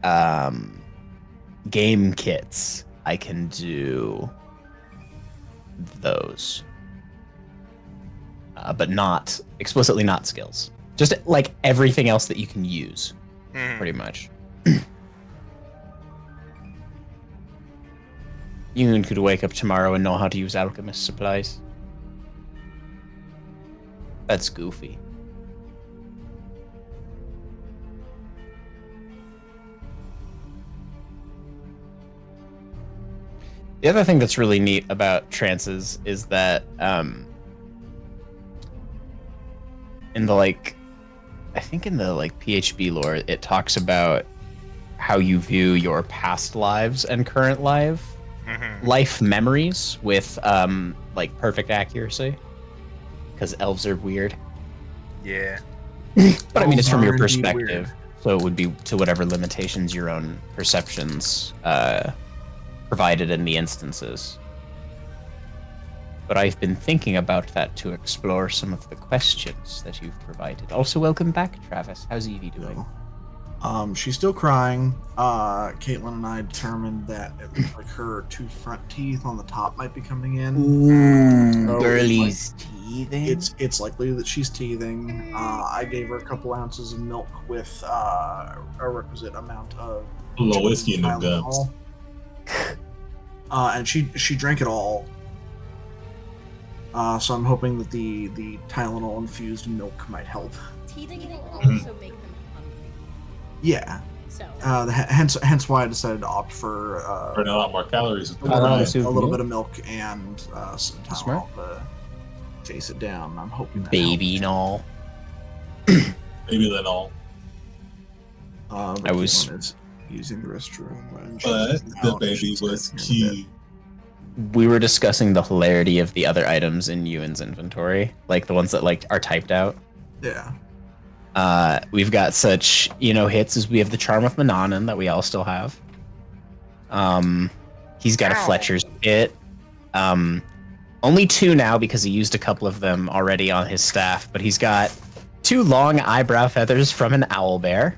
game kits. I can do those. But not explicitly not skills. Just like everything else that you can use, pretty much. You could wake up tomorrow and know how to use alchemist supplies. That's goofy. The other thing that's really neat about trances is that in the I think in the PHB lore, it talks about how you view your past lives and current life memories with perfect accuracy, because elves are weird. Yeah. But I mean, it's from your Elves are indeed perspective, weird. so it would be to whatever limitations your own perceptions provided in the instances. But I've been thinking about that to explore some of the questions that you've provided. Also, welcome back, Travis. How's Evie doing? She's still crying. Caitlin and I determined that it looked like her two front teeth on the top might be coming in. Ooh, So, girlie's teething. It's likely that she's teething. I gave her a couple ounces of milk with a requisite amount of A little whiskey in them gums. Tylenol. And she drank it all. So I'm hoping that the Tylenol infused milk might help. Teething will also make them hungry. Yeah. So Hence why I decided to opt for Burn a lot more calories with a little, that. soup a little milk? bit of milk and some Tylenol Smart. to chase it down. I'm hoping that Baby and all. Maybe then all. helps. I was- Caitlin is using the restroom, and But she's the out. baby She's was gonna get in a bit. key. We were discussing the hilarity of the other items in Ewan's inventory, like the ones that are typed out. Yeah. We've got such hits as we have the Charm of Manannan that we all still have. He's got a Ow. Fletcher's Bit. Only 2 now because he used a couple of them already on his staff, but he's got 2 long eyebrow feathers from an owlbear,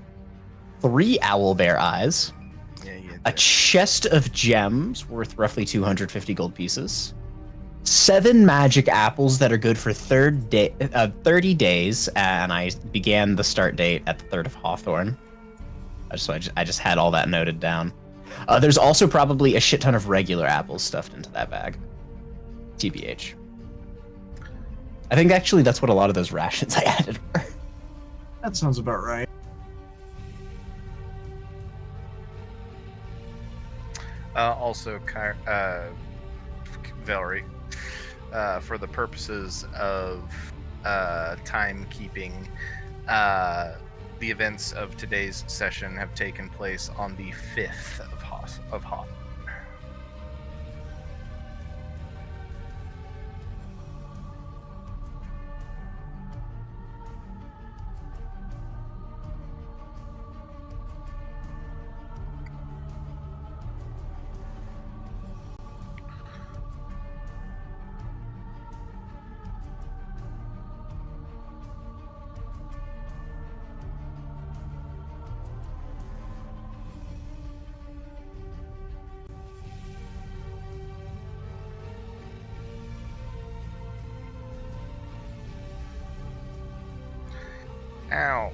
3 owlbear eyes, Yeah, yeah. a chest of gems worth roughly 250 gold pieces, 7 magic apples that are good for 30 days, and I began the start date at the 3rd of Hawthorne. So I just had all that noted down. There's also probably a shit ton of regular apples stuffed into that bag. TBH. I think actually that's what a lot of those rations I added were. That sounds about right. Also, Valerie, for the purposes of timekeeping, the events of today's session have taken place on the 5th of Hawthorne. Ow.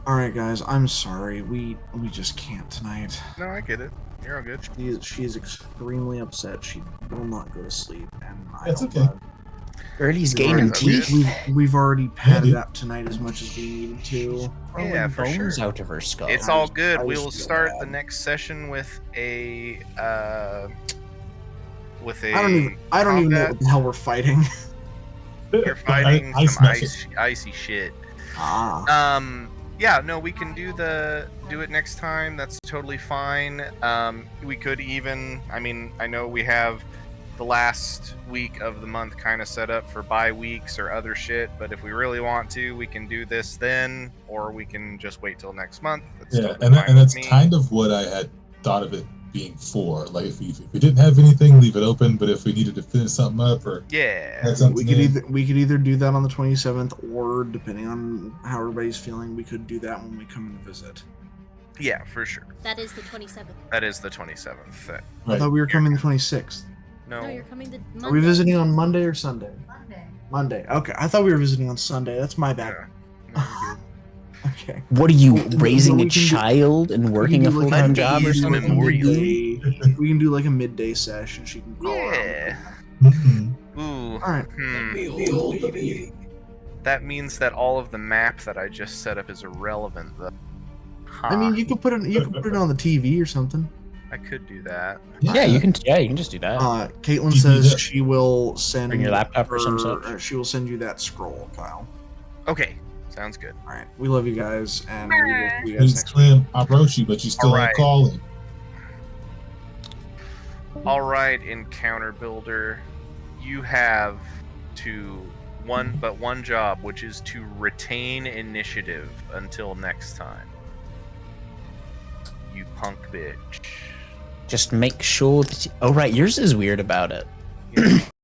All right, guys. I'm sorry. We just can't tonight. No, I get it. You're all good. She is extremely upset. She will not go to sleep, and That's don't okay. blame- Gertie's gaining teeth. We've already padded up tonight as much as we needed to. Yeah, for bones sure. out of her skull. It's all good. I We just will feel start bad. the next session with a I don't even know combat. what the hell we're fighting. You're fighting Ice some method. icy shit. Ah. Yeah, no, we can do it next time. That's totally fine. We could even, I mean, I know we have the last week of the month kind of set up for bye weeks or other shit, but if we really want to, we can do this then, or we can just wait till next month. That's Yeah, totally and fine with that's me. kind of what I had thought of it being for. Like, if we didn't have anything, leave it open. But if we needed to finish something up or Yeah. add something We could either do that on the 27th, or depending on how everybody's feeling, we could do that when we come and visit. Yeah, for sure. That is the 27th. That is the 27th. I Right. thought we were coming the 26th. No, No. you're coming the Monday. Are we visiting on Monday or Sunday? Monday. Monday. Okay, I thought we were visiting on Sunday. That's my bad. Yeah. No, you're good. Okay. What are you, We can raising a do- child and working a We can do like full-time a job or easy something? memorial. We can do like a midday session. She can call Yeah. around. Ooh. All right. That means that all of the map that I just set up is irrelevant, though. I mean, you could put it. You could put it on the TV or something. I could do that. Yeah, you can just do that. Caitlin You says do that. she will send Bring your laptop or some such. She will send you that scroll, Kyle. Okay, sounds good. All right. We love you guys, and we will see you guys It's next week. Clem, I wrote you, but you still Alright. ain't calling. All right, encounter builder. you have one job, which is to retain initiative until next time. You punk bitch. Just make sure that. Oh right, yours is weird about it.